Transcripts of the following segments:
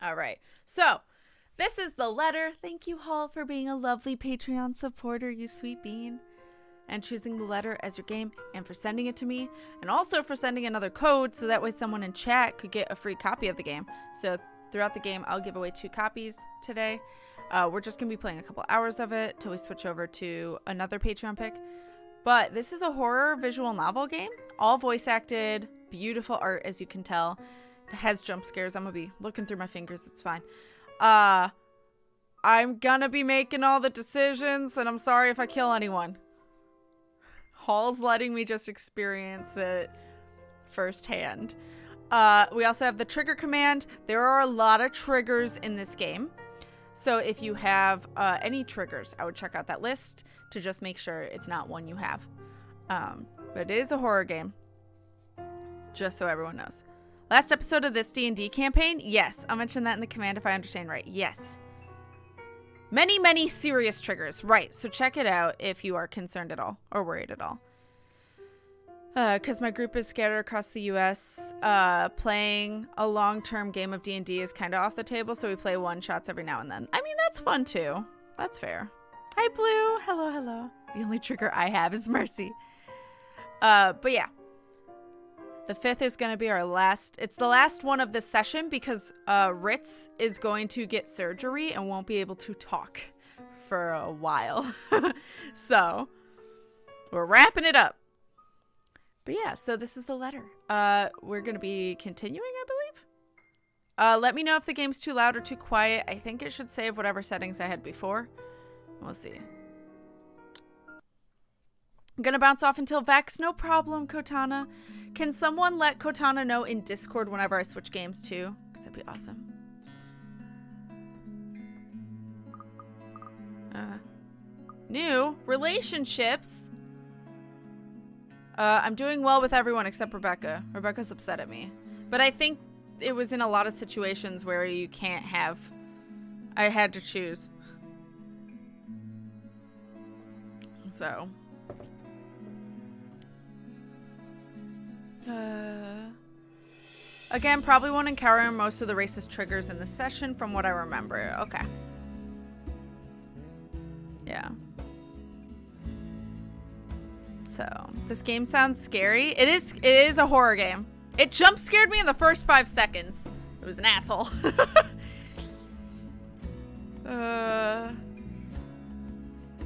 All right. So, this is the letter. Thank you, Hall, for being a lovely Patreon supporter, you sweet bean. And choosing the letter as your game, and for sending it to me, and also for sending another code so that way someone in chat could get a free copy of the game. So throughout the game, I'll give away 2 copies today. We're just going to be playing a couple hours of it till we switch over to another Patreon pick. But this is a horror visual novel game, all voice acted, beautiful art as you can tell. It has jump scares. I'm going to be looking through my fingers. It's fine. I'm going to be making all the decisions, and I'm sorry if I kill anyone. Hall's letting me just experience it firsthand. We also have the trigger command. There are a lot of triggers in this game. So if you have any triggers, I would check out that list to just make sure it's not one you have. But it is a horror game. Just so everyone knows. Last episode of this D&D campaign? Yes. I'll mention that in the command if I understand right. Yes. Many, many serious triggers. Right. So check it out if you are concerned at all or worried at all. Because my group is scattered across the U.S. Playing a long-term game of D&D is kind of off the table, so we play one-shots every now and then. I mean, that's fun, too. That's fair. Hi, Blue. Hello, hello. The only trigger I have is Mercy. But yeah. The 5th is going to be our last. It's the last one of this session because Ritz is going to get surgery and won't be able to talk for a while. So, we're wrapping it up. But yeah, so this is the letter. We're going to be continuing, I believe. Let me know if the game's too loud or too quiet. I think it should save whatever settings I had before. We'll see. I'm going to bounce off until Vex. No problem, Kotana. Can someone let Kotana know in Discord whenever I switch games too? Because that'd be awesome. New relationships. I'm doing well with everyone except Rebecca. Rebecca's upset at me. But I think it was in a lot of situations where you can't have... I had to choose. So... Again, probably won't encounter most of the racist triggers in this session from what I remember. Okay. Yeah. So, this game sounds scary. It is a horror game. It jump scared me in the first 5 seconds. It was an asshole.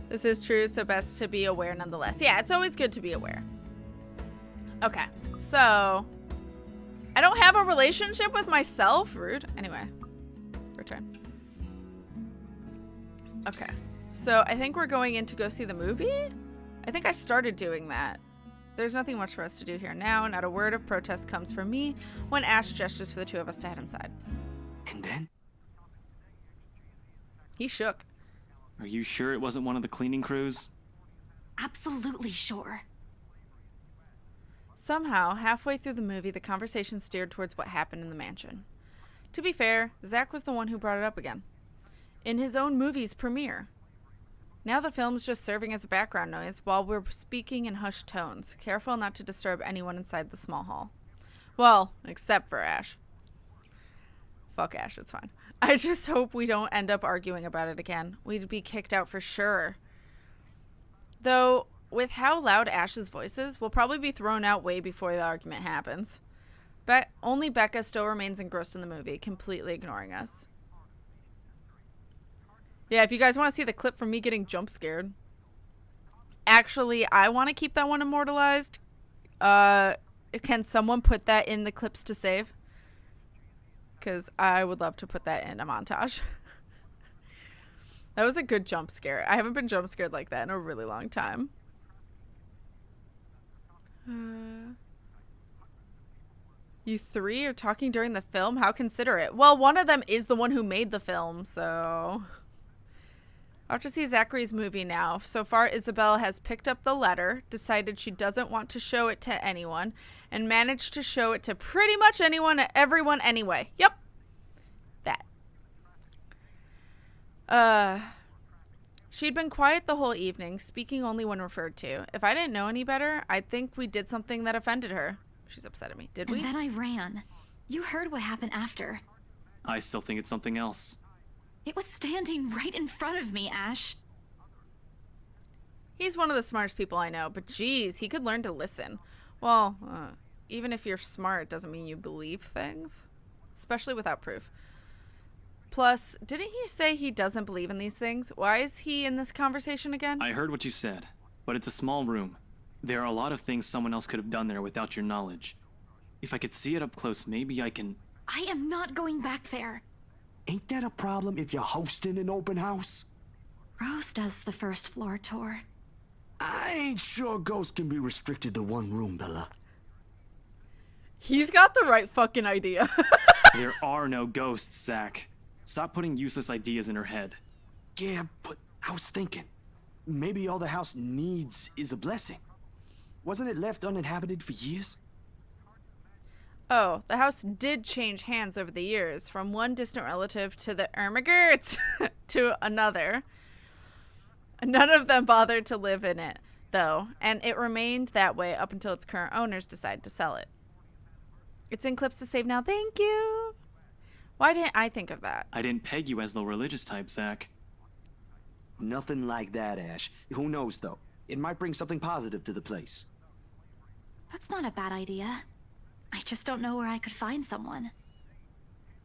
This is true, so best to be aware nonetheless. Yeah, it's always good to be aware. Okay, so I don't have a relationship with myself. Rude. Anyway, return. Okay, so I think we're going in to go see the movie. I think I started doing that. There's nothing much for us to do here now. Not a word of protest comes from me when Ash gestures for the 2 of us to head inside. And then? He shook. Are you sure it wasn't one of the cleaning crews? Absolutely sure. Somehow, halfway through the movie, the conversation steered towards what happened in the mansion. To be fair, Zach was the one who brought it up again. In his own movie's premiere. Now the film's just serving as a background noise while we're speaking in hushed tones, careful not to disturb anyone inside the small hall. Well, except for Ash. Fuck Ash, it's fine. I just hope we don't end up arguing about it again. We'd be kicked out for sure. Though... with how loud Ash's voice is, we'll probably be thrown out way before the argument happens. But only Becca still remains engrossed in the movie, completely ignoring us. Yeah, if you guys want to see the clip from me getting jump scared. Actually, I want to keep that one immortalized. Can someone put that in the clips to save? Because I would love to put that in a montage. That was a good jump scare. I haven't been jump scared like that in a really long time. You 3 are talking during the film? How considerate. Well, one of them is the one who made the film, so... I'll have to see Zachary's movie now. So far, Isabella has picked up the letter, decided she doesn't want to show it to anyone, and managed to show it to pretty much everyone anyway. Yep. That. She'd been quiet the whole evening, speaking only when referred to. If I didn't know any better, I'd think we did something that offended her. She's upset at me. Did we? And then I ran. You heard what happened after. I still think it's something else. It was standing right in front of me, Ash. He's one of the smartest people I know, but geez, he could learn to listen. Well, even if you're smart, doesn't mean you believe things. Especially without proof. Plus, didn't he say he doesn't believe in these things? Why is he in this conversation again? I heard what you said, but it's a small room. There are a lot of things someone else could have done there without your knowledge. If I could see it up close, maybe I can... I am not going back there. Ain't that a problem if you're hosting an open house? Rose does the first floor tour. I ain't sure ghosts can be restricted to one room, Bella. He's got the right fucking idea. There are no ghosts, Zach. Stop putting useless ideas in her head. Yeah, but I was thinking, maybe all the house needs is a blessing. Wasn't it left uninhabited for years? Oh, the house did change hands over the years, from one distant relative to the Ermagers to another. None of them bothered to live in it, though, and it remained that way up until its current owners decided to sell it. It's in clips to save now. Thank you. Why didn't I think of that? I didn't peg you as the religious type, Zach. Nothing like that, Ash. Who knows, though? It might bring something positive to the place. That's not a bad idea. I just don't know where I could find someone.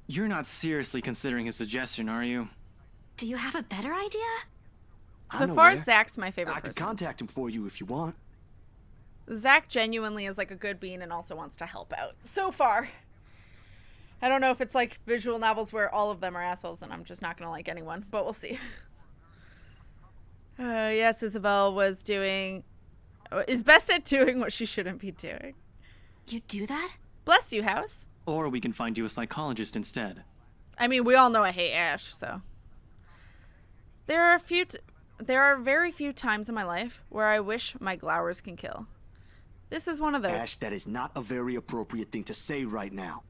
You're not seriously considering his suggestion, are you? Do you have a better idea? I So know far, where. Zach's my favorite I could person. contact him for you if you want. Zach genuinely is like a good being and also wants to help out. So far. I don't know if it's like visual novels where all of them are assholes and I'm just not going to like anyone, but we'll see. Yes, Isabel is best at doing what she shouldn't be doing. You do that? Bless you, house. Or we can find you a psychologist instead. I mean, we all know I hate Ash, so. There are very few times in my life where I wish my glowers can kill. This is one of those. Ash, that is not a very appropriate thing to say right now.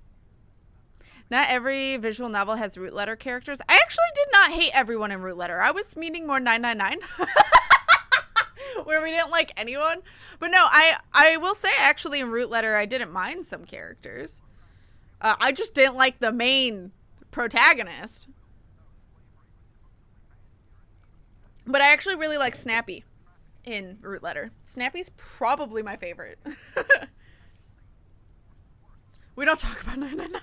Not every visual novel has root letter characters. I actually did not hate everyone in root letter. I was meaning more 999. Where we didn't like anyone. But no, I will say actually in root letter I didn't mind some characters. I just didn't like the main protagonist. But I actually really like Snappy in root letter. Snappy's probably my favorite. We don't talk about 999.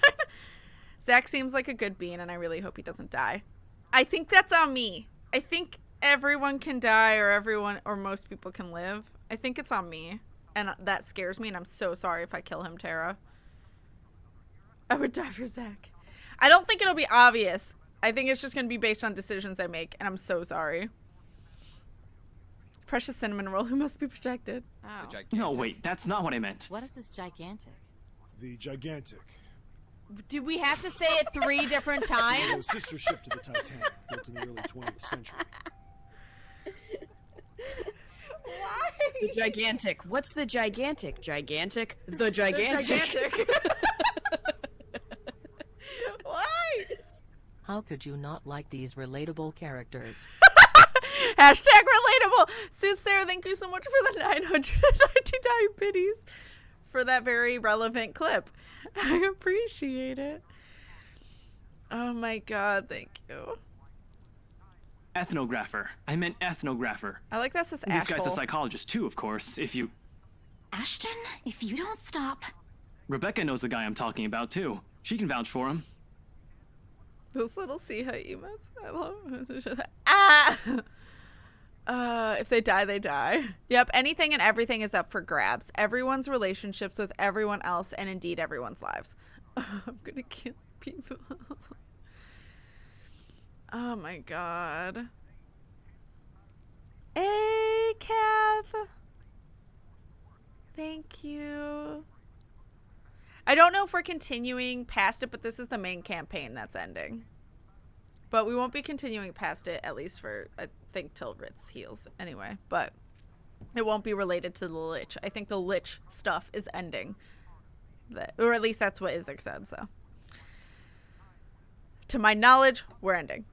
Zach seems like a good being, and I really hope he doesn't die. I think that's on me. I think everyone can die, or most people can live. I think it's on me, and that scares me, and I'm so sorry if I kill him, Tara. I would die for Zach. I don't think it'll be obvious. I think it's just going to be based on decisions I make, and I'm so sorry. Precious cinnamon roll who must be protected. Oh. No, wait, that's not what I meant. What is this gigantic? The gigantic. Did we have to say it 3 different times? Was sister ship to the Titanic, built in the early 20th century. Why? The gigantic. What's the gigantic? Gigantic? The gigantic. Gigantic. Why? How could you not like these relatable characters? Hashtag relatable. Soothsayer, thank you so much for the 999 biddies for that very relevant clip. I appreciate it. Oh my god, thank you. Ethnographer. I meant ethnographer. I like that says This asshole. guy's a psychologist too, of course, if you... Ashton, if you don't stop. Rebecca knows the guy I'm talking about too. She can vouch for him. Those little sea hut emotes. I love them. Ah! If they die, they die. Yep, anything and everything is up for grabs. Everyone's relationships with everyone else, and indeed everyone's lives. I'm gonna kill people. Oh my god. Hey, Kath. Thank you. I don't know if we're continuing past it, but this is the main campaign that's ending. But we won't be continuing past it, at least for, I think, till Ritz heals anyway. But it won't be related to the Lich. I think the Lich stuff is ending. Or at least that's what Isaac said, so. To my knowledge, we're ending.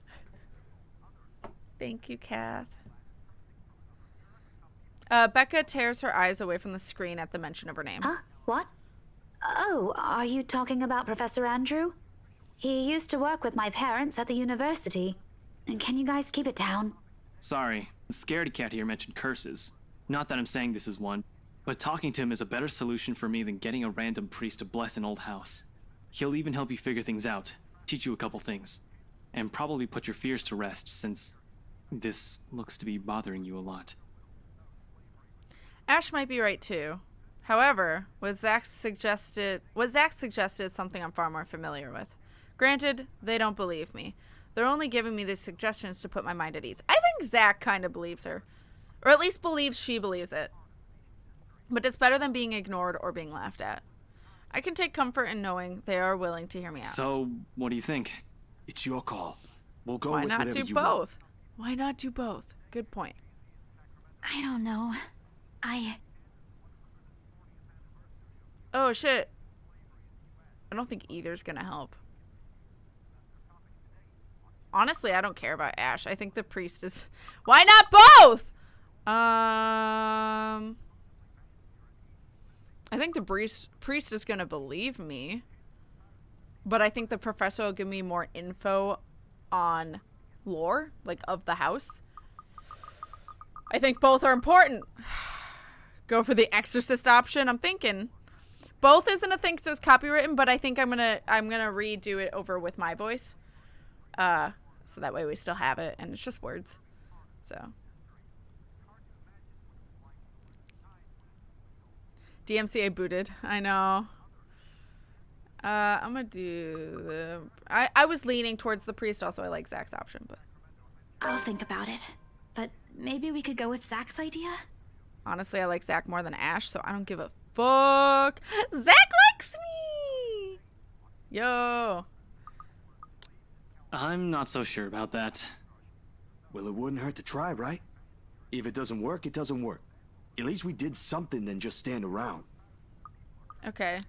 Thank you, Kath. Becca tears her eyes away from the screen at the mention of her name. Huh? What? Oh, are you talking about Professor Andrew? He used to work with my parents at the university. And can you guys keep it down? Sorry, the scaredy cat here mentioned curses. Not that I'm saying this is one, but talking to him is a better solution for me than getting a random priest to bless an old house. He'll even help you figure things out, teach you a couple things, and probably put your fears to rest since this looks to be bothering you a lot. Ash might be right too. However, what Zach suggested is something I'm far more familiar with. Granted, they don't believe me. They're only giving me these suggestions to put my mind at ease. I think Zach kind of believes her. Or at least believes she believes it. But it's better than being ignored or being laughed at. I can take comfort in knowing they are willing to hear me out. So, what do you think? It's your call. We'll go Why with not whatever do you both? want. Why not do both? Good point. I don't know. Oh, shit. I don't think either's gonna help. Honestly, I don't care about Ash. I think the priest is... Why not both? I think the priest is gonna believe me. But I think the professor will give me more info on lore, like, of the house. I think both are important. Go for the exorcist option, I'm thinking. Both isn't a thing because it's copywritten, but I think I'm gonna redo it over with my voice. So that way we still have it, and it's just words. So. DMCA booted. I know. I'm gonna do the... I was leaning towards the priest. Also, I like Zach's option, but... I'll think about it. But maybe we could go with Zach's idea? Honestly, I like Zach more than Ash, so I don't give a fuck. Zach likes me! Yo. I'm not so sure about that. Well, it wouldn't hurt to try, right? If it doesn't work, it doesn't work. At least we did something than just stand around. Okay.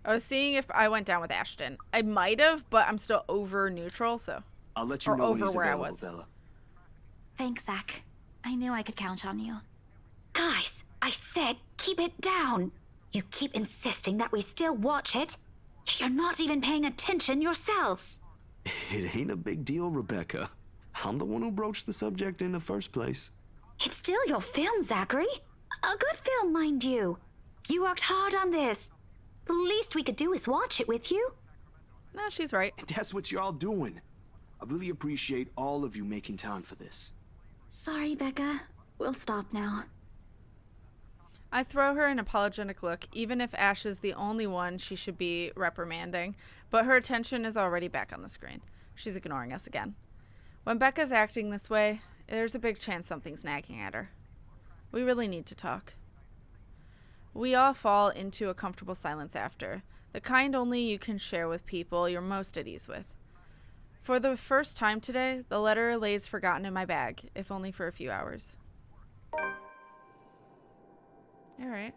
I was seeing if I went down with Ashton. I might have, but I'm still over neutral, so. I'll let you or know when over he's where I available, was. Bella. Thanks, Zach. I knew I could count on you. Guys, I said keep it down. You keep insisting that we still watch it. Yet you're not even paying attention yourselves. It ain't a big deal, Rebecca. I'm the one who broached the subject in the first place. It's still your film, Zachary. A good film, mind you. You worked hard on this. The least we could do is watch it with you. No, she's right. And that's what you're all doing. I really appreciate all of you making time for this. Sorry, Becca. We'll stop now. I throw her an apologetic look, even if Ash is the only one she should be reprimanding, but her attention is already back on the screen. She's ignoring us again. When Becca's acting this way, there's a big chance something's nagging at her. We really need to talk. We all fall into a comfortable silence after, the kind only you can share with people you're most at ease with. For the first time today, the letter lays forgotten in my bag, if only for a few hours. Alright.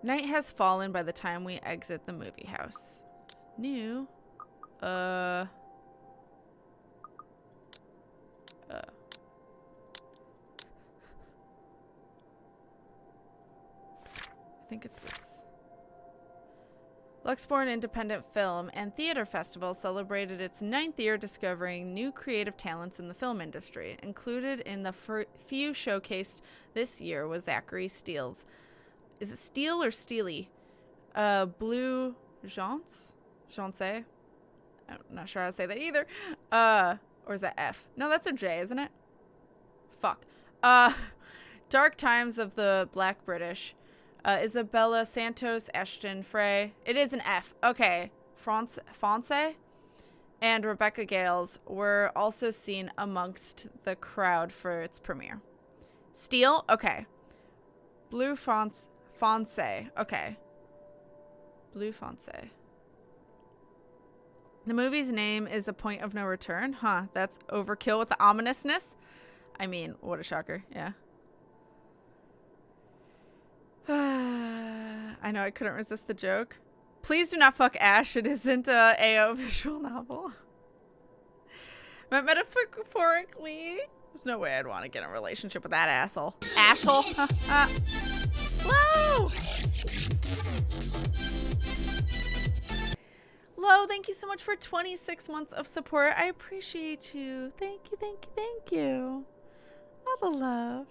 Night has fallen by the time we exit the movie house. I think it's this. Luxborn Independent Film and Theater Festival celebrated its 9th year discovering new creative talents in the film industry. Included in the few showcased this year was Zachary Steele's. Is it Steele or Steely? Blue Jeance? I'm not sure how to say that either. Or is that F? No, that's a J, isn't it? Fuck. Dark Times of the Black British. Isabella Santos, Ashton, Frey. It is an F. Okay. Fonse and Rebecca Gales were also seen amongst the crowd for its premiere. Steele? Okay. Blue Fonse. Okay. Blue Fonse. The movie's name is A Point of No Return. Huh. That's overkill with the ominousness. I mean, what a shocker. Yeah. I know I couldn't resist the joke. Please do not fuck Ash. It isn't a AO visual novel. But metaphorically, there's no way I'd want to get in a relationship with that asshole. Asshole. Whoa! Flo, thank you so much for 26 months of support. I appreciate you. Thank you, thank you, thank you. All the love.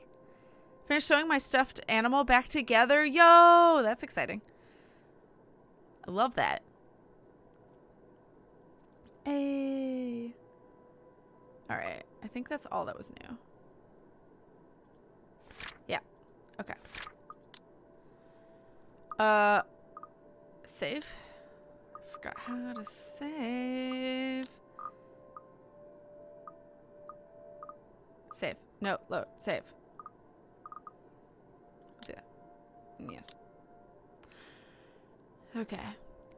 Finished sewing my stuffed animal back together. Yo, that's exciting. I love that. Hey. All right. I think that's all that was new. Yeah. Okay. Save. Forgot how to save. Save. No, load. Save. Yeah. Yes. Okay.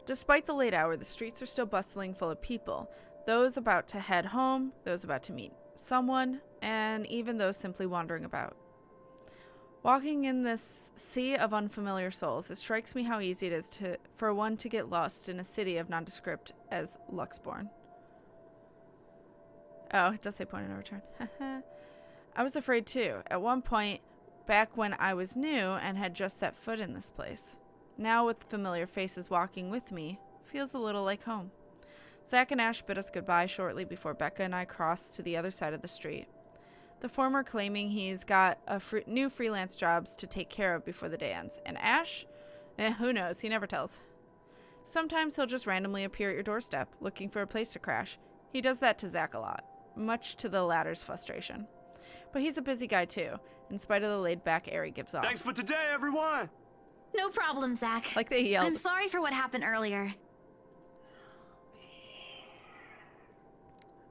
Despite the late hour, the streets are still bustling full of people. Those about to head home, those about to meet someone, and even those simply wandering about. Walking in this sea of unfamiliar souls, it strikes me how easy it is for one to get lost in a city of nondescript as Luxborn. Oh, it does say point of no return. I was afraid too, at one point, back when I was new and had just set foot in this place. Now, with familiar faces walking with me, feels a little like home. Zach and Ash bid us goodbye shortly before Becca and I crossed to the other side of the street. The former claiming he's got new freelance jobs to take care of before the day ends. And Ash? Who knows? He never tells. Sometimes he'll just randomly appear at your doorstep, looking for a place to crash. He does that to Zach a lot, much to the latter's frustration. But he's a busy guy too, in spite of the laid-back air he gives off. Thanks for today, everyone! No problem, Zach. Like they yelled. I'm sorry for what happened earlier.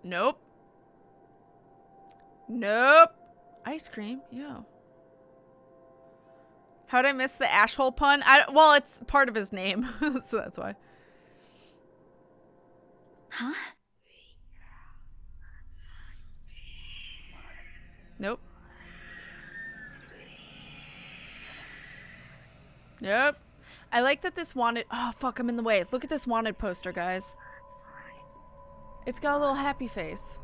Nope. Nope. Ice cream? Yo. How'd I miss the asshole pun? Well, it's part of his name, so that's why. Huh? Nope. Nope. I like that this wanted... Oh, fuck, I'm in the way. Look at this wanted poster, guys. It's got a little happy face.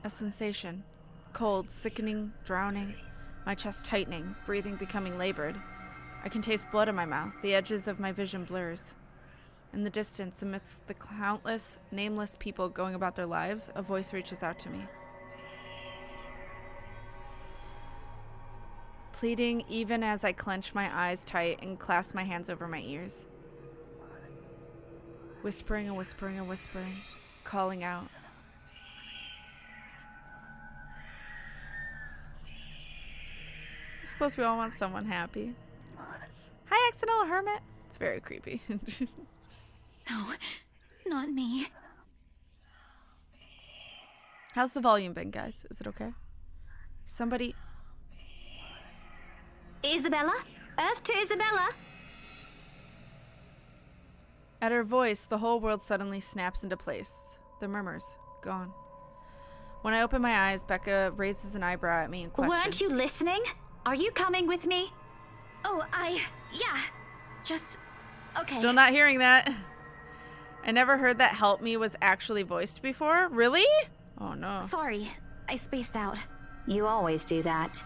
A sensation. Cold, sickening, drowning. My chest tightening, breathing becoming labored. I can taste blood in my mouth. The edges of my vision blurs. In the distance, amidst the countless, nameless people going about their lives, a voice reaches out to me. Pleading even as I clench my eyes tight and clasp my hands over my ears. Whispering and whispering and whispering, calling out. I suppose we all want someone happy. Hi, Accidental Hermit. It's very creepy. No, not me. How's the volume been, guys? Is it okay? Somebody... Isabella? Earth to Isabella? At her voice, the whole world suddenly snaps into place. The murmurs, gone. When I open my eyes, Becca raises an eyebrow at me and questions. Weren't you listening? Are you coming with me? Oh, yeah. Just, okay. Still not hearing that. I never heard that help me was actually voiced before. Really? Oh no. Sorry, I spaced out. You always do that.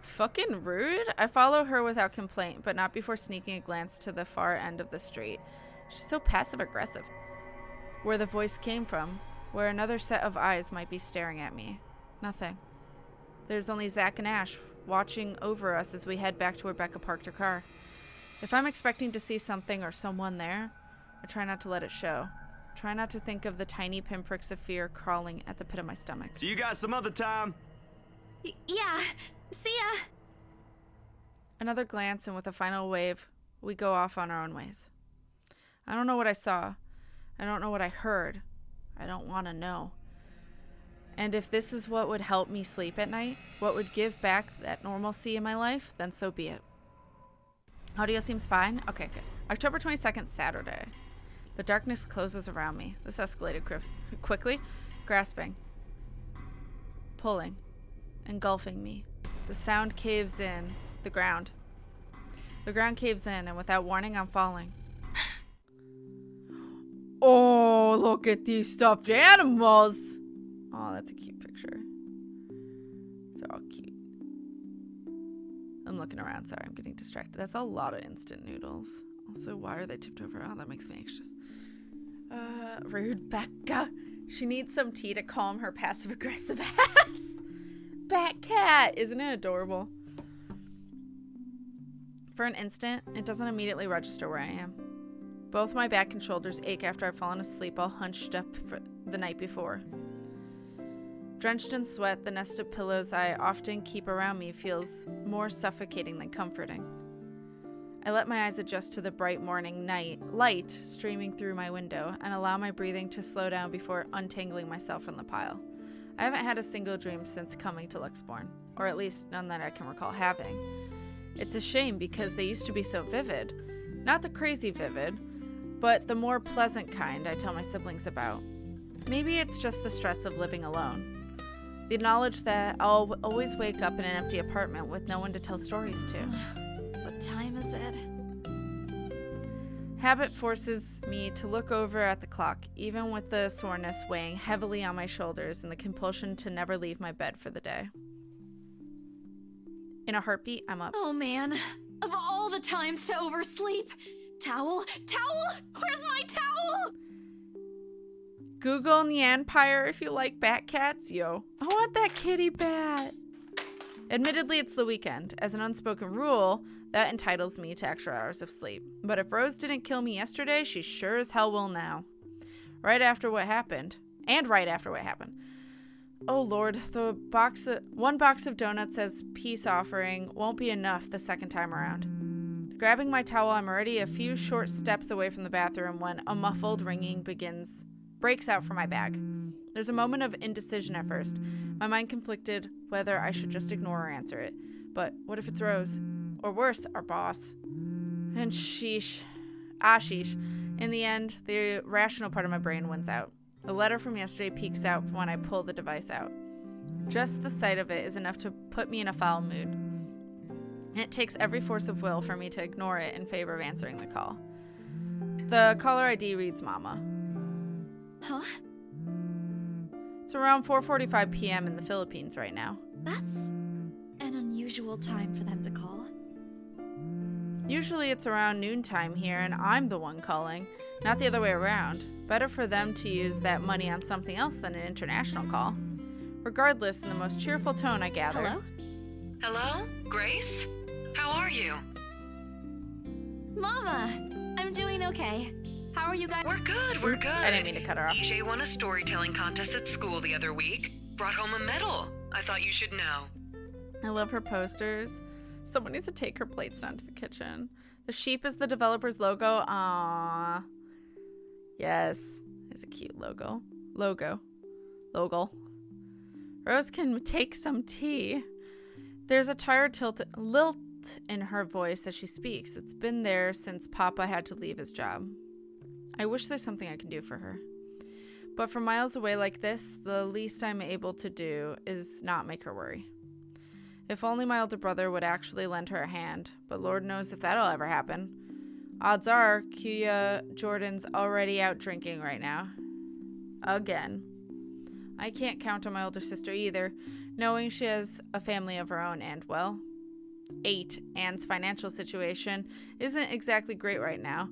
Fucking rude. I follow her without complaint, but not before sneaking a glance to the far end of the street. She's so passive-aggressive. Where the voice came from, where another set of eyes might be staring at me. Nothing. There's only Zach and Ash watching over us as we head back to where Becca parked her car. If I'm expecting to see something or someone there, I try not to let it show. Try not to think of the tiny pinpricks of fear crawling at the pit of my stomach. See you guys some other time. Yeah, see ya. Another glance, and with a final wave, we go off on our own ways. I don't know what I saw. I don't know what I heard. I don't want to know. And if this is what would help me sleep at night, what would give back that normalcy in my life, then so be it. Audio seems fine? Okay, good. October 22nd, Saturday. The darkness closes around me. This escalated quickly, grasping, pulling, engulfing me. The sound caves in. The ground. The ground caves in, and without warning, I'm falling. Oh, look at these stuffed animals. Oh, that's a cute picture. They're all cute. I'm looking around. Sorry, I'm getting distracted. That's a lot of instant noodles. Also, why are they tipped over? Oh, that makes me anxious. Rude Becca. She needs some tea to calm her passive-aggressive ass. Bat cat. Isn't it adorable? For an instant, it doesn't immediately register where I am. Both my back and shoulders ache after I've fallen asleep all hunched up for the night before. Drenched in sweat, the nest of pillows I often keep around me feels more suffocating than comforting. I let my eyes adjust to the bright morning light streaming through my window and allow my breathing to slow down before untangling myself from the pile. I haven't had a single dream since coming to Luxborn, or at least none that I can recall having. It's a shame because they used to be so vivid. Not the crazy vivid, but the more pleasant kind I tell my siblings about. Maybe it's just the stress of living alone. The knowledge that I'll always wake up in an empty apartment with no one to tell stories to. What time is it? Habit forces me to look over at the clock, even with the soreness weighing heavily on my shoulders and the compulsion to never leave my bed for the day. In a heartbeat, I'm up. Oh man, of all the times to oversleep. Towel? Towel? Where's my towel? Google Nyan Pyre if you like bat cats. Yo, I want that kitty bat. Admittedly, it's the weekend. As an unspoken rule, that entitles me to extra hours of sleep. But if Rose didn't kill me yesterday, she sure as hell will now. Right after what happened. Oh Lord, one box of donuts as peace offering won't be enough the second time around. Grabbing my towel, I'm already a few short steps away from the bathroom when a muffled ringing breaks out from my bag. There's a moment of indecision at first. My mind conflicted whether I should just ignore or answer it. But what if it's Rose? Or worse, our boss. And sheesh. In the end, the rational part of my brain wins out. The letter from yesterday peeks out when I pull the device out. Just the sight of it is enough to put me in a foul mood. It takes every force of will for me to ignore it in favor of answering the call. The caller ID reads Mama. Huh? It's around 4:45 p.m. in the Philippines right now. That's an unusual time for them to call. Usually it's around noontime here and I'm the one calling, not the other way around. Better for them to use that money on something else than an international call. Regardless, in the most cheerful tone, I gather. Hello? Hello? Grace? How are you? Mama! I'm doing okay. How are you guys? We're good. I didn't mean to cut her off. EJ won a storytelling contest at school the other week. Brought home a medal. I thought you should know. I love her posters. Someone needs to take her plates down to the kitchen. The sheep is the developer's logo. Aww. Yes. It's a cute logo. Rose can take some tea. There's a tired lilt in her voice as she speaks. It's been there since Papa had to leave his job. I wish there's something I can do for her. But from miles away like this, the least I'm able to do is not make her worry. If only my older brother would actually lend her a hand, but Lord knows if that'll ever happen. Odds are, Kuya Jordan's already out drinking right now. Again. I can't count on my older sister either, knowing she has a family of her own and, well, Anne's financial situation isn't exactly great right now,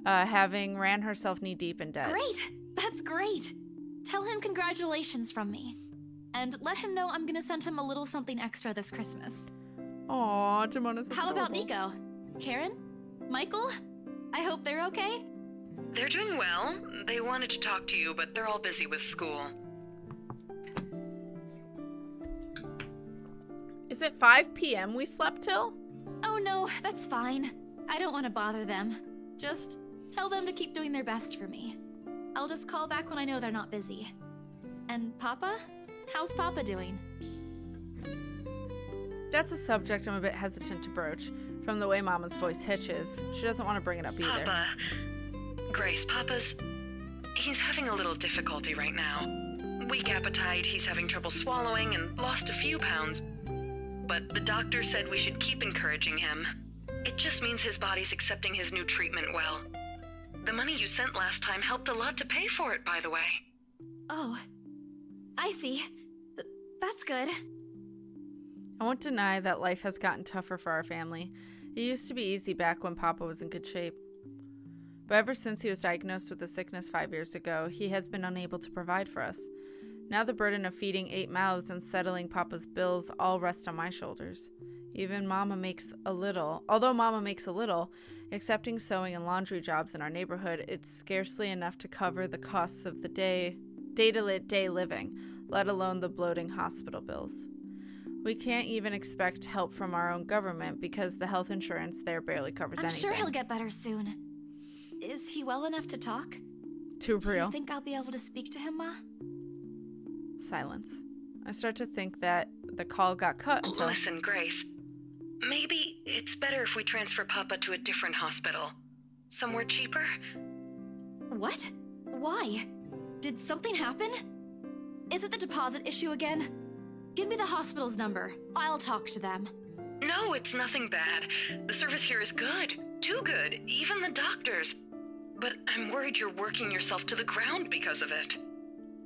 having ran herself knee-deep in debt. Great! That's great! Tell him congratulations from me. And let him know I'm gonna send him a little something extra this Christmas. Aw, Jimona's so How about adorable. Nico? Karen? Michael? I hope they're okay? They're doing well. They wanted to talk to you, but they're all busy with school. Is it 5 p.m. we slept till? Oh no, that's fine. I don't want to bother them. Just tell them to keep doing their best for me. I'll just call back when I know they're not busy. And Papa? How's Papa doing? That's a subject I'm a bit hesitant to broach, from the way Mama's voice hitches. She doesn't want to bring it up either. Papa. Grace, he's having a little difficulty right now. Weak appetite, he's having trouble swallowing, and lost a few pounds. But the doctor said we should keep encouraging him. It just means his body's accepting his new treatment well. The money you sent last time helped a lot to pay for it, by the way. Oh, I see. That's good. I won't deny that life has gotten tougher for our family. It used to be easy back when Papa was in good shape. But ever since he was diagnosed with a sickness 5 years ago, he has been unable to provide for us. Now the burden of feeding 8 mouths and settling Papa's bills all rest on my shoulders. Although Mama makes a little, accepting sewing and laundry jobs in our neighborhood, it's scarcely enough to cover the costs of the day-to-day living, let alone the bloating hospital bills. We can't even expect help from our own government because the health insurance there barely covers anything. I'm sure he'll get better soon. Is he well enough to talk? Too real. Do you think I'll be able to speak to him, Ma? Silence. I start to think that the call got cut until... Listen, Grace. Maybe it's better if we transfer Papa to a different hospital. Somewhere cheaper? What? Why? Did something happen? Is it the deposit issue again? Give me the hospital's number. I'll talk to them. No, it's nothing bad. The service here is good. Too good. Even the doctors. But I'm worried you're working yourself to the ground because of it.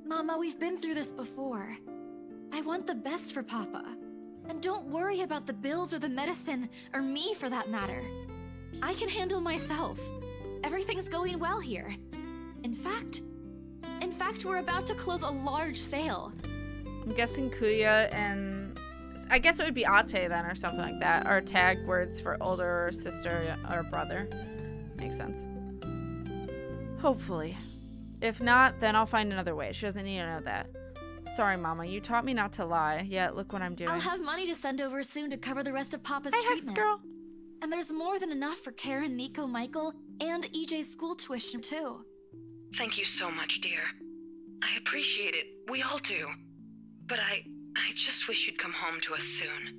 Mama, we've been through this before. I want the best for Papa. And don't worry about the bills or the medicine, or me for that matter. I can handle myself. Everything's going well here. In fact, we're about to close a large sale. I'm guessing Kuya and... I guess it would be Ate then, or something like that. Are tag words for older sister or brother. Makes sense. Hopefully. If not, then I'll find another way. She doesn't need to know that. Sorry, Mama. You taught me not to lie. Yet, look what I'm doing. I'll have money to send over soon to cover the rest of Papa's Hey, treatment. Hex girl. And there's more than enough for Karen, Nico, Michael, and EJ's school tuition, too. Thank you so much, dear. I appreciate it. We all do. But I just wish you'd come home to us soon.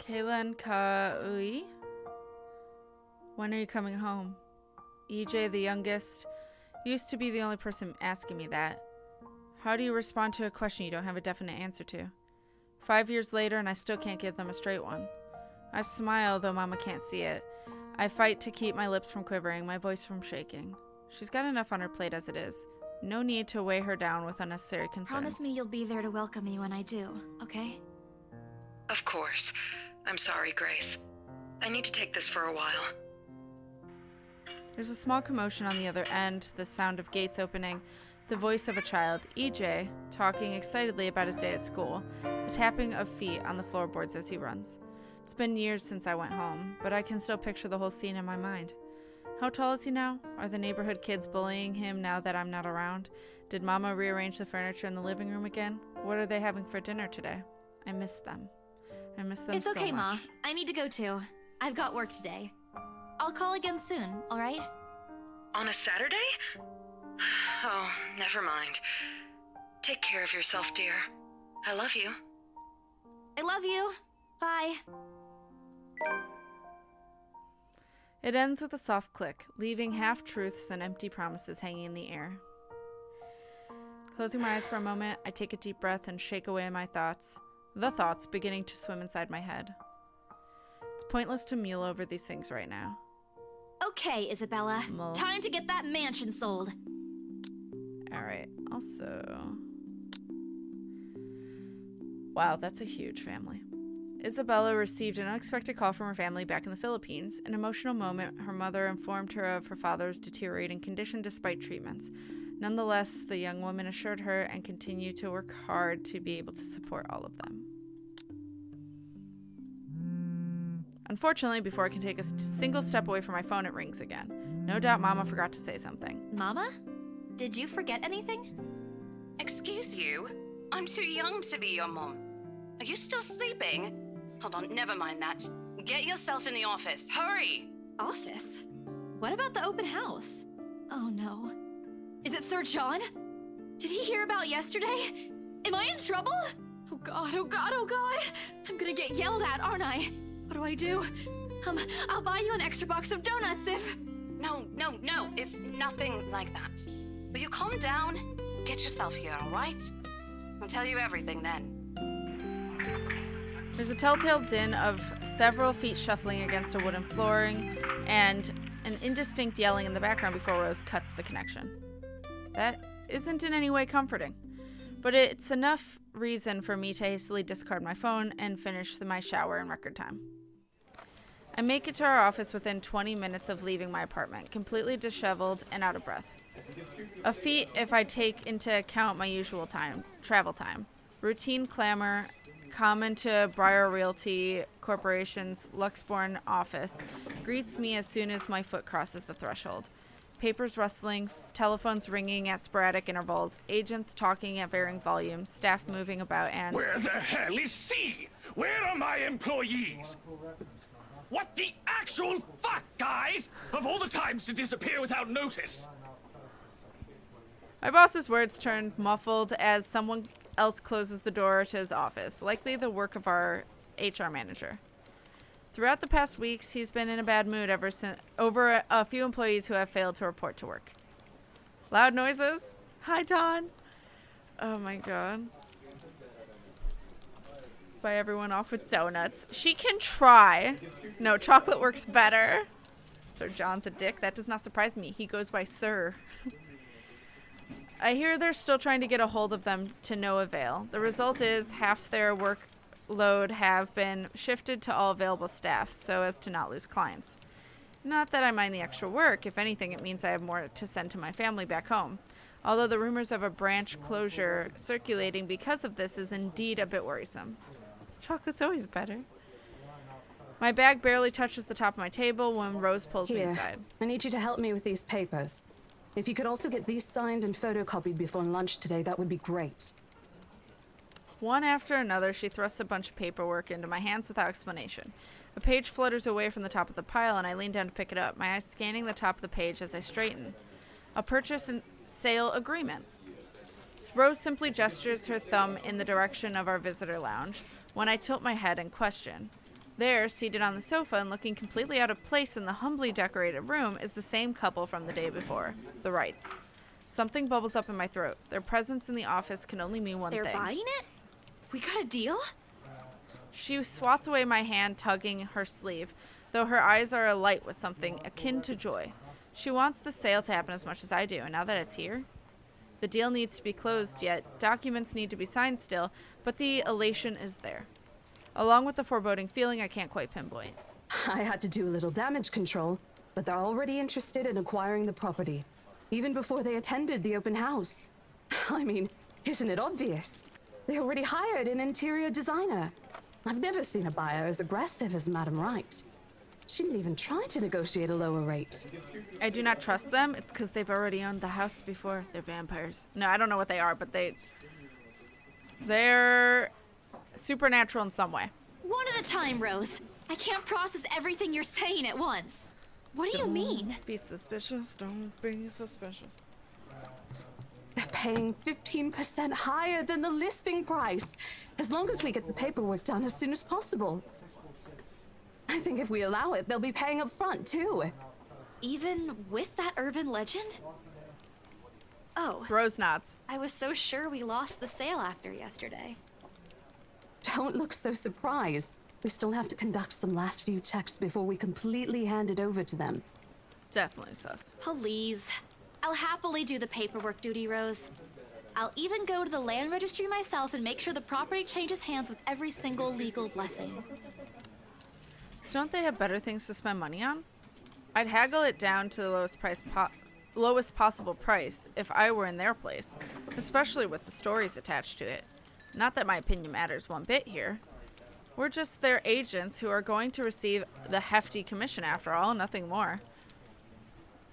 Kayla and Kaui? When are you coming home? EJ, the youngest, used to be the only person asking me that. How do you respond to a question you don't have a definite answer to? 5 years later and I still can't give them a straight one. I smile, though Mama can't see it. I fight to keep my lips from quivering, my voice from shaking. She's got enough on her plate as it is. No need to weigh her down with unnecessary concerns. Promise me you'll be there to welcome me when I do, okay? Of course. I'm sorry, Grace. I need to take this for a while. There's a small commotion on the other end, the sound of gates opening, the voice of a child, EJ, talking excitedly about his day at school, a tapping of feet on the floorboards as he runs. It's been years since I went home, but I can still picture the whole scene in my mind. How tall is he now? Are the neighborhood kids bullying him now that I'm not around? Did Mama rearrange the furniture in the living room again? What are they having for dinner today? I miss them. I miss them so much. It's okay, Ma. I need to go too. I've got work today. I'll call again soon, alright? On a Saturday? Oh, never mind. Take care of yourself, dear. I love you. I love you. Bye. It ends with a soft click, leaving half-truths and empty promises hanging in the air. Closing my eyes for a moment, I take a deep breath and shake away my thoughts, the thoughts beginning to swim inside my head. It's pointless to mule over these things right now. Okay, Isabella. Time to get that mansion sold. Alright, also... Wow, that's a huge family. Isabella received an unexpected call from her family back in the Philippines. An emotional moment, her mother informed her of her father's deteriorating condition despite treatments. Nonetheless, the young woman assured her and continued to work hard to be able to support all of them. Unfortunately, before I can take a single step away from my phone, it rings again. No doubt Mama forgot to say something. Mama? Did you forget anything? Excuse you? I'm too young to be your mom. Are you still sleeping? Hold on, never mind that. Get yourself in the office. Hurry! Office? What about the open house? Oh no. Is it Sir John? Did he hear about yesterday? Am I in trouble? Oh god, oh god, oh god! I'm gonna get yelled at, aren't I? What do I do? I'll buy you an extra box of donuts if... No, it's nothing like that. Will you calm down? Get yourself here, alright? I'll tell you everything then. There's a telltale din of several feet shuffling against a wooden flooring and an indistinct yelling in the background before Rose cuts the connection. That isn't in any way comforting, but it's enough reason for me to hastily discard my phone and finish my shower in record time. I make it to our office within 20 minutes of leaving my apartment, completely disheveled and out of breath. A feat if I take into account my usual travel time. Routine clamor, common to Briar Realty Corporation's Luxbourne office, greets me as soon as my foot crosses the threshold. Papers rustling, telephones ringing at sporadic intervals, agents talking at varying volumes, staff moving about, and... Where the hell is C? Where are my employees? What the actual fuck, guys? Of all the times to disappear without notice. My boss's words turned muffled as someone else closes the door to his office, likely the work of our HR manager. Throughout the past weeks, he's been in a bad mood over a few employees who have failed to report to work. Loud noises? Hi, Don. Oh my god. Buy everyone off with donuts. She can try. No, chocolate works better. Sir John's a dick. That does not surprise me. He goes by Sir. I hear they're still trying to get a hold of them to no avail. The result is half their workload have been shifted to all available staff so as to not lose clients. Not that I mind the extra work. If anything, it means I have more to send to my family back home. Although the rumors of a branch closure circulating because of this is indeed a bit worrisome. Chocolate's always better. My bag barely touches the top of my table when Rose pulls me aside. I need you to help me with these papers. If you could also get these signed and photocopied before lunch today, that would be great. One after another, she thrusts a bunch of paperwork into my hands without explanation. A page flutters away from the top of the pile, and I lean down to pick it up, my eyes scanning the top of the page as I straighten. A purchase and sale agreement. Rose simply gestures her thumb in the direction of our visitor lounge when I tilt my head and question. There, seated on the sofa and looking completely out of place in the humbly decorated room, is the same couple from the day before, the Wrights. Something bubbles up in my throat. Their presence in the office can only mean one thing. They're buying it? We got a deal? She swats away my hand, tugging her sleeve, though her eyes are alight with something akin to joy. She wants the sale to happen as much as I do, and now that it's here, the deal needs to be closed yet. Documents need to be signed still, but the elation is there. Along with the foreboding feeling I can't quite pinpoint. I had to do a little damage control, but they're already interested in acquiring the property, even before they attended the open house. I mean, isn't it obvious? They already hired an interior designer. I've never seen a buyer as aggressive as Madam Wright. She didn't even try to negotiate a lower rate. I do not trust them. It's because they've already owned the house before. They're vampires. No, I don't know what they are, but they're supernatural in some way. One at a time, Rose. I can't process everything you're saying at once. What do you mean? Don't be suspicious. Don't be suspicious. They're paying 15% higher than the listing price, as long as we get the paperwork done as soon as possible. I think if we allow it, they'll be paying up front, too. Even with that urban legend? Oh. Rose nods. I was so sure we lost the sale after yesterday. Don't look so surprised. We still have to conduct some last few checks before we completely hand it over to them. Definitely sus. Please. I'll happily do the paperwork duty, Rose. I'll even go to the land registry myself and make sure the property changes hands with every single legal blessing. Don't they have better things to spend money on? I'd haggle it down to the lowest possible price if I were in their place, especially with the stories attached to it. Not that my opinion matters one bit here. We're just their agents who are going to receive the hefty commission after all, nothing more.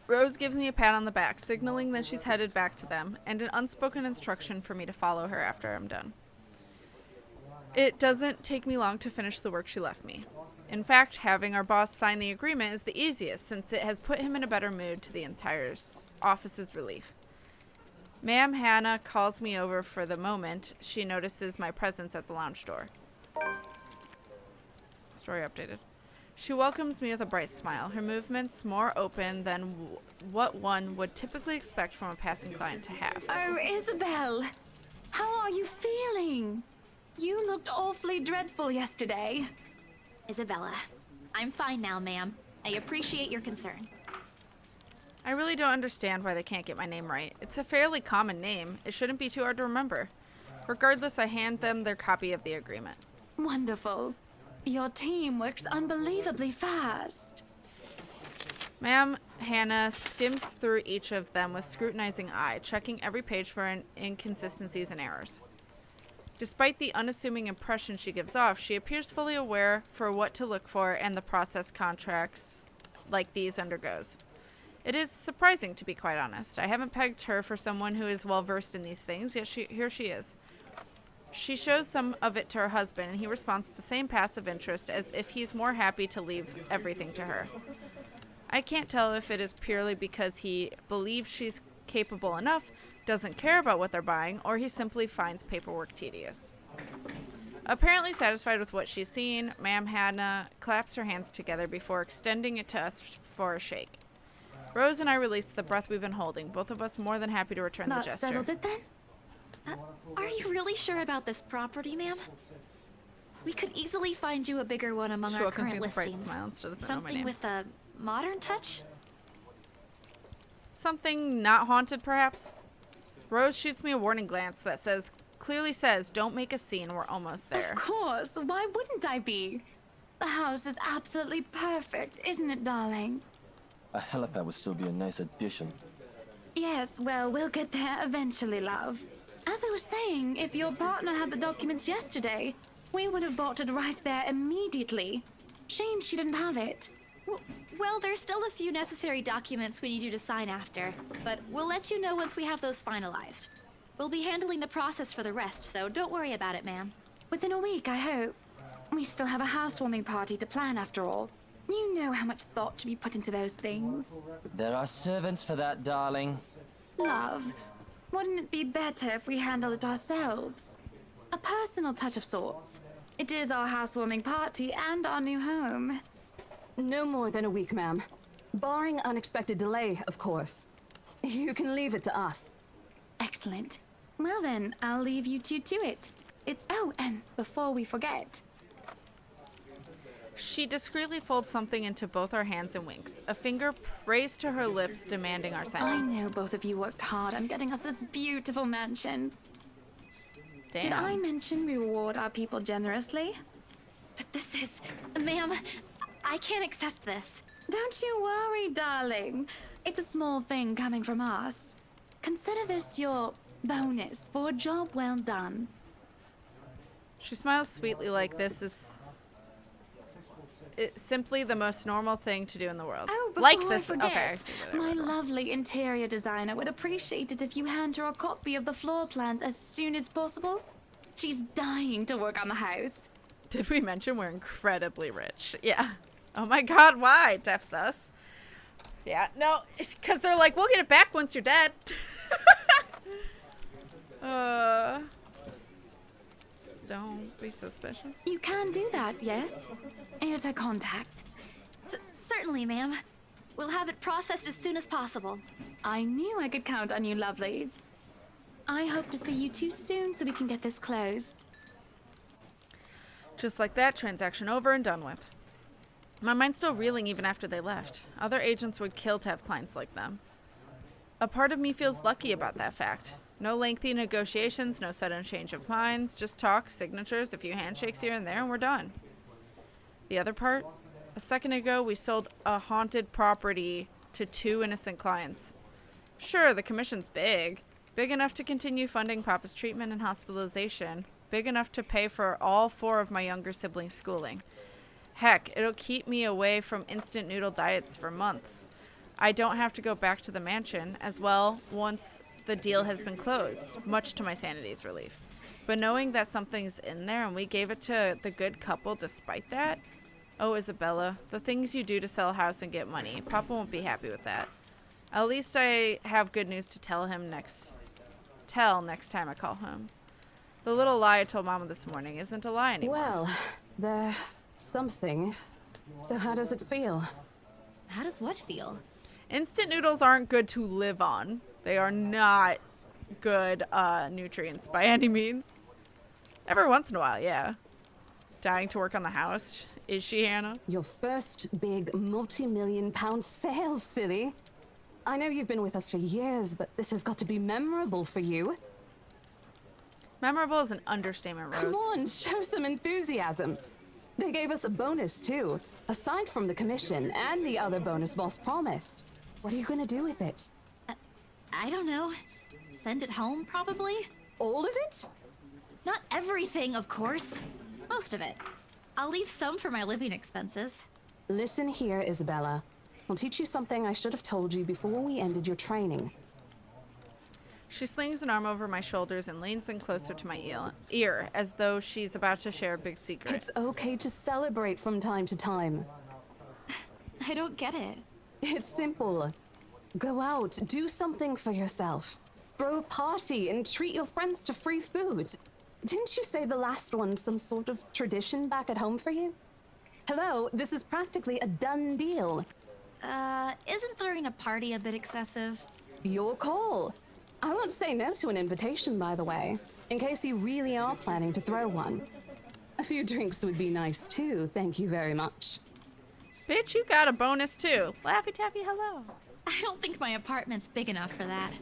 Rose gives me a pat on the back, signaling that she's headed back to them, and an unspoken instruction for me to follow her after I'm done. It doesn't take me long to finish the work she left me. In fact, having our boss sign the agreement is the easiest, since it has put him in a better mood to the entire office's relief. Ma'am Hannah calls me over for the moment she notices my presence at the lounge door. Story updated. She welcomes me with a bright smile, her movements more open than what one would typically expect from a passing client to have. Oh, Isabel! How are you feeling? You looked awfully dreadful yesterday. Isabella, I'm fine now, ma'am. I appreciate your concern. I really don't understand why they can't get my name right. It's a fairly common name. It shouldn't be too hard to remember. Regardless, I hand them their copy of the agreement. Wonderful. Your team works unbelievably fast. Ma'am Hannah skims through each of them with scrutinizing eye, checking every page for inconsistencies and errors. Despite the unassuming impression she gives off, she appears fully aware for what to look for and the process contracts like these undergoes. It is surprising, to be quite honest. I haven't pegged her for someone who is well versed in these things, yet here she is. She shows some of it to her husband, and he responds with the same passive interest as if he's more happy to leave everything to her. I can't tell if it is purely because he believes she's capable enough, doesn't care about what they're buying, or he simply finds paperwork tedious. Apparently satisfied with what she's seen, Ma'am Hannah claps her hands together before extending it to us for a shake. Rose and I release the breath we've been holding, both of us more than happy to return the gesture. That settles it then? Are you really sure about this property, ma'am? We could easily find you a bigger one among our current listings. Something with a modern touch? Something not haunted, perhaps? Rose shoots me a warning glance that clearly says, don't make a scene, we're almost there. Of course, why wouldn't I be? The house is absolutely perfect, isn't it, darling? A helipad would still be a nice addition. Yes, well, we'll get there eventually, love. As I was saying, if your partner had the documents yesterday, we would have bought it right there immediately. Shame she didn't have it. Well, there's still a few necessary documents we need you to sign after, but we'll let you know once we have those finalized. We'll be handling the process for the rest, so don't worry about it, ma'am. Within a week, I hope. We still have a housewarming party to plan, after all. You know how much thought should be put into those things. There are servants for that, darling. Love, wouldn't it be better if we handled it ourselves? A personal touch of sorts. It is our housewarming party and our new home. No more than a week, ma'am. Barring unexpected delay, of course. You can leave it to us. Excellent. Well then, I'll leave you two to it. Oh, and before we forget... She discreetly folds something into both our hands and winks, a finger raised to her lips demanding our silence. I know both of you worked hard on getting us this beautiful mansion. Damn. Did I mention we reward our people generously? But this is... Ma'am, I can't accept this. Don't you worry, darling. It's a small thing coming from us. Consider this your bonus for a job well done. She smiles sweetly like this is... It's simply the most normal thing to do in the world. Oh, before like this. I forget, Okay. my lovely interior designer would appreciate it if you hand her a copy of the floor plan as soon as possible. She's dying to work on the house. Did we mention we're incredibly rich? Yeah. Oh my god, why? Deaf sus. Yeah, no, it's because they're like, we'll get it back once you're dead. Don't be suspicious. You can do that, yes? Here's her contact. Certainly, ma'am. We'll have it processed as soon as possible. I knew I could count on you, lovelies. I hope to see you two soon so we can get this closed. Just like that, transaction over and done with. My mind's still reeling even after they left. Other agents would kill to have clients like them. A part of me feels lucky about that fact. No lengthy negotiations, no sudden change of minds, just talk, signatures, a few handshakes here and there, and we're done. The other part? A second ago, we sold a haunted property to 2 innocent clients. Sure, the commission's big. Big enough to continue funding Papa's treatment and hospitalization. Big enough to pay for all 4 of my younger siblings' schooling. Heck, it'll keep me away from instant noodle diets for months. I don't have to go back to the mansion as well once the deal has been closed, much to my sanity's relief. But knowing that something's in there and we gave it to the good couple despite that, oh, Isabella, the things you do to sell a house and get money, Papa won't be happy with that. At least I have good news to tell next time I call home. The little lie I told Mama this morning isn't a lie anymore. Well, there's something. So how does it feel? How does what feel? Instant noodles aren't good to live on. They are not good nutrients by any means. Every once in a while, yeah. Dying to work on the house. Is she, Hannah? Your first big multi-million-pound sale, silly. I know you've been with us for years, but this has got to be memorable for you. Memorable is an understatement, Rose. Come on, show some enthusiasm. They gave us a bonus, too. Aside from the commission and the other bonus boss promised. What are you gonna do with it? I don't know. Send it home, probably? All of it? Not everything, of course. Most of it. I'll leave some for my living expenses. Listen here, Isabella. I'll teach you something I should have told you before we ended your training. She slings an arm over my shoulders and leans in closer to my ear, as though she's about to share a big secret. It's okay to celebrate from time to time. I don't get it. It's simple. Go out, do something for yourself. Throw a party and treat your friends to free food. Didn't you say the last one's some sort of tradition back at home for you? Hello, this is practically a done deal. Isn't throwing a party a bit excessive? Your call. I won't say no to an invitation, by the way, in case you really are planning to throw one. A few drinks would be nice too, thank you very much. Bitch, you got a bonus too. Laffy Taffy, hello. I don't think my apartment's big enough for that.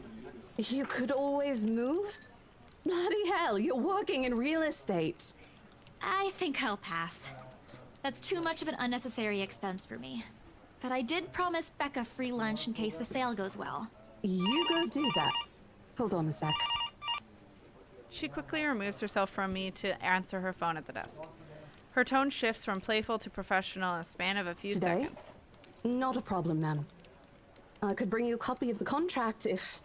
You could always move? Bloody hell, you're working in real estate. I think I'll pass. That's too much of an unnecessary expense for me. But I did promise Becca free lunch in case the sale goes well. You go do that. Hold on a sec. She quickly removes herself from me to answer her phone at the desk. Her tone shifts from playful to professional in a span of a few seconds. Not a problem, ma'am. I could bring you a copy of the contract if...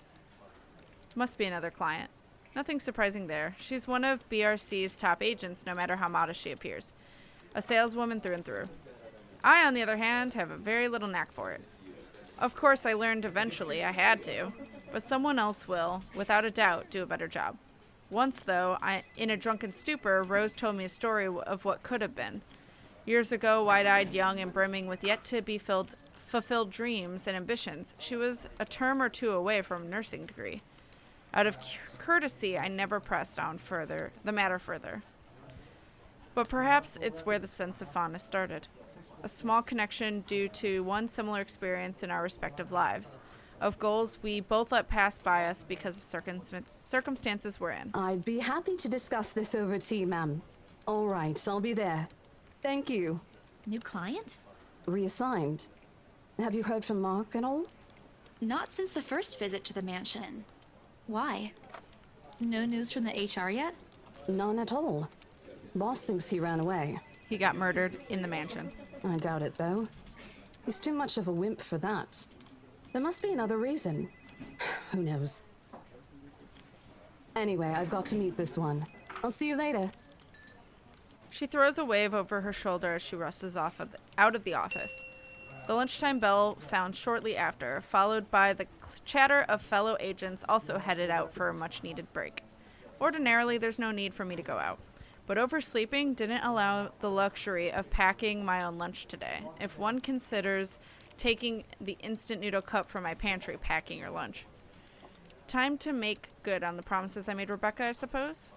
Must be another client. Nothing surprising there. She's one of BRC's top agents, no matter how modest she appears. A saleswoman through and through. I, on the other hand, have a very little knack for it. Of course, I learned eventually I had to, but someone else will, without a doubt, do a better job. Once, though, in a drunken stupor, Rose told me a story of what could have been. Years ago, wide-eyed, young, and brimming with yet-to-be-fulfilled dreams and ambitions, she was a term or two away from a nursing degree. Out of courtesy, I never pressed on the matter further. But perhaps it's where the sense of fondness started. A small connection due to one similar experience in our respective lives, of goals we both let pass by us because of circumstances we're in. I'd be happy to discuss this over tea, ma'am. All right, I'll be there. Thank you. New client? Reassigned. Have you heard from Mark at all? Not since the first visit to the mansion. Why? No news from the HR yet? None at all. Boss thinks he ran away. He got murdered in the mansion. I doubt it, though. He's too much of a wimp for that. There must be another reason. Who knows? Anyway, I've got to meet this one. I'll see you later. She throws a wave over her shoulder as she rushes out of the office. The lunchtime bell sounds shortly after, followed by the chatter of fellow agents also headed out for a much-needed break. Ordinarily, there's no need for me to go out, but oversleeping didn't allow the luxury of packing my own lunch today. If one considers taking the instant noodle cup from my pantry, packing your lunch. Time to make good on the promises I made Rebecca, I suppose?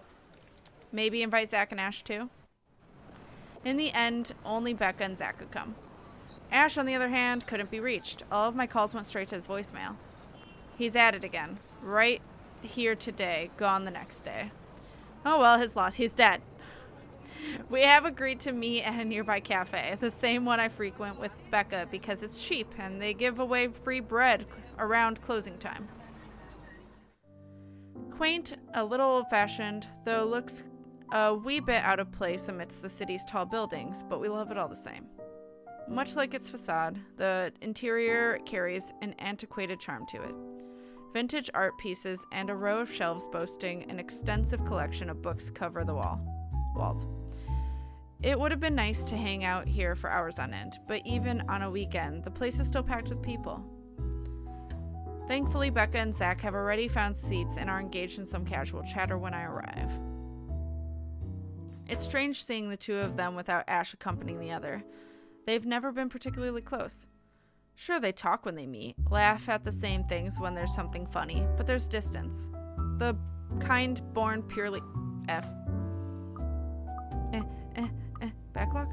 Maybe invite Zach and Ash too? In the end, only Becca and Zach could come. Ash, on the other hand, couldn't be reached. All of my calls went straight to his voicemail. He's at it again. Right here today, gone the next day. Oh well, his loss. He's dead. We have agreed to meet at a nearby cafe, the same one I frequent with Becca because it's cheap and they give away free bread around closing time. Quaint, a little old-fashioned, though looks a wee bit out of place amidst the city's tall buildings, but we love it all the same. Much like its facade, the interior carries an antiquated charm to it. Vintage art pieces and a row of shelves boasting an extensive collection of books cover the walls. It would have been nice to hang out here for hours on end, but even on a weekend, the place is still packed with people. Thankfully, Becca and Zach have already found seats and are engaged in some casual chatter when I arrive. It's strange seeing the two of them without Ash accompanying the other. They've never been particularly close. Sure, they talk when they meet, laugh at the same things when there's something funny, but there's distance. The kind born purely Backlog?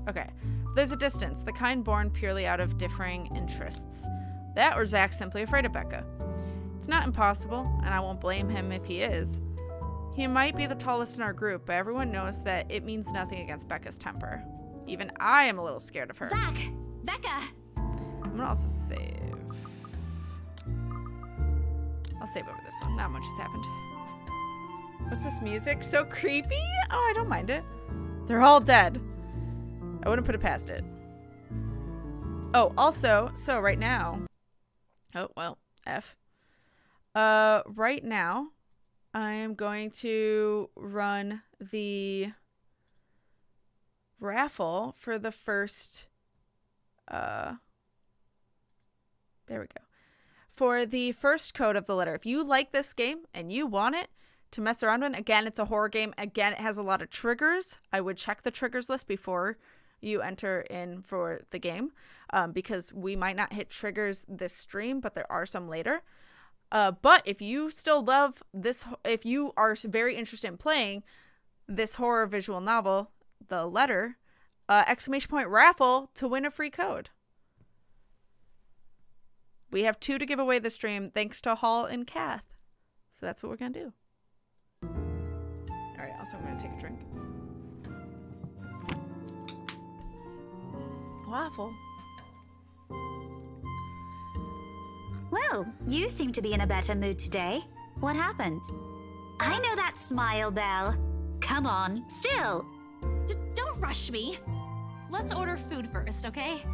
Okay. There's a distance, the kind born purely out of differing interests. That or Zach's simply afraid of Becca. It's not impossible, and I won't blame him if he is. He might be the tallest in our group, but everyone knows that it means nothing against Becca's temper. Even I am a little scared of her. Zach! Becca! I'm gonna also save. I'll save over this one. Not much has happened. What's this music? So creepy? Oh, I don't mind it. They're all dead. I wouldn't put it past it. Oh, also, so right now. Oh, well, F. Right now, I am going to run the raffle for the first, there we go. For the first code of the letter. If you like this game and you want it to mess around with, again, it's a horror game. Again, it has a lot of triggers. I would check the triggers list before you enter in for the game, because we might not hit triggers this stream, but there are some later. But if you still love this, if you are very interested in playing this horror visual novel, The Letter, ! Raffle to win a free code. We have 2 to give away this stream thanks to Hall and Kath. So that's what we're going to do. All right, also I'm going to take a drink. Waffle. Well, you seem to be in a better mood today. What happened? I know that smile, Belle. Come on, still. Don't rush me. Let's order food first, okay?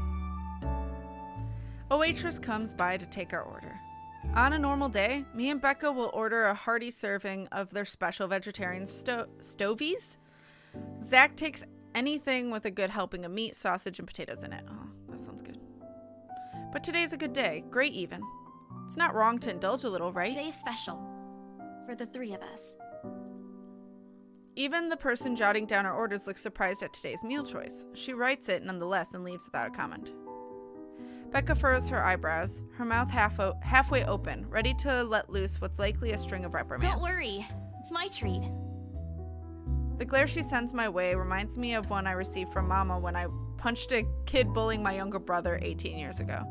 A waitress comes by to take our order. On a normal day, me and Becca will order a hearty serving of their special vegetarian stovies. Zach takes anything with a good helping of meat, sausage, and potatoes in it. Oh, that sounds good. But today's a good day. Great even. It's not wrong to indulge a little, right? Today's special. For the 3 of us. Even the person jotting down our orders looks surprised at today's meal choice. She writes it nonetheless and leaves without a comment. Becca furrows her eyebrows, her mouth halfway open, ready to let loose what's likely a string of reprimands. Don't worry. It's my treat. The glare she sends my way reminds me of one I received from Mama when I punched a kid bullying my younger brother 18 years ago.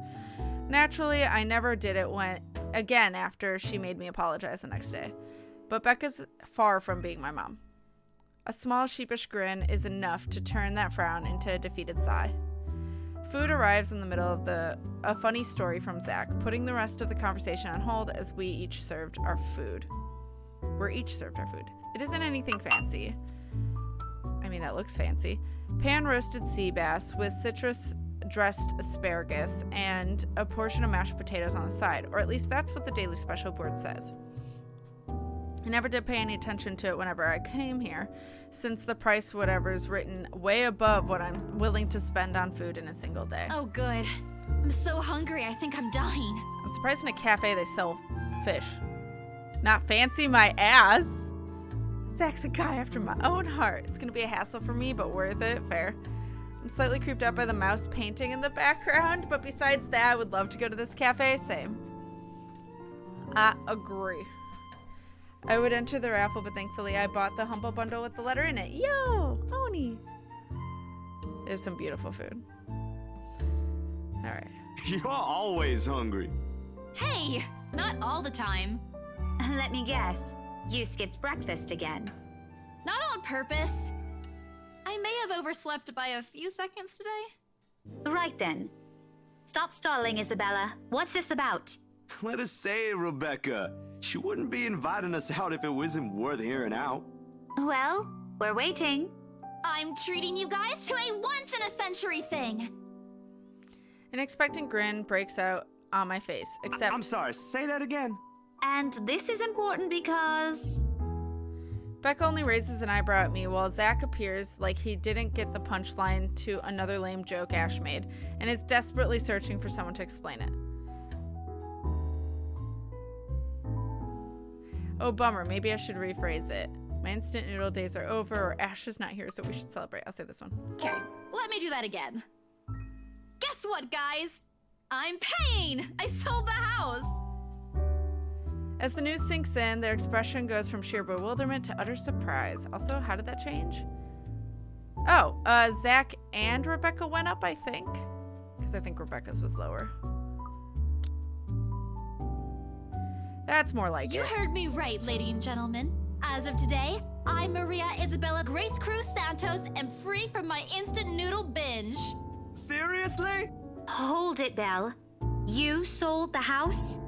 Naturally, I never did it again after she made me apologize the next day. But Becca's far from being my mom. A small sheepish grin is enough to turn that frown into a defeated sigh. Food arrives in the middle of a funny story from Zach, putting the rest of the conversation on hold as we're each served our food. It isn't anything fancy. I mean, that looks fancy. Pan-roasted sea bass with citrus-dressed asparagus and a portion of mashed potatoes on the side, or at least that's what the daily special board says. I never did pay any attention to it whenever I came here, since the price whatever is written way above what I'm willing to spend on food in a single day. Oh, good. I'm so hungry, I think I'm dying. I'm surprised in a cafe they sell fish. Not fancy my ass. Zach's a guy after my own heart. It's gonna be a hassle for me, but worth it. Fair. I'm slightly creeped out by the mouse painting in the background, but besides that, I would love to go to this cafe. Same. I agree. I would enter the raffle, but thankfully I bought the Humble Bundle with the letter in it. Yo! Oni! There's some beautiful food. Alright. You're always hungry. Hey! Not all the time. Let me guess. You skipped breakfast again. Not on purpose. I may have overslept by a few seconds today. Right then. Stop stalling, Isabella. What's this about? Let us say, Rebecca. She wouldn't be inviting us out if it wasn't worth hearing out. Well, we're waiting. I'm treating you guys to a once-in-a-century thing. An expectant grin breaks out on my face, except... I'm sorry, say that again. And this is important because... Becca only raises an eyebrow at me while Zach appears like he didn't get the punchline to another lame joke Ash made and is desperately searching for someone to explain it. Oh, bummer. Maybe I should rephrase it. My instant noodle days are over, or Ash is not here, so we should celebrate. I'll say this one. Okay, let me do that again. Guess what, guys? I'm paying! I sold the house! As the news sinks in, their expression goes from sheer bewilderment to utter surprise. Also, how did that change? Oh, Zach and Rebecca went up, I think. Because I think Rebecca's was lower. That's more like You it. heard me right, ladies and gentlemen. As of today, I'm Maria Isabella Grace Cruz Santos am free from my instant noodle binge. Seriously? Hold it, Belle. You sold the house?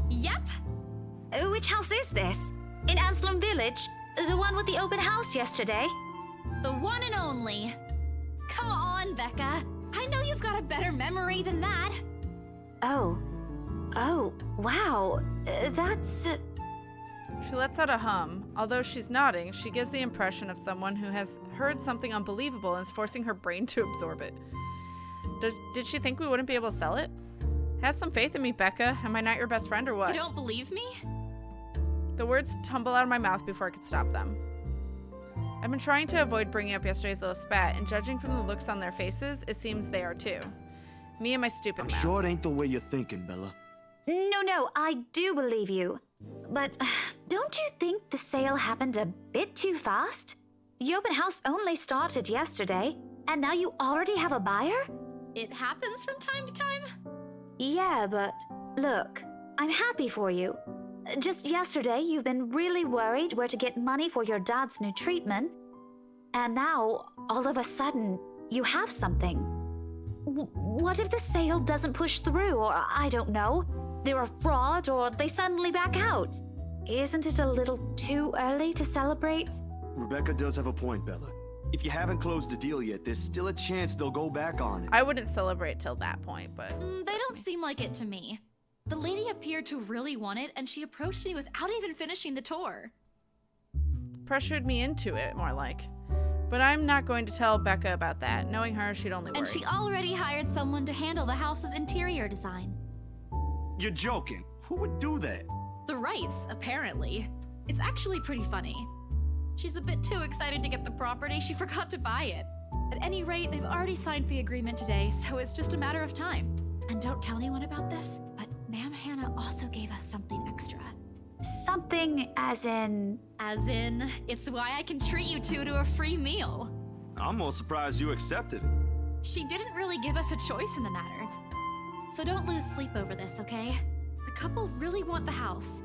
Yep. Which house is this? In Aslam Village? The one with the open house yesterday? The one and only. Come on, Becca. I know you've got a better memory than that. Oh, wow. That's... She lets out a hum. Although she's nodding, she gives the impression of someone who has heard something unbelievable and is forcing her brain to absorb it. Did she think we wouldn't be able to sell it? Have some faith in me, Becca. Am I not your best friend or what? You don't believe me? The words tumble out of my mouth before I could stop them. I've been trying to avoid bringing up yesterday's little spat, and judging from the looks on their faces, it seems they are too. Me and my stupid mouth. I'm sure it ain't the way you're thinking, Bella. No, I do believe you. But don't you think the sale happened a bit too fast? The open house only started yesterday, and now you already have a buyer? It happens from time to time. Yeah, but look, I'm happy for you. Just yesterday, you've been really worried where to get money for your dad's new treatment. And now, all of a sudden, you have something. What if the sale doesn't push through, or I don't know, they're a fraud, or they suddenly back out? Isn't it a little too early to celebrate? Rebecca does have a point, Bella. If you haven't closed the deal yet, there's still a chance they'll go back on it. I wouldn't celebrate till that point, but... They don't seem like it to me. The lady appeared to really want it, and she approached me without even finishing the tour. Pressured me into it, more like. But I'm not going to tell Becca about that. Knowing her, she'd only worry. And she already hired someone to handle the house's interior design. You're joking. Who would do that? The Wrights, apparently. It's actually pretty funny. She's a bit too excited to get the property, she forgot to buy it. At any rate, they've already signed the agreement today, so it's just a matter of time. And don't tell anyone about this, but Ma'am Hannah also gave us something extra. Something as in... As in, it's why I can treat you two to a free meal. I'm more surprised you accepted it. She didn't really give us a choice in the matter. So don't lose sleep over this, okay? The couple really want the house.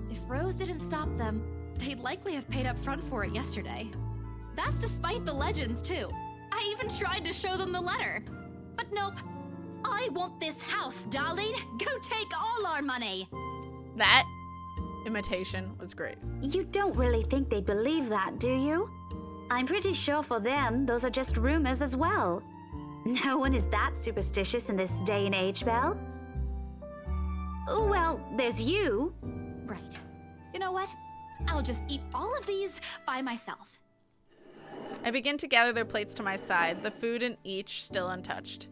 If Rose didn't stop them, they'd likely have paid up front for it yesterday. That's despite the legends, too. I even tried to show them the letter. But nope. I want this house, darling. Go take all our money. That imitation was great. You don't really think they believe that, do you? I'm pretty sure for them, those are just rumors as well. No one is that superstitious in this day and age, Belle. Well, there's you. Right. You know what? I'll just eat all of these by myself. I begin to gather their plates to my side, the food in each still untouched.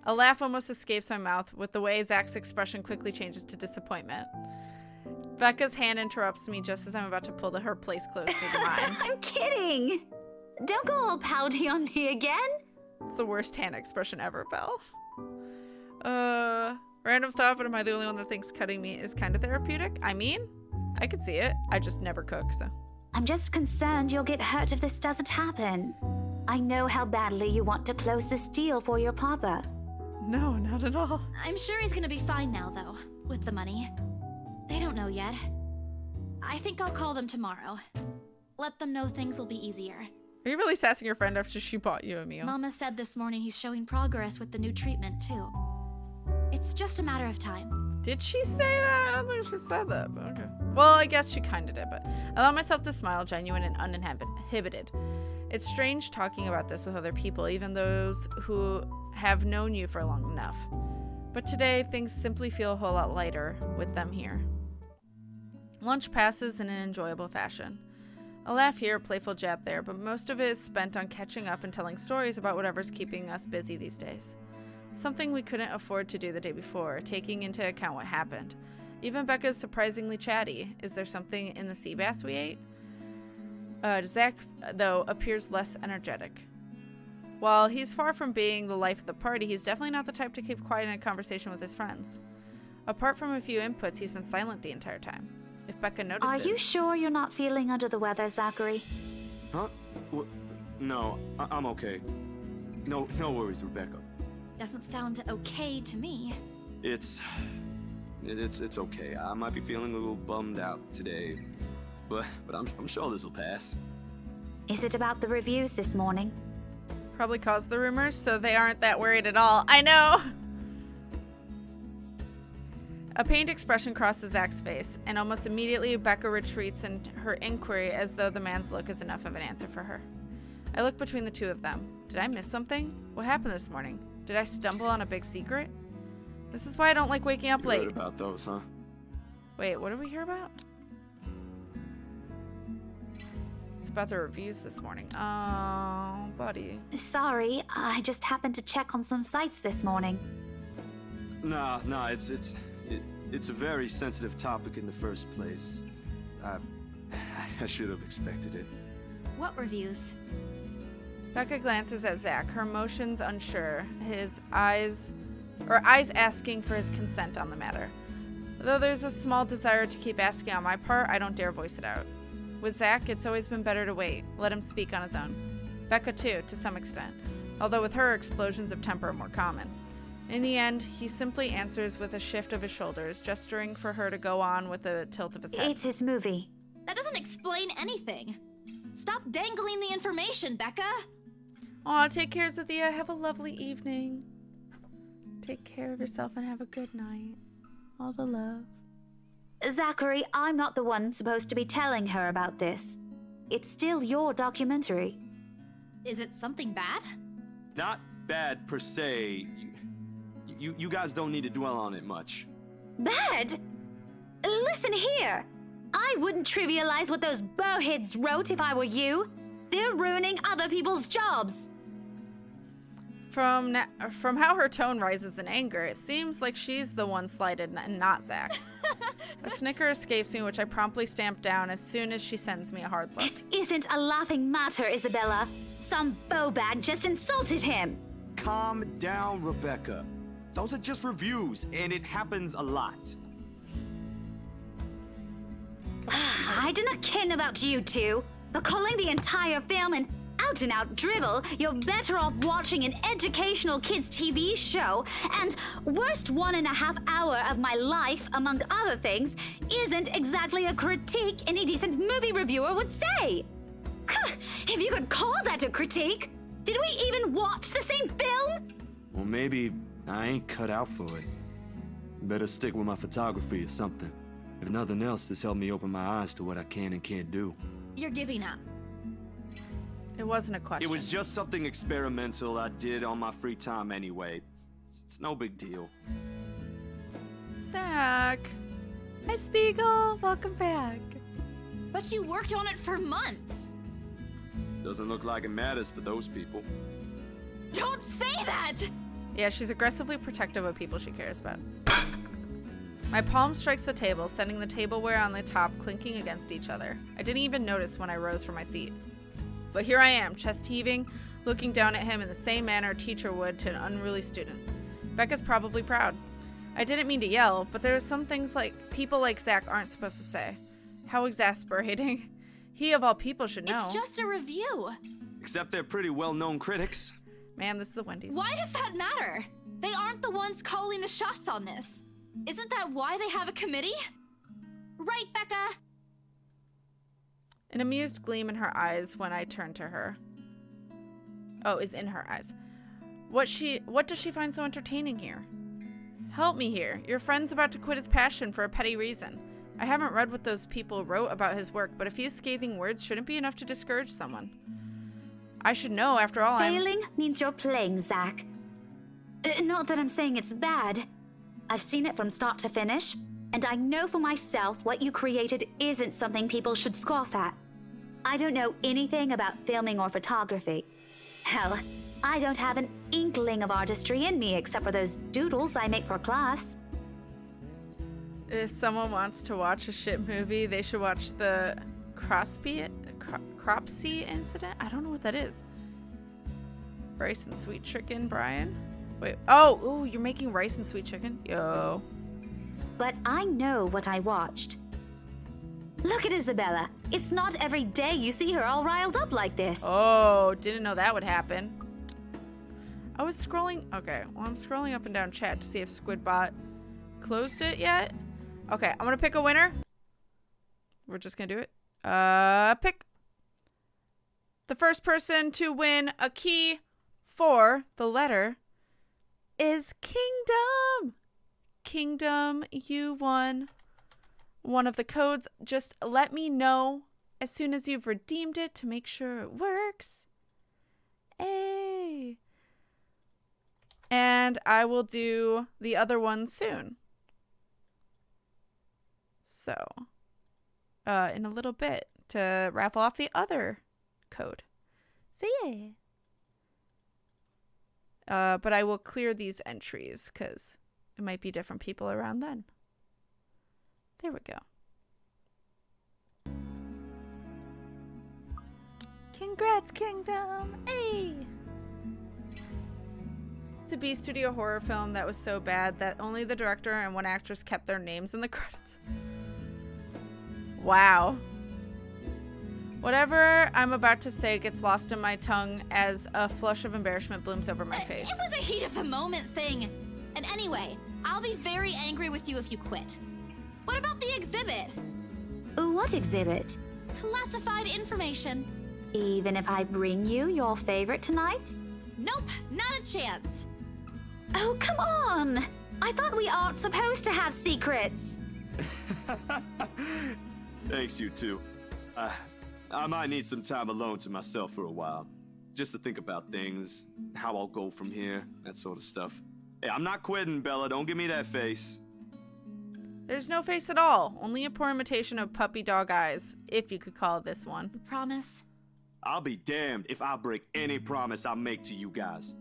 A laugh almost escapes my mouth with the way Zach's expression quickly changes to disappointment. Becca's hand interrupts me just as I'm about to pull her place closer to mine. I'm kidding. Don't go all pouty on me again. It's the worst hand expression ever, Belle. Random thought, but am I the only one that thinks cutting meat is kind of therapeutic? I mean, I could see it. I just never cook, so. I'm just concerned you'll get hurt if this doesn't happen. I know how badly you want to close this deal for your papa. No, not at all. I'm sure he's gonna be fine now, though, with the money. They don't know yet. I think I'll call them tomorrow. Let them know things will be easier. Are you really sassing your friend after she bought you a meal? Mama said this morning he's showing progress with the new treatment, too. It's just a matter of time. Did she say that? I don't think she said that, but okay. Well, I guess she kind of did, but I allow myself to smile, genuine and uninhibited. It's strange talking about this with other people, even those who have known you for long enough. But today, things simply feel a whole lot lighter with them here. Lunch passes in an enjoyable fashion. A laugh here, a playful jab there, but most of it is spent on catching up and telling stories about whatever's keeping us busy these days. Something we couldn't afford to do the day before, taking into account what happened. Even Becca's surprisingly chatty. Is there something in the sea bass we ate? Zach, though, appears less energetic. While he's far from being the life of the party, he's definitely not the type to keep quiet in a conversation with his friends. Apart from a few inputs, he's been silent the entire time. if Becca notices. Are you sure you're not feeling under the weather, Zachary? Huh? No, I'm okay. No worries, Rebecca. Doesn't sound okay to me. It's okay. I might be feeling a little bummed out today, but I'm sure this will pass. Is it about the reviews this morning? Probably caused the rumors, so they aren't that worried at all. I know! A pained expression crosses Zach's face, and almost immediately Becca retreats in her inquiry as though the man's look is enough of an answer for her. I look between the two of them. Did I miss something? What happened this morning? Did I stumble on a big secret? This is why I don't like waking up late. You heard about those, huh? Wait, what did we hear about? It's about the reviews this morning. Oh, buddy. Sorry, I just happened to check on some sites this morning. Nah, it's a very sensitive topic in the first place. I should have expected it. What reviews? Becca glances at Zach, her emotions unsure, his eyes asking for his consent on the matter. Though there's a small desire to keep asking on my part, I don't dare voice it out. With Zach, it's always been better to wait, let him speak on his own. Becca too, to some extent, although with her, explosions of temper are more common. In the end, he simply answers with a shift of his shoulders, gesturing for her to go on with a tilt of his head. It's his movie. That doesn't explain anything. Stop dangling the information, Becca! Aw, take care, Zythia. Have a lovely evening. Take care of yourself and have a good night. All the love. Zachary, I'm not the one supposed to be telling her about this. It's still your documentary. Is it something bad? Not bad per se. You guys don't need to dwell on it much. Bad? Listen here. I wouldn't trivialize what those bowheads wrote if I were you. They're ruining other people's jobs. From how her tone rises in anger, it seems like she's the one slighted and not Zach. A snicker escapes me, which I promptly stamp down as soon as she sends me a hard look. This isn't a laughing matter, Isabella. Some bowbag just insulted him. Calm down, Rebecca. Those are just reviews, and it happens a lot. I do not ken about you two, but calling the entire film an out-and-out drivel, you're better off watching an educational kids' TV show, and worst 1.5 hour of my life, among other things, isn't exactly a critique any decent movie reviewer would say. If you could call that a critique, did we even watch the same film? Well, maybe I ain't cut out for it. Better stick with my photography or something. If nothing else, this helped me open my eyes to what I can and can't do. You're giving up. It wasn't a question. It was just something experimental I did on my free time anyway. It's no big deal. Zach. Hi, Spiegel. Welcome back. But you worked on it for months. Doesn't look like it matters for those people. Don't say that! Yeah, she's aggressively protective of people she cares about. My palm strikes the table, sending the tableware on the top clinking against each other. I didn't even notice when I rose from my seat. But here I am, chest heaving, looking down at him in the same manner a teacher would to an unruly student. Becca's probably proud. I didn't mean to yell, but there are some things like people like Zach aren't supposed to say. How exasperating. He of all people should know. It's just a review. Except they're pretty well-known critics. Man, this is a Wendy's. Why does that matter? They aren't the ones calling the shots on this. Isn't that why they have a committee? Right, Becca? An amused gleam in her eyes when I turn to her. Oh, is in her eyes. What does she find so entertaining here? Help me here. Your friend's about to quit his passion for a petty reason. I haven't read what those people wrote about his work, but a few scathing words shouldn't be enough to discourage someone. I should know, after all. Failing means you're playing, Zach. Not that I'm saying it's bad. I've seen it from start to finish, and I know for myself what you created isn't something people should scoff at. I don't know anything about filming or photography. Hell, I don't have an inkling of artistry in me except for those doodles I make for class. If someone wants to watch a shit movie, they should watch the Cropsey incident? I don't know what that is. Rice and sweet chicken, Brian? Wait, oh, you're making rice and sweet chicken? Yo. But I know what I watched. Look at Isabella. It's not every day you see her all riled up like this. Oh, didn't know that would happen. I was scrolling. Okay, well, I'm scrolling up and down chat to see if Squidbot closed it yet. Okay, I'm gonna pick a winner. We're just gonna do it. Pick. The first person to win a key for the letter is Kingdom. Kingdom, you won one of the codes. Just let me know as soon as you've redeemed it to make sure it works. Hey. And I will do the other one soon. So, in a little bit to raffle off the other code. So yeah. But I will clear these entries because it might be different people around then. There we go. Congrats, Kingdom! Hey! It's a B Studio horror film that was so bad that only the director and one actress kept their names in the credits. Wow. Whatever I'm about to say gets lost in my tongue as a flush of embarrassment blooms over my face. It was a heat of the moment thing. And anyway, I'll be very angry with you if you quit. What about the exhibit? What exhibit? Classified information. Even if I bring you your favorite tonight? Nope, not a chance. Oh, come on! I thought we aren't supposed to have secrets. Thanks, you two. I might need some time alone to myself for a while. Just to think about things, how I'll go from here, that sort of stuff. Hey, I'm not quitting, Bella. Don't give me that face. There's no face at all. Only a poor imitation of puppy dog eyes, if you could call it this one. Promise? I'll be damned if I break any promise I make to you guys.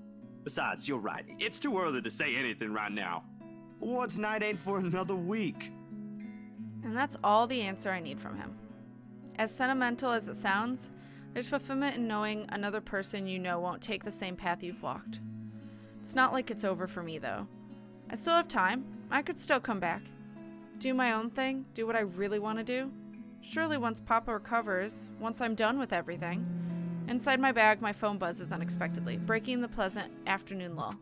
Besides, you're right. It's too early to say anything right now. Awards night ain't for another week. And that's all the answer I need from him. As sentimental as it sounds, there's fulfillment in knowing another person you know won't take the same path you've walked. It's not like it's over for me, though. I still have time. I could still come back. Do my own thing, do what I really want to do. Surely once Papa recovers, once I'm done with everything. Inside my bag, my phone buzzes unexpectedly, breaking the pleasant afternoon lull.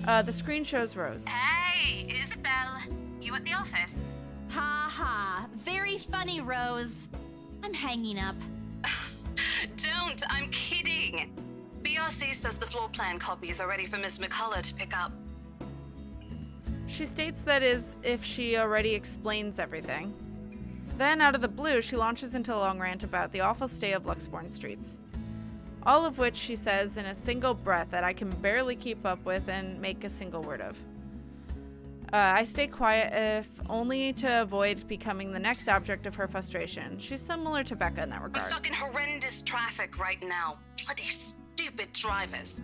The screen shows Rose. Hey, Isabel. You at the office? Ha ha. Very funny, Rose. I'm hanging up. Don't, I'm kidding. BRC says the floor plan copies are ready for Miss McCollough to pick up. She states that is if she already explains everything. Then, out of the blue, she launches into a long rant about the awful state of Luxborn streets. All of which she says in a single breath that I can barely keep up with and make a single word of. I stay quiet if only to avoid becoming the next object of her frustration. She's similar to Becca in that regard. We're stuck in horrendous traffic right now. Bloody stupid drivers.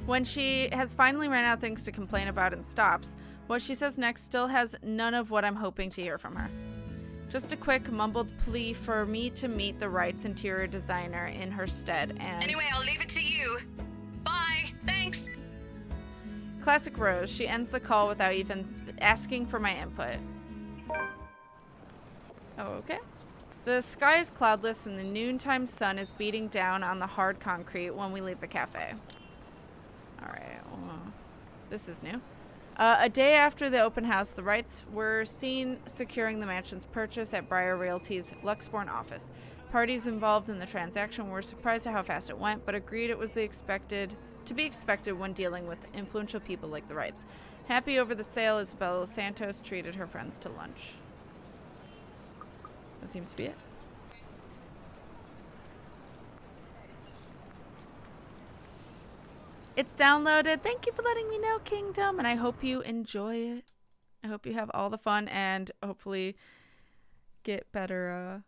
When she has finally ran out of things to complain about and stops, what she says next still has none of what I'm hoping to hear from her. Just a quick mumbled plea for me to meet the Wright's interior designer in her stead and... Anyway, I'll leave it to you. Bye. Thanks. Classic Rose. She ends the call without even asking for my input. Okay. The sky is cloudless and the noontime sun is beating down on the hard concrete when we leave the cafe. Alright, well, this is new. A day after the open house, the Wrights were seen securing the mansion's purchase at Briar Realty's Luxborn office. Parties involved in the transaction were surprised at how fast it went, but agreed it was to be expected when dealing with influential people like the Wrights. Happy over the sale, Isabella Santos treated her friends to lunch. That seems to be it. It's downloaded. Thank you for letting me know, Kingdom, and I hope you enjoy it. I hope you have all the fun and hopefully get better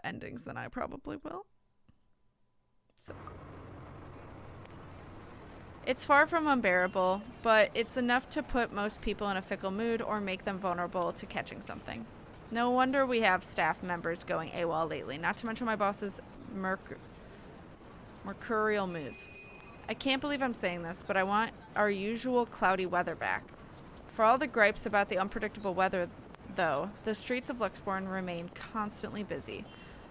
endings than I probably will. So it's far from unbearable, but it's enough to put most people in a fickle mood or make them vulnerable to catching something. No wonder we have staff members going AWOL lately, not to mention my boss's mercurial moods. I can't believe I'm saying this, but I want our usual cloudy weather back. For all the gripes about the unpredictable weather though, the streets of Luxborn remain constantly busy.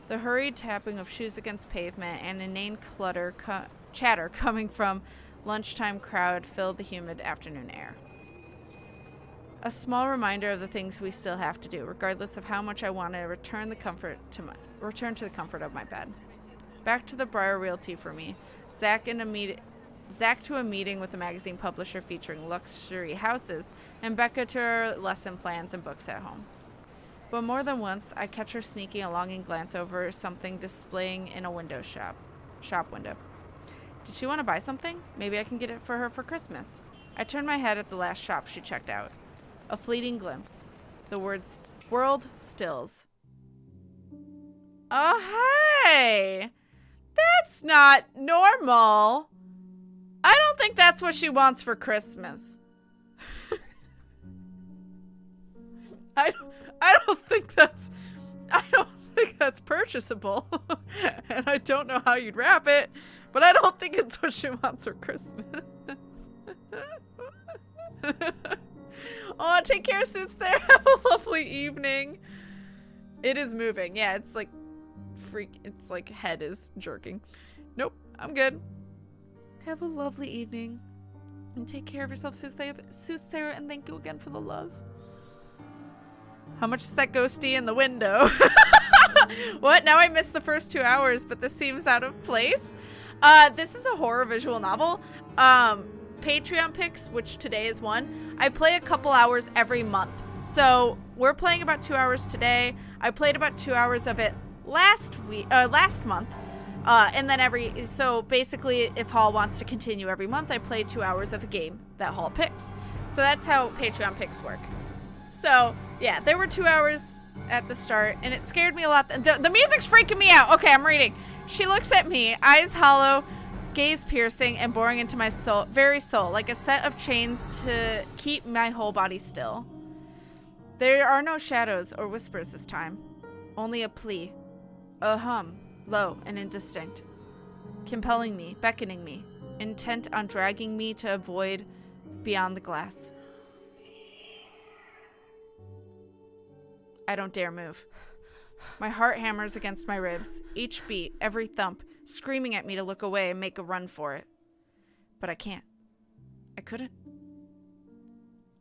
The hurried tapping of shoes against pavement and inane chatter coming from lunchtime crowd filled the humid afternoon air. A small reminder of the things we still have to do, regardless of how much I want to return to the comfort of my bed. Back to the Briar Realty for me. Zach to a meeting with the magazine publisher featuring luxury houses, and Becca to her lesson plans and books at home. But more than once, I catch her sneaking a longing glance over something displaying in a shop window. Did she want to buy something? Maybe I can get it for her for Christmas. I turned my head at the last shop she checked out. A fleeting glimpse. The words "World Stills." Oh, hey! That's not normal. I don't think that's what she wants for Christmas. I don't think that's purchasable. And I don't know how you'd wrap it, but I don't think it's what she wants for Christmas. Oh, take care, Soothsayer. Have a lovely evening. It is moving. Yeah, it's like it's like head is jerking. Nope, I'm good. Have a lovely evening. And take care of yourself, Soothsayer, and thank you again for the love. How much is that ghosty in the window? What? Now I missed the first 2 hours, but this seems out of place. This is a horror visual novel. Patreon picks, which today is one. I play a couple hours every month. So we're playing about 2 hours today. I played about 2 hours of it last month. And then so basically if Hall wants to continue every month, I play 2 hours of a game that Hall picks. So that's how Patreon picks work. So yeah, there were 2 hours at the start and it scared me a lot. The music's freaking me out. Okay, I'm reading. She looks at me, eyes hollow, gaze piercing and boring into my very soul, like a set of chains to keep my whole body still. There are no shadows or whispers this time. Only a plea. A hum, low and indistinct. Compelling me, beckoning me, intent on dragging me to a void beyond the glass. I don't dare move. My heart hammers against my ribs, each beat, every thump, screaming at me to look away and make a run for it. But I can't. I couldn't.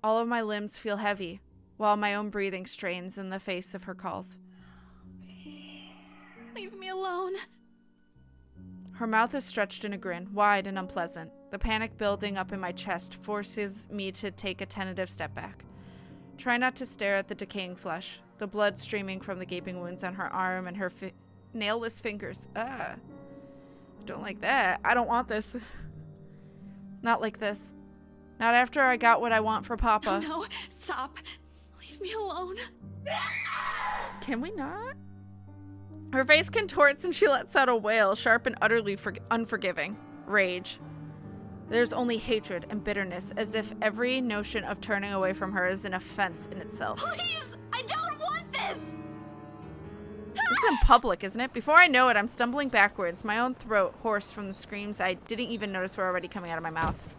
All of my limbs feel heavy, while my own breathing strains in the face of her calls. Leave me alone. Her mouth is stretched in a grin, wide and unpleasant. The panic building up in my chest forces me to take a tentative step back. Try not to stare at the decaying flesh, the blood streaming from the gaping wounds on her arm and her nailless fingers. Don't like that. I don't want this. Not like this. Not after I got what I want for Papa. No, stop. Leave me alone. Can we not? Her face contorts and she lets out a wail, sharp and utterly unforgiving. Rage. There's only hatred and bitterness, as if every notion of turning away from her is an offense in itself. Please! I don't want this! This is in public, isn't it? Before I know it, I'm stumbling backwards, my own throat hoarse from the screams I didn't even notice were already coming out of my mouth.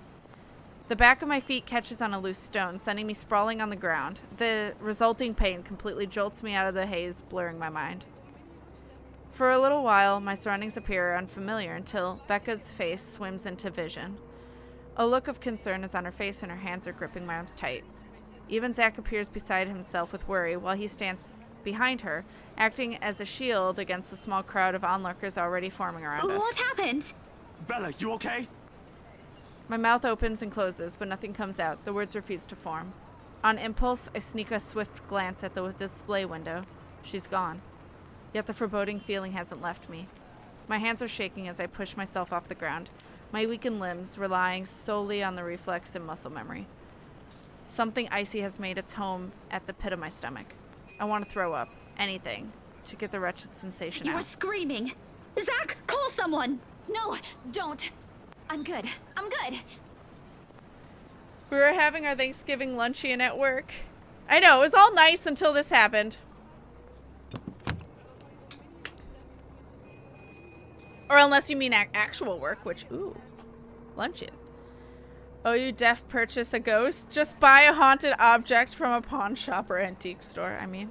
The back of my feet catches on a loose stone, sending me sprawling on the ground. The resulting pain completely jolts me out of the haze, blurring my mind. For a little while, my surroundings appear unfamiliar until Becca's face swims into vision. A look of concern is on her face and her hands are gripping my arms tight. Even Zach appears beside himself with worry while he stands behind her, acting as a shield against the small crowd of onlookers already forming around us. What happened? Bella, you okay? My mouth opens and closes, but nothing comes out. The words refuse to form. On impulse, I sneak a swift glance at the display window. She's gone. Yet the foreboding feeling hasn't left me. My hands are shaking as I push myself off the ground, my weakened limbs relying solely on the reflex and muscle memory. Something icy has made its home at the pit of my stomach. I want to throw up. Anything. To get the wretched sensation out. You were screaming! Zach, call someone! No, don't. I'm good. I'm good. We were having our Thanksgiving luncheon at work. I know, it was all nice until this happened. Or unless you mean actual work, which, ooh, luncheon. Oh, you deaf purchase a ghost? Just buy a haunted object from a pawn shop or antique store, I mean.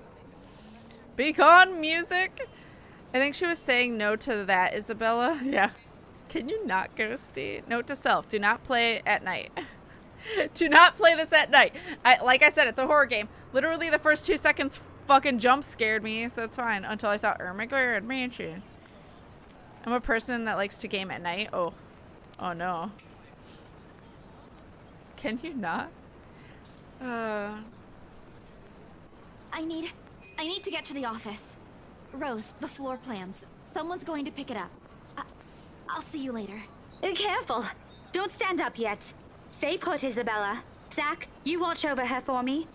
Beacon music? I think she was saying no to that, Isabella. Yeah. Can you not, Ghosty? Note to self, do not play at night. Do not play this at night. Like I said, it's a horror game. Literally the first 2 seconds fucking jump scared me, so it's fine. Until I saw Ermagerd Mansion. I'm a person that likes to game at night. Oh. Oh no. Can you not? I need to get to the office. Rose, the floor plans. Someone's going to pick it up. I'll see you later. Careful. Don't stand up yet. Stay put, Isabella. Zach, you watch over her for me.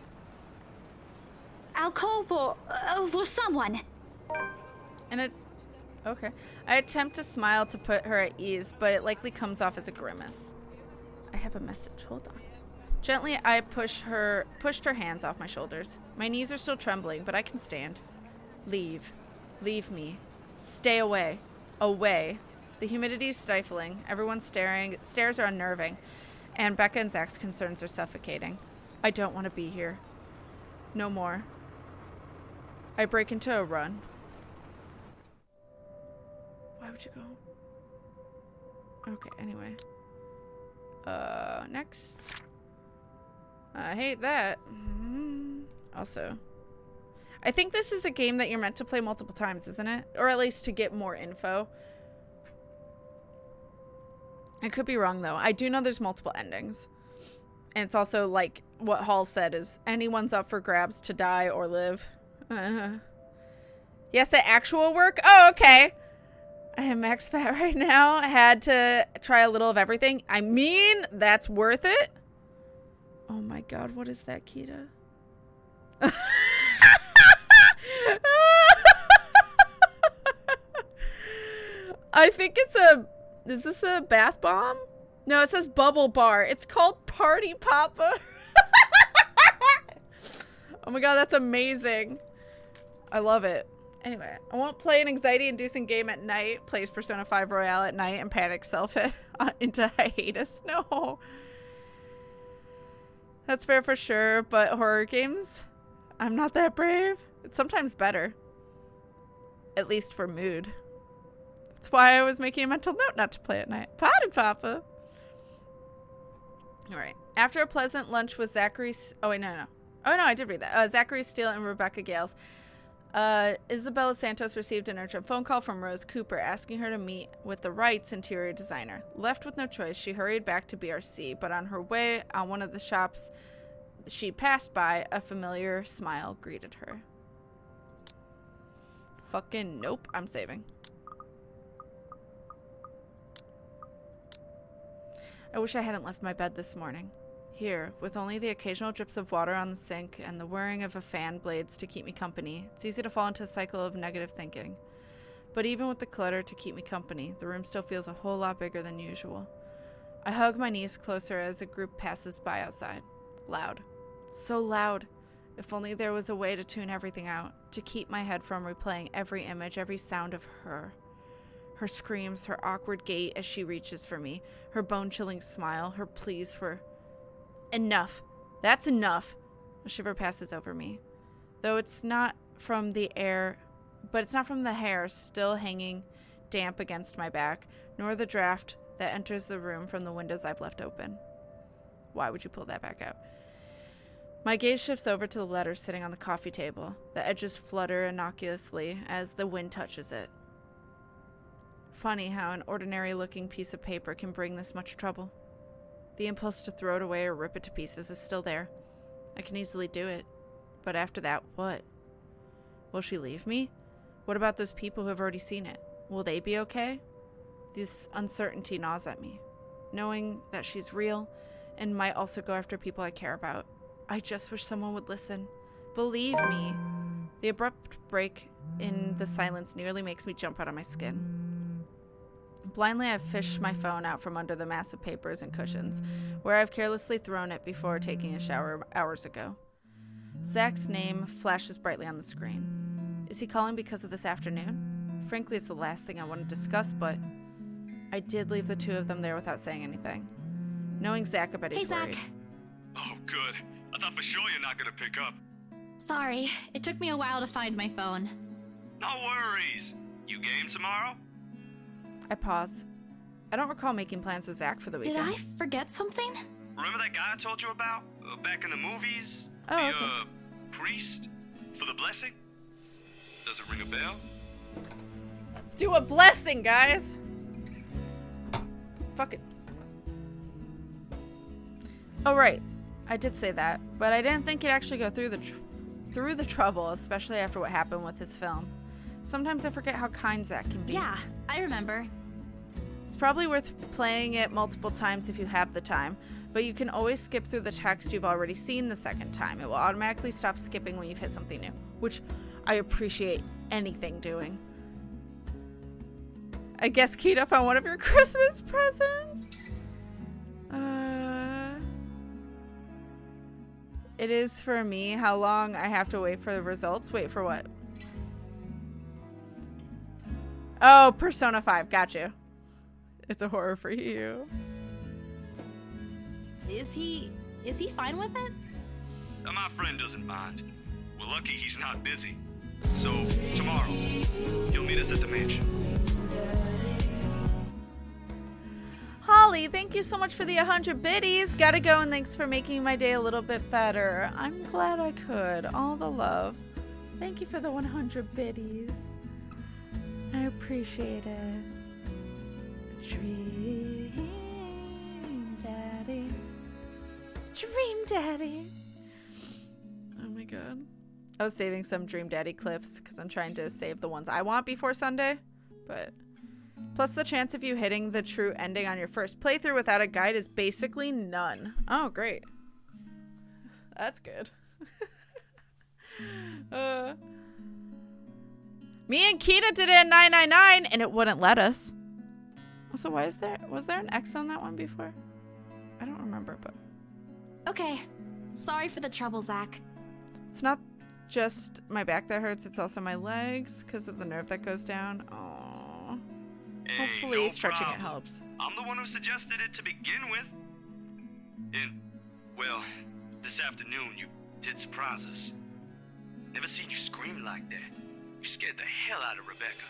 I'll call for someone. Okay. I attempt to smile to put her at ease, but it likely comes off as a grimace. I have a message. Hold on. Gently, I pushed her hands off my shoulders. My knees are still trembling, but I can stand. Leave. Leave me. Stay away. Away. The humidity is stifling. Everyone's stares are unnerving. And Becca and Zach's concerns are suffocating. I don't want to be here. No more. I break into a run. Why would you go? Okay, anyway. Next. I hate that. Also, I think this is a game that you're meant to play multiple times, isn't it? Or at least to get more info. I could be wrong, though. I do know there's multiple endings. And it's also like what Hall said is anyone's up for grabs to die or live. Yes, at actual work? Oh, okay. I am max fat right now. I had to try a little of everything. I mean, that's worth it. Oh my god, what is that, Kita? I think it's a... Is this a bath bomb? No, it says bubble bar. It's called Party Papa. Oh my god, that's amazing. I love it. Anyway, I won't play an anxiety-inducing game at night, plays Persona 5 Royale at night, and panic self into hiatus. No. That's fair for sure, but horror games? I'm not that brave. It's sometimes better. At least for mood. That's why I was making a mental note not to play at night. Party Papa. Alright. After a pleasant lunch with Zachary... Oh, wait, no. Oh, no, I did read that. Zachary, Steele, and Rebecca Gales. Isabella Santos received an urgent phone call from Rose Cooper asking her to meet with the Wright's interior designer. Left with no choice, she hurried back to BRC, but on her way on one of the shops she passed by, a familiar smile greeted her. Fucking nope, I'm saving. I wish I hadn't left my bed this morning. Here, with only the occasional drips of water on the sink and the whirring of a fan blades to keep me company, it's easy to fall into a cycle of negative thinking. But even with the clutter to keep me company, the room still feels a whole lot bigger than usual. I hug my knees closer as a group passes by outside. Loud. So loud. If only there was a way to tune everything out, to keep my head from replaying every image, every sound of her. Her screams, her awkward gait as she reaches for me, her bone-chilling smile, her pleas for... Enough. That's enough. A shiver passes over me. Though it's not from the air, but it's not from the hair still hanging damp against my back, nor the draft that enters the room from the windows I've left open. Why would you pull that back out? My gaze shifts over to the letter sitting on the coffee table. The edges flutter innocuously as the wind touches it. Funny how an ordinary-looking piece of paper can bring this much trouble. The impulse to throw it away or rip it to pieces is still there. I can easily do it. But after that, what? Will she leave me? What about those people who have already seen it? Will they be okay? This uncertainty gnaws at me. Knowing that she's real and might also go after people I care about. I just wish someone would listen. Believe me. The abrupt break in the silence nearly makes me jump out of my skin. Blindly, I fish my phone out from under the mass of papers and cushions, where I've carelessly thrown it before taking a shower hours ago. Zach's name flashes brightly on the screen. Is he calling because of this afternoon? Frankly, it's the last thing I want to discuss, but I did leave the two of them there without saying anything. Knowing Zach, I bet he's Hey, Zach. worried. Oh, good. I thought for sure you're not gonna pick up. Sorry, it took me a while to find my phone. No worries. You game tomorrow? I pause. I don't recall making plans with Zach for the weekend. Did I forget something? Remember that guy I told you about? Back in the movies? Oh, the, okay. Priest? For the blessing? Does it ring a bell? Let's do a blessing, guys. Fuck it. Oh, right. I did say that, but I didn't think he'd actually go through the trouble, especially after what happened with his film. Sometimes I forget how kind Zach can be. Yeah, I remember. It's probably worth playing it multiple times if you have the time, but you can always skip through the text you've already seen the second time. It will automatically stop skipping when you've hit something new, which I appreciate anything doing. I guess Kita found one of your Christmas presents. It is for me. How long I have to wait for the results? Wait for what? Oh, Persona 5. Got you. It's a horror for you. Is he fine with it? My friend doesn't mind. We're lucky he's not busy. So, tomorrow, you'll meet us at the mansion. Holly, thank you so much for the 100 biddies. Gotta go, and thanks for making my day a little bit better. I'm glad I could. All the love. Thank you for the 100 biddies. I appreciate it. Dream Daddy. Dream Daddy. Oh my god. I was saving some Dream Daddy clips because I'm trying to save the ones I want before Sunday. But plus the chance of you hitting the true ending on your first playthrough without a guide is basically none. Oh, great. That's good. Me and Kita did it in 999 and it wouldn't let us. So why was there an X on that one before? I don't remember, but Okay. Sorry for the trouble, Zach. it's not just my back that hurts, it's also my legs because of the nerve that goes down. Oh. Hey, Hopefully no stretching problem. it helps. I'm the one who suggested it to begin with. And, well, this afternoon you did surprise us. Never seen you scream like that. You scared the hell out of Rebecca.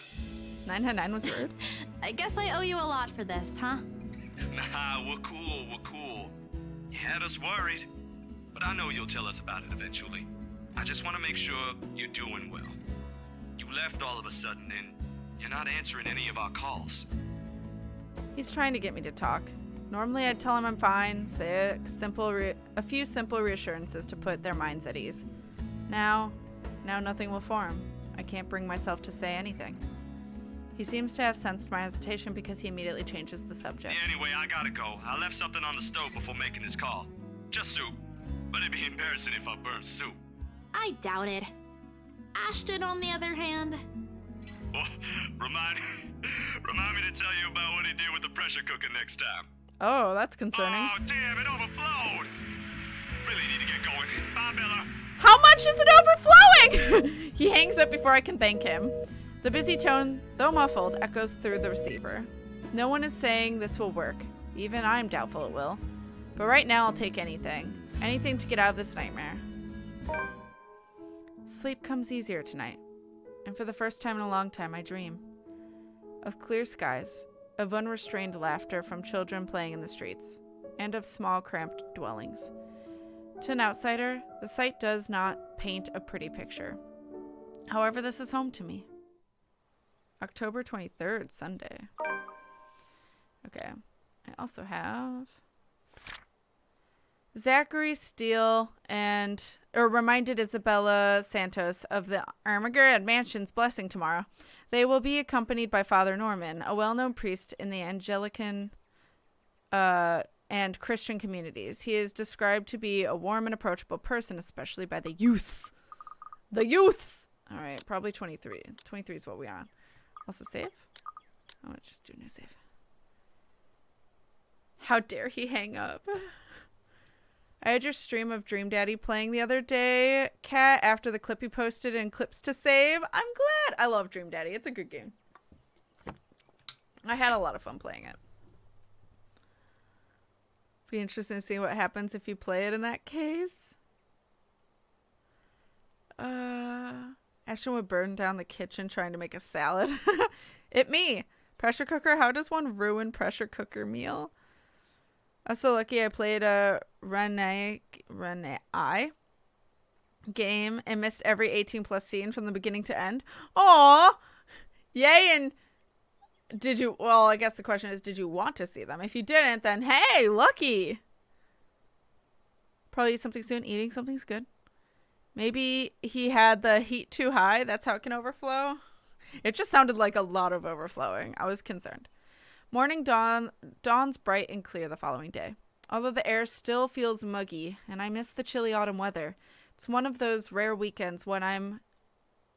999 was rude. I guess I owe you a lot for this, huh? Nah, we're cool. You had us worried. But I know you'll tell us about it eventually. I just want to make sure you're doing well. You left all of a sudden and you're not answering any of our calls. He's trying to get me to talk. Normally I'd tell him I'm fine, say a few simple reassurances to put their minds at ease. Now nothing will form. I can't bring myself to say anything. He seems to have sensed my hesitation because he immediately changes the subject. Yeah, anyway, I gotta go. I left something on the stove before making this call. Just soup. But it'd be embarrassing if I burned soup. I doubt it. Ashton, on the other hand. Well, remind me to tell you about what he did with the pressure cooker next time. Oh, that's concerning. Oh, damn, it overflowed. Really need to get going. Bye, Bella. How much is it overflowing? He hangs up before I can thank him. The busy tone, though muffled, echoes through the receiver. No one is saying this will work. Even I'm doubtful it will. But right now I'll take anything. Anything to get out of this nightmare. Sleep comes easier tonight. And for the first time in a long time, I dream. Of clear skies. Of unrestrained laughter from children playing in the streets. And of small, cramped dwellings. To an outsider, the sight does not paint a pretty picture. However, this is home to me. October 23rd, Sunday. Okay. I also have Zachary, Steele, reminded Isabella Santos of the Armageddon Mansion's blessing tomorrow. They will be accompanied by Father Norman, a well-known priest in the Anglican and Christian communities. He is described to be a warm and approachable person, especially by the youths. The youths! All right, probably 23. 23 is what we are. Also save? I'm going to just do new save. How dare he hang up? I had your stream of Dream Daddy playing the other day, Kat, after the clip you posted and clips to save. I'm glad. I love Dream Daddy. It's a good game. I had a lot of fun playing it. Be interesting to see what happens if you play it in that case. Ashton would burn down the kitchen trying to make a salad. It me. Pressure cooker. How does one ruin pressure cooker meal? I'm so lucky I played a Renee game and missed every 18+ scene from the beginning to end. Aw! Yay, and did you... Well, I guess the question is, did you want to see them? If you didn't, then hey, lucky! Probably eat something soon. Eating something's good. Maybe he had the heat too high. That's how it can overflow. It just sounded like a lot of overflowing. I was concerned. Morning dawns bright and clear the following day. Although the air still feels muggy, and I miss the chilly autumn weather, it's one of those rare weekends when I'm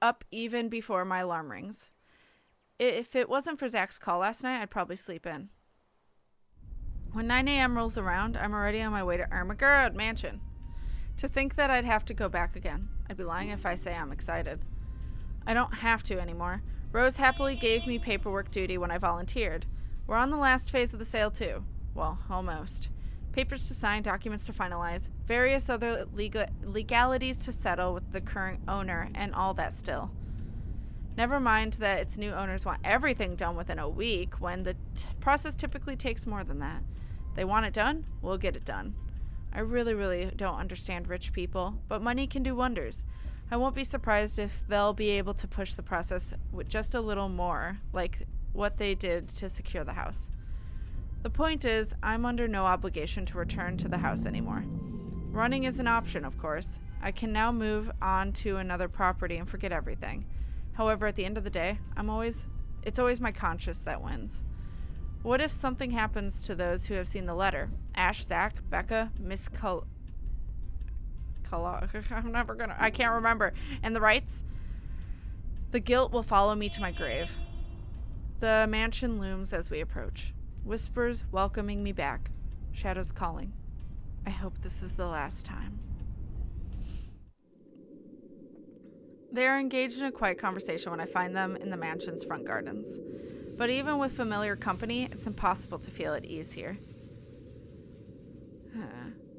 up even before my alarm rings. If it wasn't for Zach's call last night, I'd probably sleep in. When 9 a.m. rolls around, I'm already on my way to Ermagerd Mansion. To think that I'd have to go back again. I'd be lying if I say I'm excited. I don't have to anymore. Rose happily gave me paperwork duty when I volunteered. We're on the last phase of the sale too. Well, almost. Papers to sign, documents to finalize, various other legalities to settle with the current owner, and all that still. Never mind that its new owners want everything done within a week, when the process typically takes more than that. They want it done, we'll get it done. I really don't understand rich people, but money can do wonders. I won't be surprised if they'll be able to push the process with just a little more, like what they did to secure the house. The point is, I'm under no obligation to return to the house anymore. Running is an option, of course. I can now move on to another property and forget everything. However, at the end of the day, it's always my conscience that wins. What if something happens to those who have seen the letter? Ash, Zach, Becca, Miss I can't remember. And the Wrights? The guilt will follow me to my grave. The mansion looms as we approach. Whispers welcoming me back. Shadows calling. I hope this is the last time. They are engaged in a quiet conversation when I find them in the mansion's front gardens. But even with familiar company, it's impossible to feel at ease here.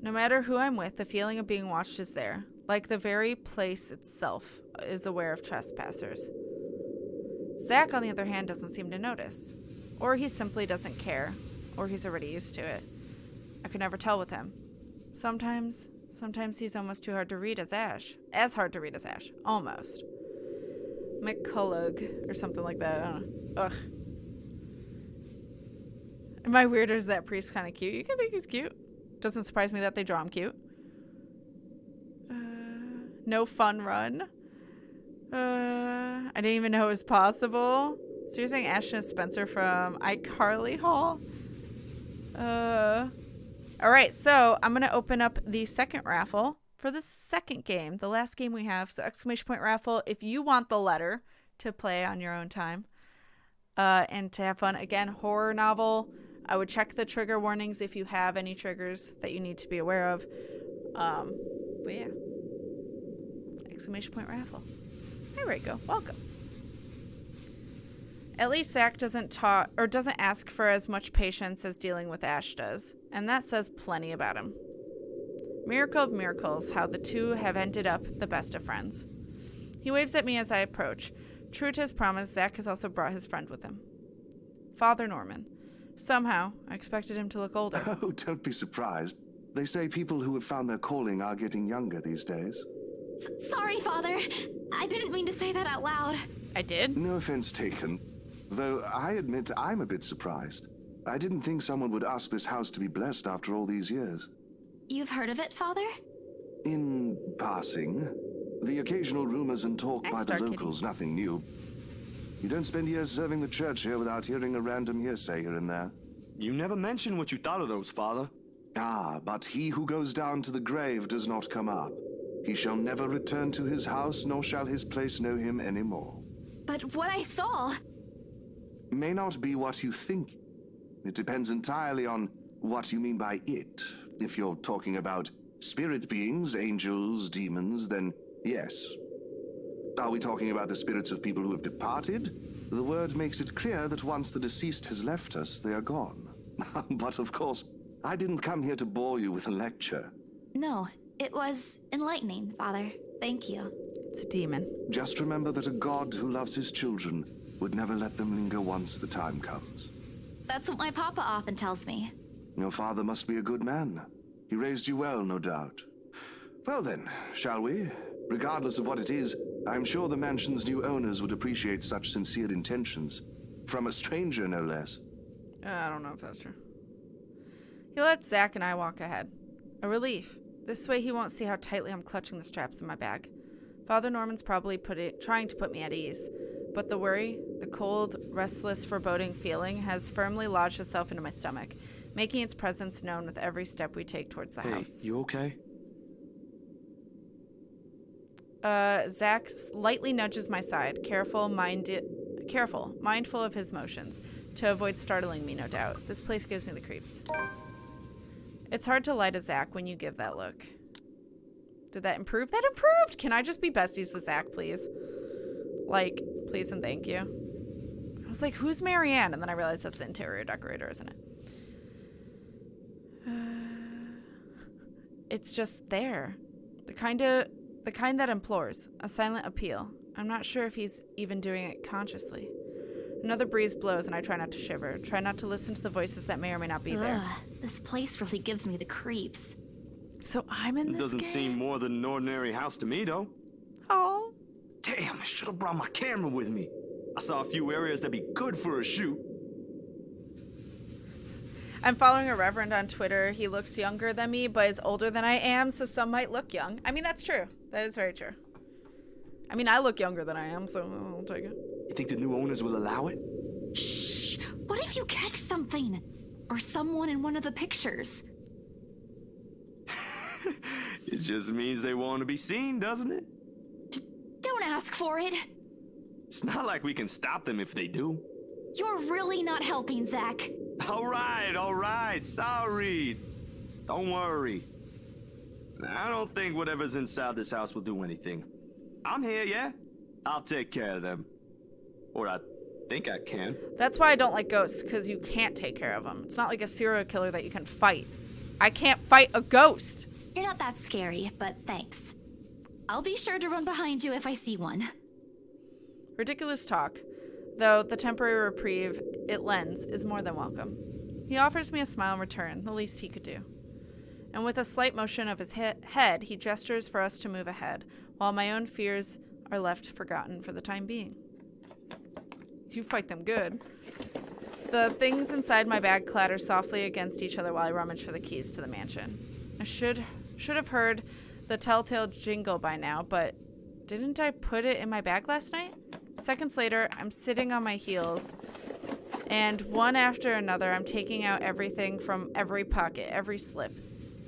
No matter who I'm with, the feeling of being watched is there, like the very place itself is aware of trespassers. Zach, on the other hand, doesn't seem to notice. Or he simply doesn't care, or he's already used to it. I could never tell with him. Sometimes he's almost too hard to read as Ash. As hard to read as Ash. Almost. McCollough, or something like that. I don't know. Ugh. Am I weird, or is that priest kind of cute? You can think he's cute. Doesn't surprise me that they draw him cute. No fun run. I didn't even know it was possible. So you're saying Ashton and Spencer from iCarly Hall? Alright, so I'm going to open up the second raffle for the second game, the last game we have. So exclamation point raffle if you want the letter to play on your own time and to have fun. Again, horror novel. I would check the trigger warnings if you have any triggers that you need to be aware of. But yeah. Exclamation point raffle. Hey, Reiko. Welcome. At least Zach doesn't ask for as much patience as dealing with Ash does. And that says plenty about him. Miracle of miracles, how the two have ended up the best of friends. He waves at me as I approach. True to his promise, Zach has also brought his friend with him. Father Norman. Somehow, I expected him to look older. Oh, don't be surprised. They say people who have found their calling are getting younger these days. Sorry, Father. I didn't mean to say that out loud. I did? No offense taken. Though I admit I'm a bit surprised. I didn't think someone would ask this house to be blessed after all these years. You've heard of it, Father? In passing. The occasional rumors and talk by the locals, nothing new. You don't spend years serving the church here without hearing a random hearsay here and there. You never mentioned what you thought of those, Father. Ah, but he who goes down to the grave does not come up. He shall never return to his house, nor shall his place know him any more. But what I saw... May not be what you think. It depends entirely on what you mean by it. If you're talking about spirit beings, angels, demons, then yes. Are we talking about the spirits of people who have departed? The word makes it clear that once the deceased has left us, they are gone. But of course, I didn't come here to bore you with a lecture. No, it was enlightening, Father. Thank you. It's a demon. Just remember that a god who loves his children would never let them linger once the time comes. That's what my papa often tells me. Your father must be a good man. He raised you well, no doubt. Well then, shall we? Regardless of what it is, I'm sure the mansion's new owners would appreciate such sincere intentions. From a stranger, no less. I don't know if that's true. He lets Zach and I walk ahead. A relief. This way he won't see how tightly I'm clutching the straps in my bag. Father Norman's probably trying to put me at ease. But the worry, the cold, restless, foreboding feeling has firmly lodged itself into my stomach, making its presence known with every step we take towards the house. Hey, you okay? Zach lightly nudges my side, careful, mindful of his motions, to avoid startling me, no doubt. This place gives me the creeps. It's hard to lie to Zach when you give that look. Did that improve? That improved! Can I just be besties with Zach, please? Like, please and thank you. I was like, who's Marianne? And then I realized that's the interior decorator, isn't it? It's just there. The kind that implores. A silent appeal. I'm not sure if he's even doing it consciously. Another breeze blows and I try not to shiver. Try not to listen to the voices that may or may not be there. This place really gives me the creeps. So I'm in this Doesn't game? seem more than an ordinary house to me, though. Oh. Damn, I should have brought my camera with me. I saw a few areas that'd be good for a shoot. I'm following a reverend on Twitter. He looks younger than me, but is older than I am, so some might look young. I mean, that's true. That is very true. I mean, I look younger than I am, so I'll take it. You think the new owners will allow it? Shh! What if you catch something? Or someone in one of the pictures? It just means they want to be seen, doesn't it? Don't ask for it. It's not like we can stop them if they do. You're really not helping, Zach. All right. Sorry. Don't worry. I don't think whatever's inside this house will do anything. I'm here, yeah? I'll take care of them. Or I think I can. That's why I don't like ghosts, because you can't take care of them. It's not like a serial killer that you can fight. I can't fight a ghost. You're not that scary, but thanks. I'll be sure to run behind you if I see one. Ridiculous talk, though the temporary reprieve it lends is more than welcome. He offers me a smile in return, the least he could do. And with a slight motion of his head, he gestures for us to move ahead, while my own fears are left forgotten for the time being. You fight them good. The things inside my bag clatter softly against each other while I rummage for the keys to the mansion. I should have heard the telltale jingle by now, but didn't I put it in my bag last night? Seconds later, I'm sitting on my heels, and one after another, I'm taking out everything from every pocket, every slip.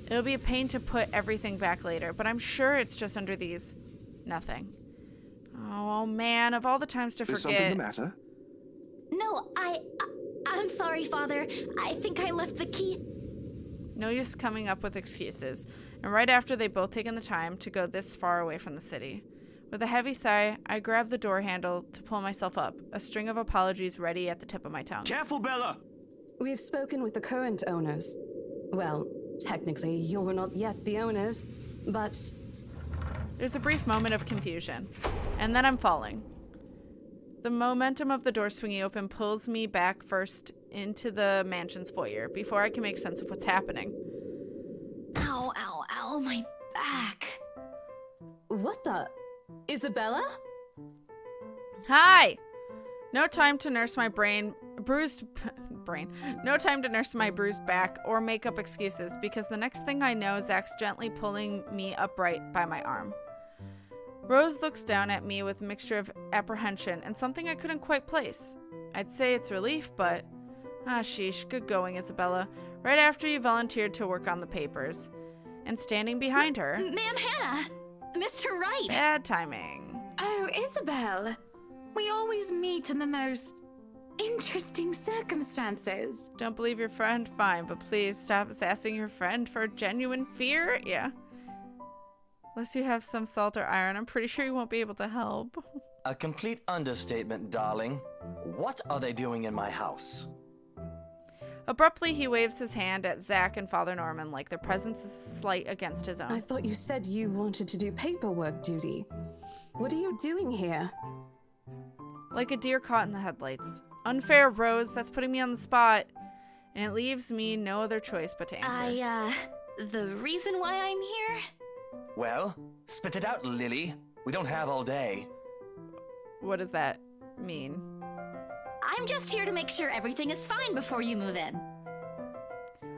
It'll be a pain to put everything back later, but I'm sure it's just under these. Nothing. Oh man, of all the times to forget. Is something the matter? No, I'm sorry, Father. I think I left the key. No use coming up with excuses, and right after they've both taken the time to go this far away from the city. With a heavy sigh, I grab the door handle to pull myself up, a string of apologies ready at the tip of my tongue. Careful, Bella! We've spoken with the current owners. Well, technically, you're not yet the owners, but... There's a brief moment of confusion, and then I'm falling. The momentum of the door swinging open pulls me back first into the mansion's foyer before I can make sense of what's happening. Ow, ow, ow, my back. What the? Isabella? Hi! No time to nurse my bruised back or make up excuses, because the next thing I know, Zach's gently pulling me upright by my arm. Rose looks down at me with a mixture of apprehension and something I couldn't quite place. I'd say it's relief, but... sheesh, good going, Isabella. Right after you volunteered to work on the papers. And standing behind her... Ma'am Hannah! Mr. Wright! Bad timing. Oh, Isabel. We always meet in the most interesting circumstances. Don't believe your friend? Fine, but please stop sassing your friend for genuine fear? Yeah. Unless you have some salt or iron, I'm pretty sure you won't be able to help. A complete understatement, darling. What are they doing in my house? Abruptly, he waves his hand at Zach and Father Norman like their presence is slight against his own. I thought you said you wanted to do paperwork duty. What are you doing here? Like a deer caught in the headlights. Unfair, Rose. That's putting me on the spot. And it leaves me no other choice but to answer. The reason why I'm here? Well, spit it out, Lily. We don't have all day. What does that mean? I'm just here to make sure everything is fine before you move in.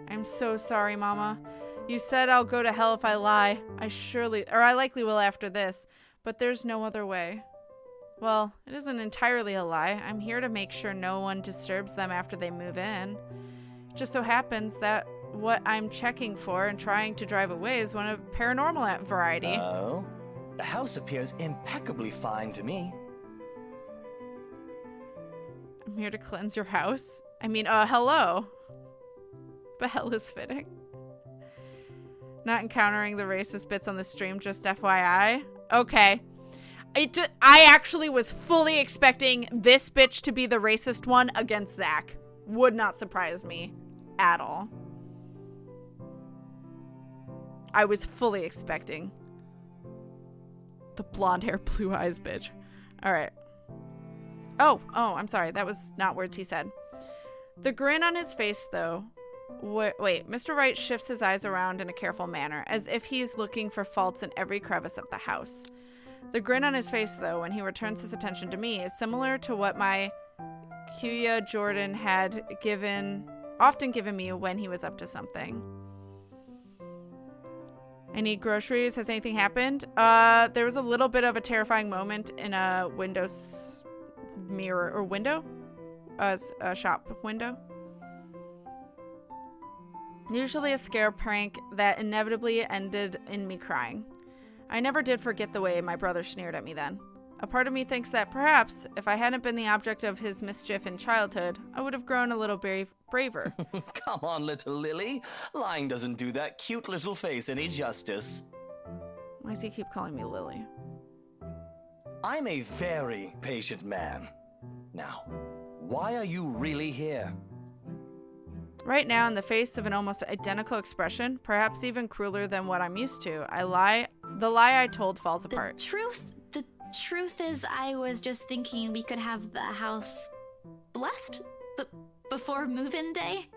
I'm so sorry, Mama. You said I'll go to hell if I lie. I likely will after this, but there's no other way. Well, it isn't entirely a lie. I'm here to make sure no one disturbs them after they move in. It just so happens that what I'm checking for and trying to drive away is one of paranormal variety. Oh? The house appears impeccably fine to me. I'm here to cleanse your house. I mean, hello. But hell is fitting. Not encountering the racist bits on the stream, just FYI. Okay. I actually was fully expecting this bitch to be the racist one against Zach. Would not surprise me at all. I was fully expecting the blonde hair, blue eyes bitch. All right. Oh, I'm sorry. That was not words he said. The grin on his face, though. Wait, Mr. Wright shifts his eyes around in a careful manner, as if he's looking for faults in every crevice of the house. The grin on his face, though, when he returns his attention to me, is similar to what my Kuya Jordan had often given me when he was up to something. I need groceries. Has anything happened? There was a little bit of a terrifying moment in a mirror or window, a shop window. Usually a scare prank that inevitably ended in me crying. I never did forget the way my brother sneered at me then. A part of me thinks that perhaps if I hadn't been the object of his mischief in childhood, I would have grown a little braver. Come on, little Lily. Lying doesn't do that cute little face any justice. Why does he keep calling me Lily? I'm a very patient man. Now, why are you really here? Right now, in the face of an almost identical expression, perhaps even crueler than what I'm used to, the lie I told falls apart. The truth is, I was just thinking we could have the house blessed before move-in day.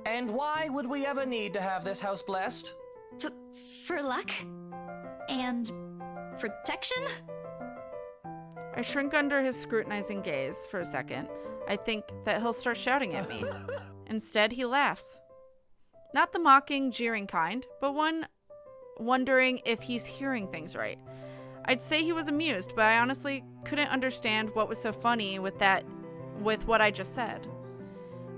And why would we ever need to have this house blessed? For luck and protection? I shrink under his scrutinizing gaze for a second. I think that he'll start shouting at me. Instead, he laughs. Not the mocking, jeering kind, but one wondering if he's hearing things right. I'd say he was amused, but I honestly couldn't understand what was so funny with what I just said.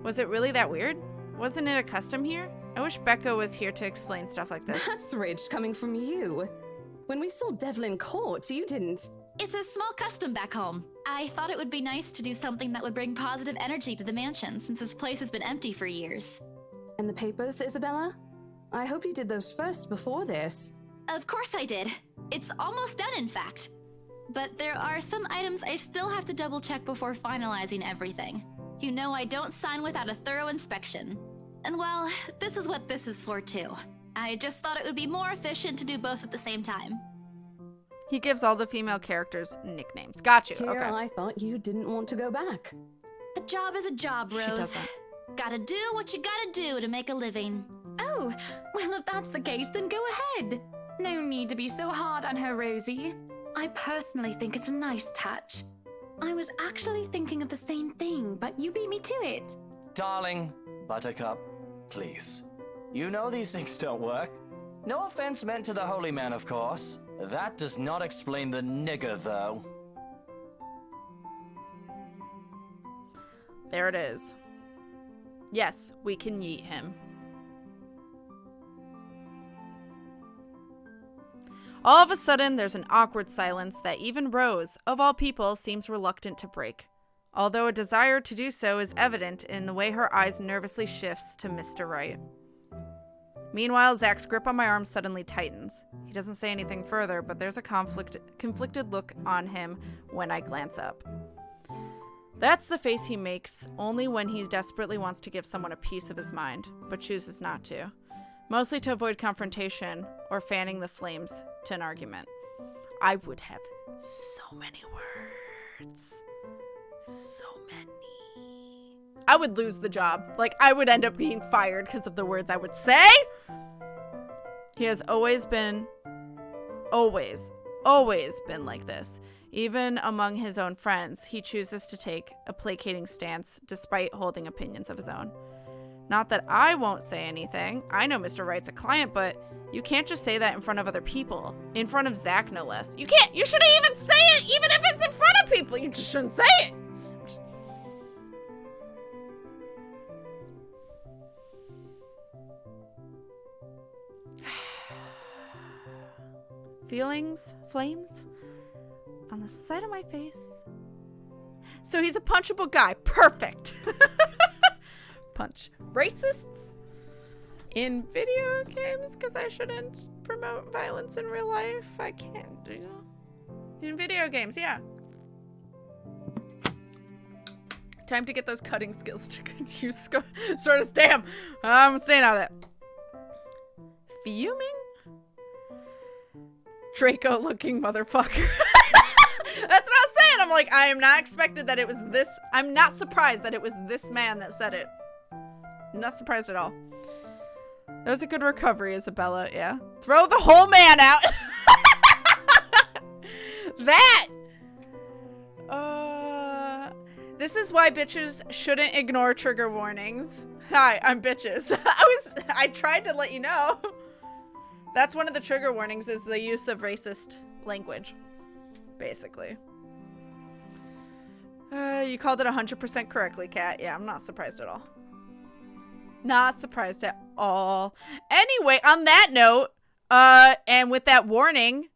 Was it really that weird? Wasn't it a custom here? I wish Becca was here to explain stuff like this. That's rich coming from you. When we saw Devlin Court, you didn't. It's a small custom back home. I thought it would be nice to do something that would bring positive energy to the mansion, since this place has been empty for years. And the papers, Isabella? I hope you did those first before this. Of course I did. It's almost done, in fact. But there are some items I still have to double check before finalizing everything. You know I don't sign without a thorough inspection. And well, this is what this is for too. I just thought it would be more efficient to do both at the same time. He gives all the female characters nicknames. Got you. Here, okay. I thought you didn't want to go back. A job is a job, Rose. She doesn't. Gotta do what you gotta do to make a living. Oh, well, if that's the case, then go ahead. No need to be so hard on her, Rosie. I personally think it's a nice touch. I was actually thinking of the same thing, but you beat me to it. Darling, Buttercup, please. You know these things don't work. No offense meant to the holy man, of course. That does not explain the nigger, though. There it is. Yes, we can yeet him. All of a sudden, there's an awkward silence that even Rose, of all people, seems reluctant to break. Although a desire to do so is evident in the way her eyes nervously shifts to Mr. Wright. Meanwhile, Zach's grip on my arm suddenly tightens. He doesn't say anything further, but there's a conflicted look on him when I glance up. That's the face he makes only when he desperately wants to give someone a piece of his mind, but chooses not to. Mostly to avoid confrontation or fanning the flames to an argument. I would have so many words. So many. I would lose the job. Like, I would end up being fired because of the words I would say. He has always been like this. Even among his own friends, he chooses to take a placating stance despite holding opinions of his own. Not that I won't say anything. I know Mr. Wright's a client, but you can't just say that in front of other people. In front of Zach, no less. You can't. You shouldn't even say it, even if it's in front of people. You just shouldn't say it. Feelings, flames on the side of my face. So he's a punchable guy. Perfect. Punch racists in video games because I shouldn't promote violence in real life. I can't, you know. In video games, yeah. Time to get those cutting skills to use sort of stamp. I'm staying out of that. Fuming? Draco looking motherfucker. That's what I was saying. I'm like, I am not expected that it was this. I'm not surprised that it was this man that said it. Not surprised at all. That was a good recovery, Isabella. Yeah. Throw the whole man out. That. This is why bitches shouldn't ignore trigger warnings. Hi, I'm bitches. I tried to let you know. That's one of the trigger warnings is the use of racist language. Basically. You called it 100% correctly, Kat. Yeah, I'm not surprised at all. Not surprised at all. Anyway, on that note, and with that warning,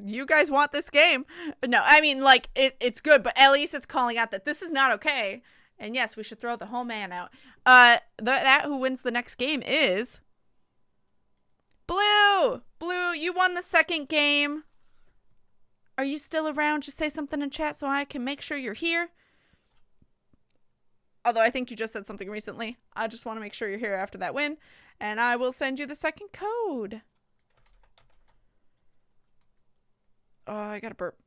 you guys want this game. No, I mean, like, it's good, but at least it's calling out that this is not okay. And yes, we should throw the whole man out. That who wins the next game is... Blue! Blue, you won the second game. Are you still around? Just say something in chat so I can make sure you're here. Although I think you just said something recently. I just want to make sure you're here after that win. And I will send you the second code. Oh, I got a burp.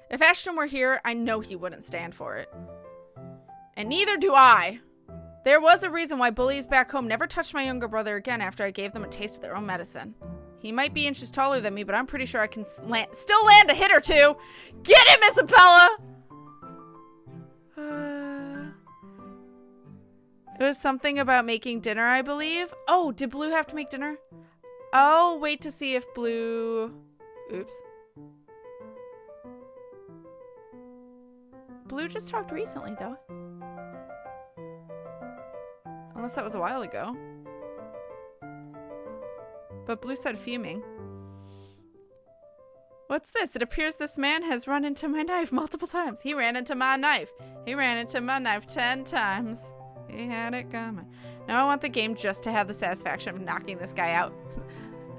If Ashton were here, I know he wouldn't stand for it. And neither do I. There was a reason why bullies back home never touched my younger brother again after I gave them a taste of their own medicine. He might be inches taller than me, but I'm pretty sure I can still land a hit or two. Get him, Isabella! It was something about making dinner, I believe. Oh, did Blue have to make dinner? I'll wait to see if Blue... Oops. Blue just talked recently, though. Unless that was a while ago. But Blue said fuming. What's this? It appears this man has run into my knife multiple times. He ran into my knife. He ran into my knife 10 times. He had it coming. Now I want the game just to have the satisfaction of knocking this guy out.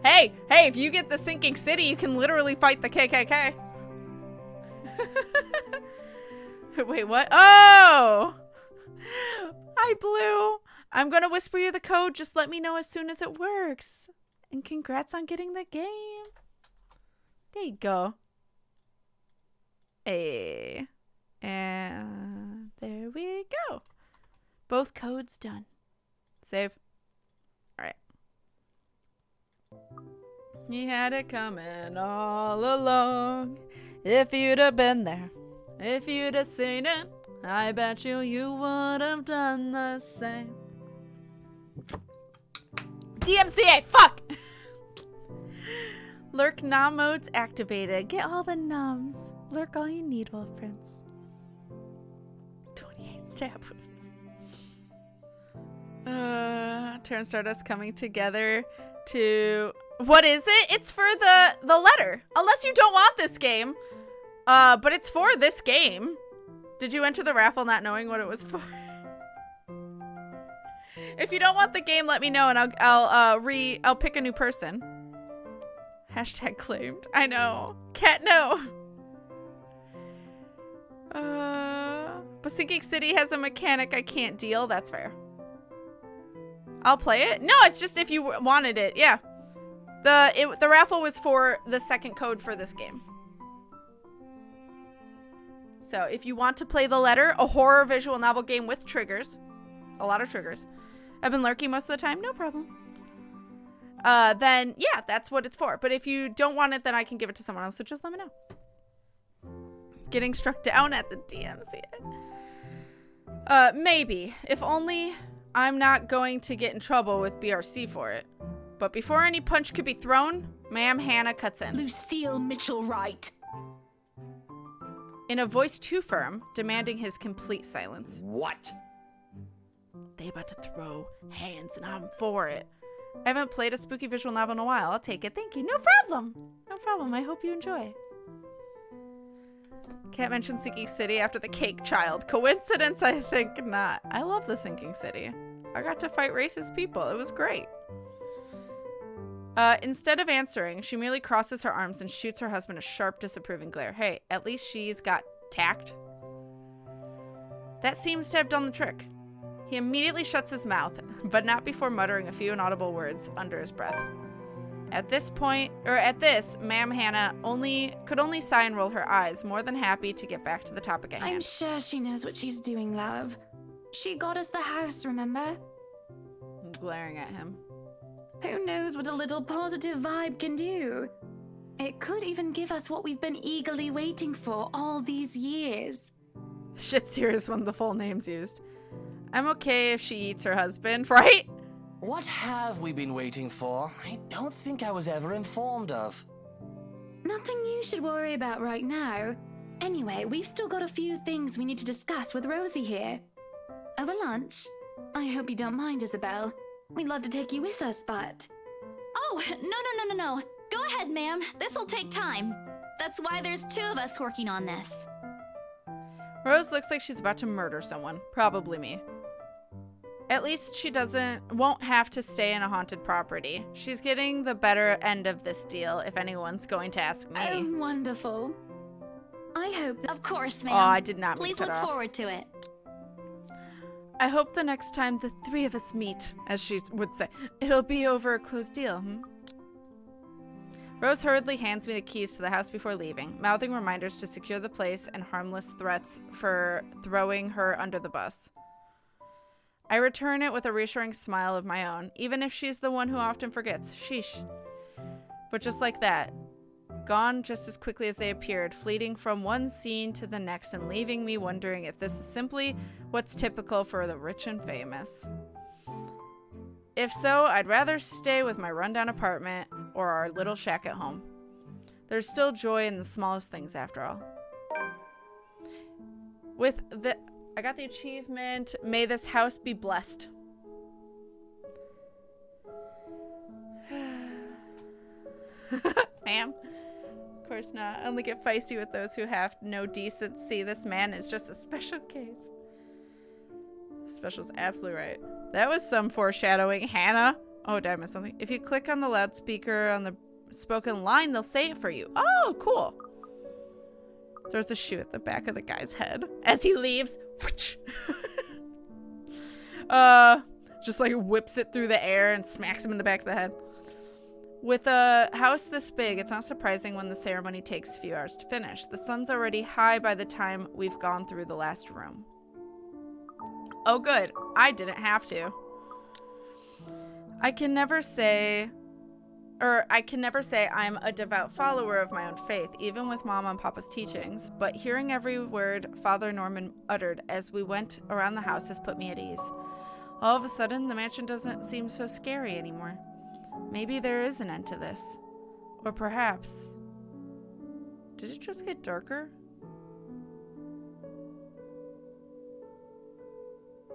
Hey, if you get the sinking city, you can literally fight the KKK. Wait, what? Oh! Hi, Blue. I'm going to whisper you the code. Just let me know as soon as it works. And congrats on getting the game. There you go. Hey. And there we go. Both codes done. Save. Alright. You had it coming all along. If you'd have been there. If you'd have seen it. I bet you would have done the same. DMCA, fuck! Lurk nom mode's activated. Get all the noms. Lurk all you need, Wolf Prince. 28 stab wounds. Turn Stardust coming together to... What is it? It's for the letter. Unless you don't want this game. But it's for this game. Did you enter the raffle not knowing what it was for? If you don't want the game, let me know and I'll pick a new person. Hashtag claimed. I know. Cat, no. But Sinking City has a mechanic I can't deal. That's fair. I'll play it. No, it's just if you wanted it. Yeah. The raffle was for the second code for this game. So if you want to play The Letter, a horror visual novel game with triggers, a lot of triggers. I've been lurking most of the time. No problem. Then yeah, that's what it's for. But if you don't want it, then I can give it to someone else. So just let me know. Getting struck down at the DMC. Maybe. If only I'm not going to get in trouble with BRC for it. But before any punch could be thrown, Ma'am Hannah cuts in. Lucille Mitchell Wright. In a voice too firm, demanding his complete silence. What? They about to throw hands and I'm for it. I haven't played a spooky visual novel in a while. I'll take it. Thank you. No problem. No problem. I hope you enjoy. Can't mention Sinking City after the cake child. Coincidence? I think not. I love the Sinking City. I got to fight racist people. It was great. Instead of answering, she merely crosses her arms and shoots her husband a sharp, disapproving glare. Hey, at least she's got tact. That seems to have done the trick. He immediately shuts his mouth, but not before muttering a few inaudible words under his breath. At this, Ma'am Hannah could only sigh and roll her eyes, more than happy to get back to the topic at hand. I'm sure she knows what she's doing, love. She got us the house, remember? I'm glaring at him. Who knows what a little positive vibe can do? It could even give us what we've been eagerly waiting for all these years. Shit serious when the full name's used. I'm okay if she eats her husband, right? What have we been waiting for? I don't think I was ever informed of. Nothing you should worry about right now. Anyway, we've still got a few things we need to discuss with Rosie here. Over lunch? I hope you don't mind, Isabel. We'd love to take you with us, but... Oh, no. Go ahead, ma'am. This'll take time. That's why there's two of us working on this. Rose looks like she's about to murder someone. Probably me. At least she won't have to stay in a haunted property. She's getting the better end of this deal, if anyone's going to ask me. Oh, wonderful. I hope... Of course, ma'am. Oh, I did not Please mean to look forward to it. I hope the next time the three of us meet, as she would say, it'll be over a closed deal, Rose hurriedly hands me the keys to the house before leaving, mouthing reminders to secure the place and harmless threats for throwing her under the bus. I return it with a reassuring smile of my own, even if she's the one who often forgets. Sheesh. But just like that, gone just as quickly as they appeared, fleeting from one scene to the next and leaving me wondering if this is simply what's typical for the rich and famous. If so, I'd rather stay with my rundown apartment or our little shack at home. There's still joy in the smallest things after all. I got the achievement, may this house be blessed. Ma'am? Of course not. I only get feisty with those who have no decency. This man is just a special case. Special's absolutely right. That was some foreshadowing. Hannah. Oh, did I miss something? If you click on the loudspeaker on the spoken line, they'll say it for you. Oh, cool. Throws a shoe at the back of the guy's head as he leaves. Just like whips it through the air and smacks him in the back of the head. With a house this big, it's not surprising when the ceremony takes a few hours to finish. The sun's already high by the time we've gone through the last room. Oh, good. I didn't have to. I can never say I'm a devout follower of my own faith, even with Mama and Papa's teachings, but hearing every word Father Norman uttered as we went around the house has put me at ease. All of a sudden, the mansion doesn't seem so scary anymore. Maybe there is an end to this. Or perhaps... Did it just get darker?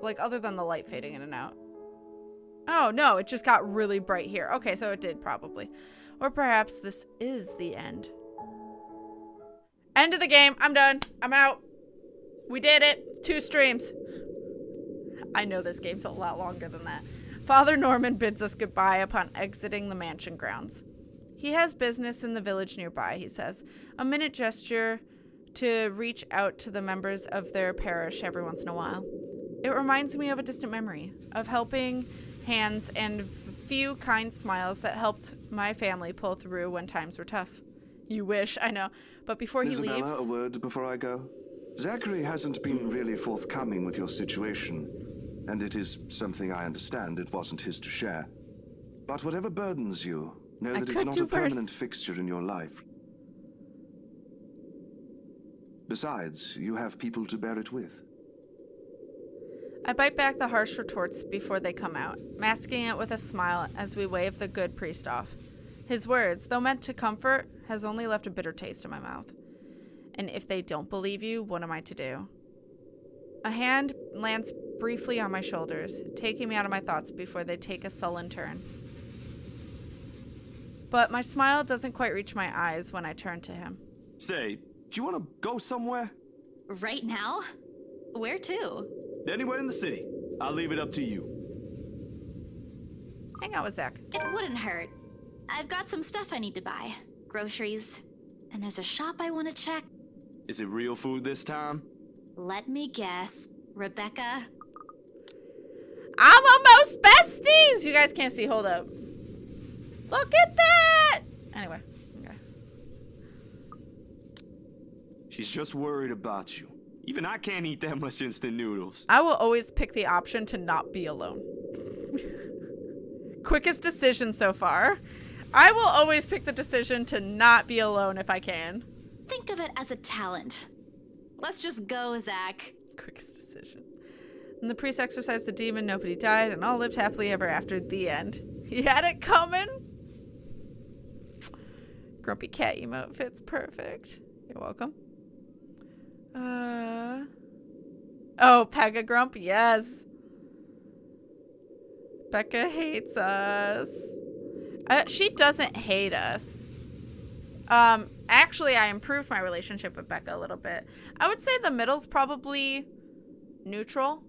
Like, other than the light fading in and out. Oh, no, it just got really bright here. Okay, so it did probably. Or perhaps this is the end. End of the game. I'm done. I'm out. We did it. 2 streams. I know this game's a lot longer than that. Father Norman bids us goodbye upon exiting the mansion grounds. He has business in the village nearby, he says. A minute gesture to reach out to the members of their parish every once in a while. It reminds me of a distant memory, of helping hands and few kind smiles that helped my family pull through when times were tough. You wish, I know. But before he Isabella, leaves... a word before I go? Zachary hasn't been really forthcoming with your situation, and it is something I understand it wasn't his to share. But whatever burdens you, know that it's not a permanent fixture in your life. Besides, you have people to bear it with. I bite back the harsh retorts before they come out, masking it with a smile as we wave the good priest off. His words, though meant to comfort, has only left a bitter taste in my mouth. And if they don't believe you, what am I to do? A hand lands briefly on my shoulders, taking me out of my thoughts before they take a sullen turn. But my smile doesn't quite reach my eyes when I turn to him. Say, do you want to go somewhere? Right now? Where to? Anywhere in the city. I'll leave it up to you. Hang out with Zach. It wouldn't hurt. I've got some stuff I need to buy. Groceries. And there's a shop I want to check. Is it real food this time? Let me guess. Rebecca? I'm almost besties! You guys can't see. Hold up. Look at that! Anyway. Okay. She's just worried about you. Even I can't eat that much instant noodles. I will always pick the option to not be alone. Quickest decision so far. I will always pick the decision to not be alone if I can. Think of it as a talent. Let's just go, Zach. Quickest decision. And the priest exorcised the demon, nobody died, and all lived happily ever after. The end. He had it coming. Grumpy cat emote fits perfect. You're welcome. Oh, Pega Grump, yes. Becca hates us. She doesn't hate us. Actually, I improved my relationship with Becca a little bit. I would say the middle's probably neutral,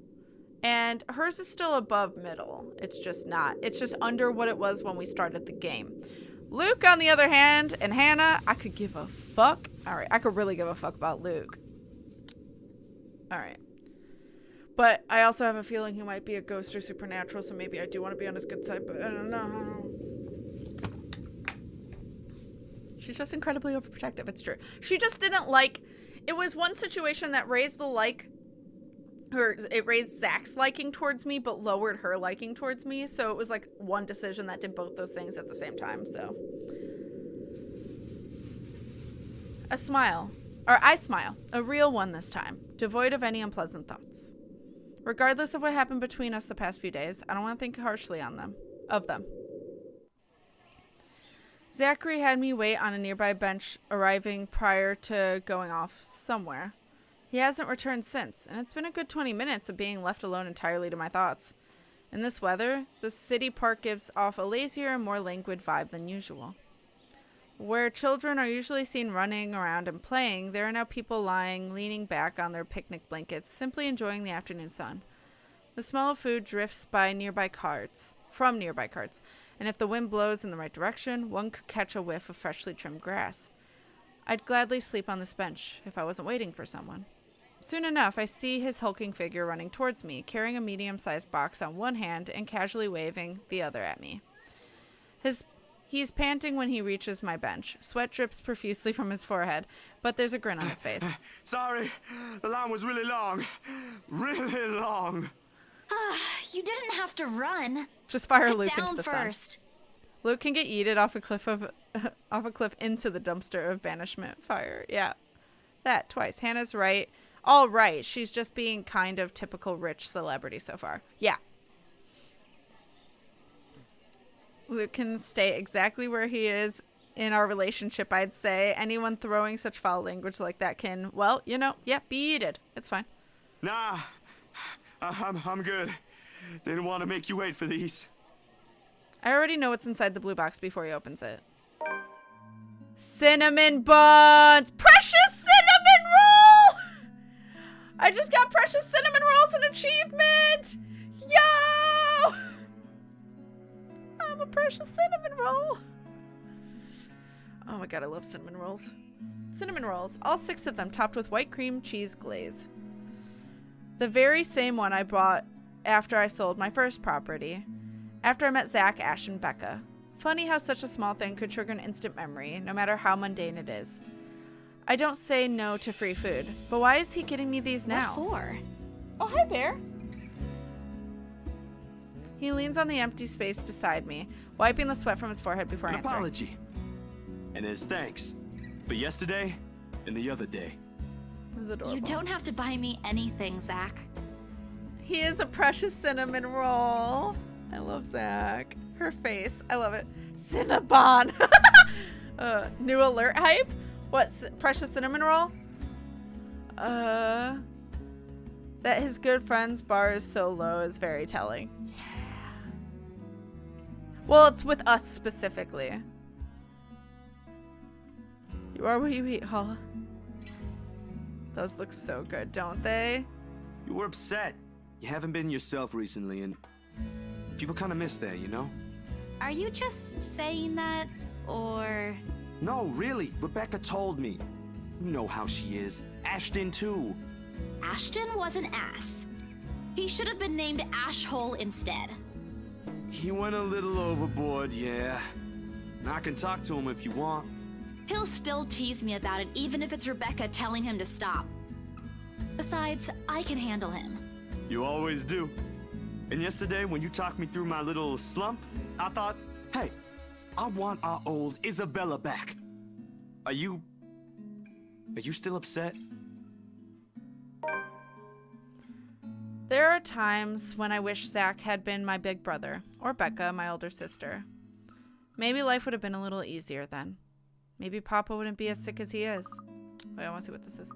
and hers is still above middle. It's just not. It's just under what it was when we started the game. Luke, on the other hand, and Hannah, I could give a fuck. All right, I could really give a fuck about Luke. All right. But I also have a feeling he might be a ghost or supernatural, so maybe I do want to be on his good side, but I don't know. She's just incredibly overprotective. It's true. She just didn't like... It was one situation that raised the like... Or it raised Zach's liking towards me, but lowered her liking towards me. So it was like one decision that did both those things at the same time, so... A smile. Or I smile. A real one this time. Devoid of any unpleasant thoughts. Regardless of what happened between us the past few days, I don't want to think harshly of them. Zachary had me wait on a nearby bench, arriving prior to going off somewhere. He hasn't returned since, and it's been a good 20 minutes of being left alone entirely to my thoughts. In this weather, the city park gives off a lazier and more languid vibe than usual. Where children are usually seen running around and playing, there are now people lying, leaning back on their picnic blankets, simply enjoying the afternoon sun. The smell of food drifts from nearby carts, and if the wind blows in the right direction, one could catch a whiff of freshly trimmed grass. I'd gladly sleep on this bench if I wasn't waiting for someone. Soon enough, I see his hulking figure running towards me, carrying a medium-sized box on one hand and casually waving the other at me. He's panting when he reaches my bench. Sweat drips profusely from his forehead, but there's a grin on his face. Sorry, the line was really long. Really long. You didn't have to run. Just fire Sit Luke down into the first. sun. Luke can get yeeted off a cliff into the dumpster of banishment fire. Yeah, that twice. Hannah's right. All right. She's just being kind of typical rich celebrity so far. Yeah. Luke can stay exactly where he is in our relationship, I'd say. Anyone throwing such foul language like that can, well, you know, yeah, be yeeted. It's fine. Nah, I'm good. Didn't want to make you wait for these. I already know what's inside the blue box before he opens it. Cinnamon buns! Precious cinnamon roll! I just got precious cinnamon rolls an achievement! Yo! I'm a precious cinnamon roll. Oh my god, I love cinnamon rolls. Cinnamon rolls, all 6 of them topped with white cream cheese glaze. The very same one I bought after I sold my first property. After I met Zach, Ashton, and Becca. Funny how such a small thing could trigger an instant memory, no matter how mundane it is. I don't say no to free food, but why is he getting me these now? What for? Oh, hi, Bear. He leans on the empty space beside me, wiping the sweat from his forehead before An answering. apology. And as thanks for yesterday and the other day. This is adorable. You don't have to buy me anything, Zach. He is a precious cinnamon roll. I love Zach. Her face. I love it. Cinnabon. New alert hype? What? Precious cinnamon roll? That his good friend's bar is so low is very telling. Yeah. Well, it's with us specifically. You are what you eat, huh? Those look so good, don't they? You were upset. You haven't been yourself recently, and people kind of miss that, you know? Are you just saying that, or... No, really. Rebecca told me. You know how she is. Ashton, too. Ashton was an ass. He should have been named Ashhole instead. He went a little overboard, yeah. And I can talk to him if you want. He'll still tease me about it, even if it's Rebecca telling him to stop. Besides, I can handle him. You always do. And yesterday, when you talked me through my little slump, I thought, hey, I want our old Isabella back. Are you still upset? There are times when I wish Zach had been my big brother, or Becca, my older sister. Maybe life would have been a little easier then. Maybe Papa wouldn't be as sick as he is. Wait, I want to see what this is.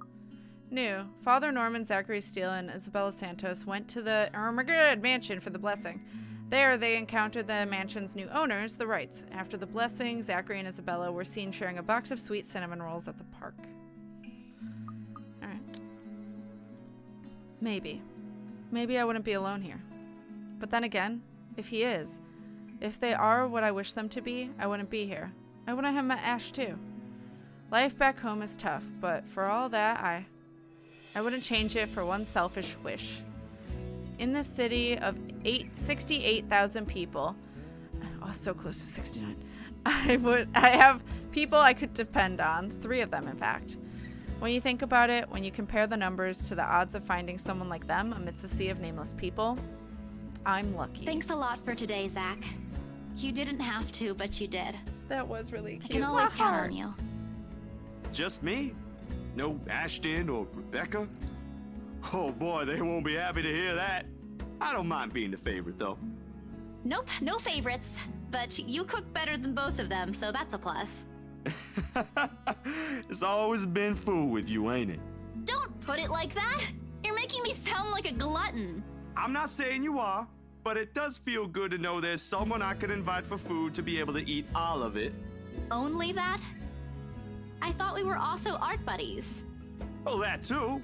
New. Father Norman, Zachary, Steele, and Isabella Santos went to the mansion for the blessing. There, they encountered the mansion's new owners, the Wrights. After the blessing, Zachary and Isabella were seen sharing a box of sweet cinnamon rolls at the park. Alright. Maybe. Maybe I wouldn't be alone here. But then again, if he is, if they are what I wish them to be, I wouldn't be here. I wouldn't have met Ash too. Life back home is tough, but for all that, I wouldn't change it for one selfish wish. In this city of 68,000 people, oh, so close to 69, I have people I could depend on, 3 of them in fact. When you think about it, when you compare the numbers to the odds of finding someone like them amidst a sea of nameless people, I'm lucky. Thanks a lot for today, Zach. You didn't have to, but you did. That was really cute. I can always count on you. Just me? No Ashton or Rebecca? Oh boy, they won't be happy to hear that. I don't mind being the favorite, though. Nope, no favorites. But you cook better than both of them, so that's a plus. It's always been food with you, ain't it? Don't put it like that. You're making me sound like a glutton. I'm not saying you are, but it does feel good to know there's someone I can invite for food to be able to eat all of it. Only that? I thought we were also art buddies. Oh, that too.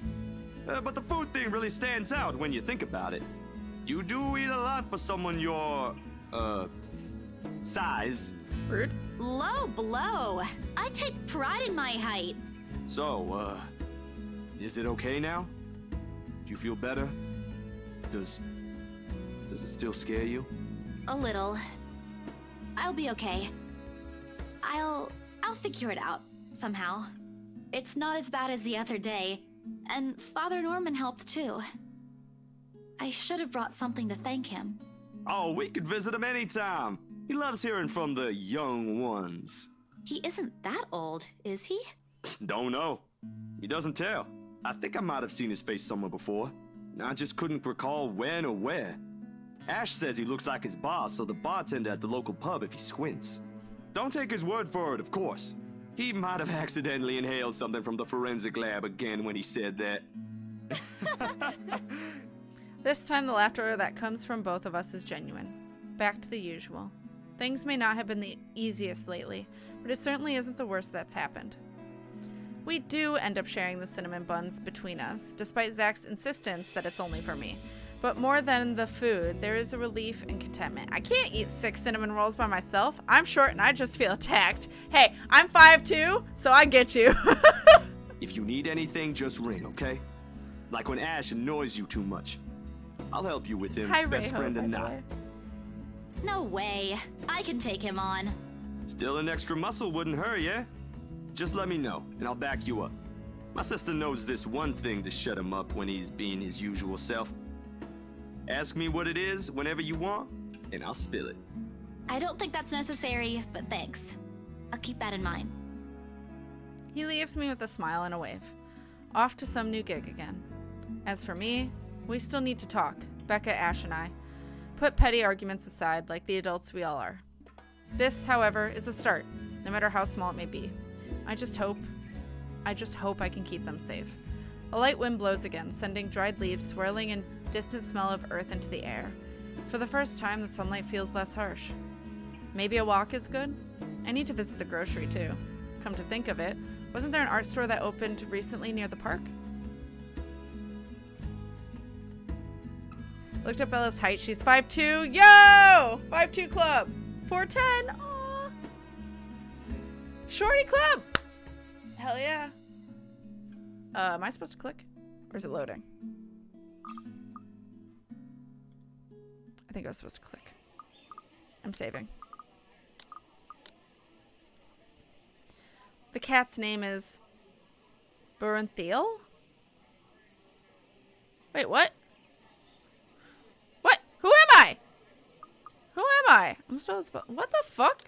But the food thing really stands out when you think about it. You do eat a lot for someone your, size. Rude. Low blow. I take pride in my height. So, is it okay now? Do you feel better? Does it still scare you? A little. I'll be okay. I'll figure it out, somehow. It's not as bad as the other day, and Father Norman helped too. I should have brought something to thank him. Oh, we could visit him anytime. He loves hearing from the young ones. He isn't that old, is he? Don't know. He doesn't tell. I think I might have seen his face somewhere before. I just couldn't recall when or where. Ash says he looks like his boss, so the bartender at the local pub if he squints. Don't take his word for it, of course. He might have accidentally inhaled something from the forensic lab again when he said that. This time the laughter that comes from both of us is genuine. Back to the usual. Things may not have been the easiest lately, but it certainly isn't the worst that's happened. We do end up sharing the cinnamon buns between us, despite Zach's insistence that it's only for me. But more than the food, there is a relief and contentment. I can't eat 6 cinnamon rolls by myself. I'm short and I just feel attacked. Hey, I'm 5'2", so I get you. If you need anything, just ring, okay? Like when Ash annoys you too much. I'll help you with him, Hi, best Rayho, friend or by the not. way. No way. I can take him on. Still an extra muscle wouldn't hurt, yeah? Just let me know, and I'll back you up. My sister knows this one thing to shut him up when he's being his usual self. Ask me what it is whenever you want, and I'll spill it. I don't think that's necessary, but thanks. I'll keep that in mind. He leaves me with a smile and a wave. Off to some new gig again. As for me, we still need to talk, Becca, Ash, and I. Put petty arguments aside like the adults we all are. This, however, is a start, no matter how small it may be. I just hope I can keep them safe. A light wind blows again, sending dried leaves swirling and distant smell of earth into the air. For the first time, the sunlight feels less harsh. Maybe a walk is good? I need to visit the grocery too. Come to think of it, wasn't there an art store that opened recently near the park? Looked up Bella's height. She's 5'2". Yo! 5'2" club. 4'10". Aw. Shorty club. Hell yeah. Am I supposed to click? Or is it loading? I think I was supposed to click. I'm saving. The cat's name is Buranthiel? Wait, what? What? Who am I? Who am I? I'm still what the fuck?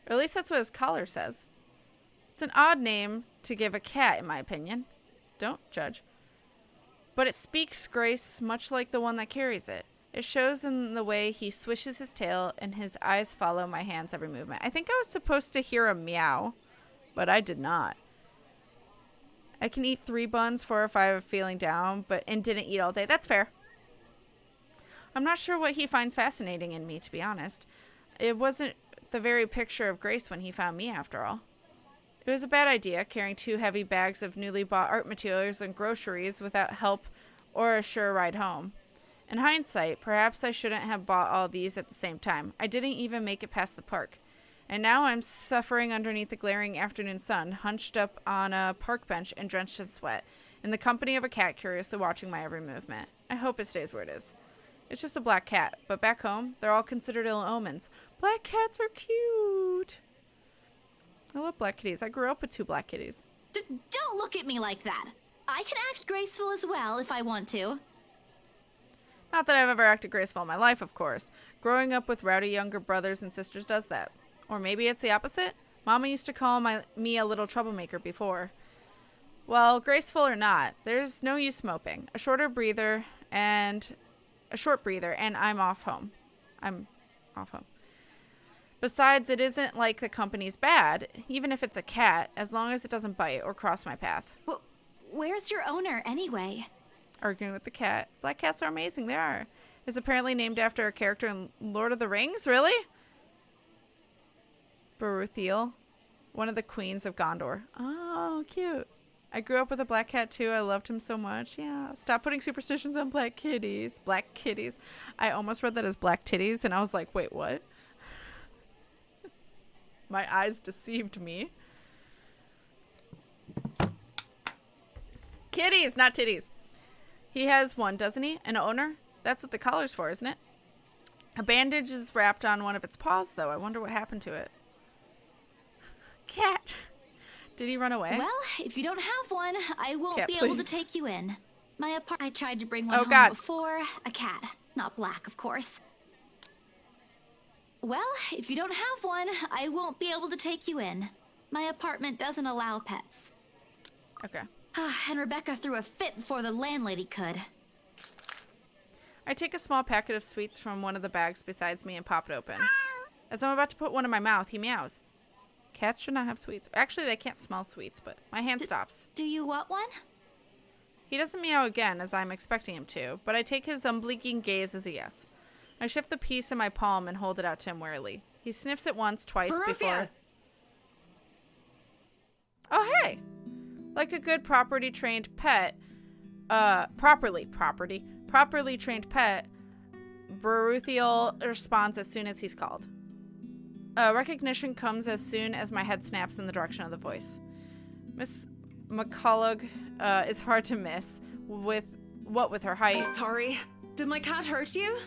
Or at least that's what his collar says. It's an odd name to give a cat, in my opinion. Don't judge. But it speaks grace much like the one that carries it. It shows in the way he swishes his tail and his eyes follow my hand's every movement. I think I was supposed to hear a meow, but I did not. I can eat 3 buns, 4 or 5 feeling down, and didn't eat all day. That's fair. I'm not sure what he finds fascinating in me, to be honest. It wasn't the very picture of grace when he found me, after all. It was a bad idea, carrying 2 heavy bags of newly bought art materials and groceries without help or a sure ride home. In hindsight, perhaps I shouldn't have bought all these at the same time. I didn't even make it past the park. And now I'm suffering underneath the glaring afternoon sun, hunched up on a park bench and drenched in sweat, in the company of a cat curiously watching my every movement. I hope it stays where it is. It's just a black cat, but back home, they're all considered ill omens. Black cats are cute. I love black kitties. I grew up with 2 black kitties. Don't look at me like that. I can act graceful as well if I want to. Not that I've ever acted graceful in my life, of course. Growing up with rowdy younger brothers and sisters does that. Or maybe it's the opposite. Mama used to call me a little troublemaker before. Well, graceful or not, there's no use moping. A short breather and I'm off home. Besides, it isn't like the company's bad, even if it's a cat, as long as it doesn't bite or cross my path. Well, where's your owner, anyway? Arguing with the cat. Black cats are amazing, they are. It's apparently named after a character in Lord of the Rings, really? Beruthiel, one of the queens of Gondor. Oh, cute. I grew up with a black cat too. I loved him so much. Yeah. Stop putting superstitions on black kitties. Black kitties. I almost read that as black titties, and I was like, wait, what? My eyes deceived me. Kitties, not titties. He has one, doesn't he? An owner? That's what the collar's for, isn't it? A bandage is wrapped on one of its paws, though. I wonder what happened to it. Cat. Did he run away? Well, if you don't have one, I won't Cat, be able to please. take you in. I tried to bring one home God. before. A cat. Not black, of course. Well, if you don't have one, I won't be able to take you in. My apartment doesn't allow pets. Okay. And Rebecca threw a fit before the landlady could. I take a small packet of sweets from one of the bags beside me and pop it open. As I'm about to put one in my mouth, he meows. Cats should not have sweets. Actually, they can't smell sweets, but my hand stops. Do you want one? He doesn't meow again, as I'm expecting him to, but I take his unblinking gaze as a yes. I shift the piece in my palm and hold it out to him warily. He sniffs it once, twice before... Oh, hey! Like a good property-trained pet, properly trained pet, Baruthiel responds as soon as he's called. Recognition comes as soon as my head snaps in the direction of the voice. Miss McCollough is hard to miss, with her height. I'm sorry. Did my cat hurt you?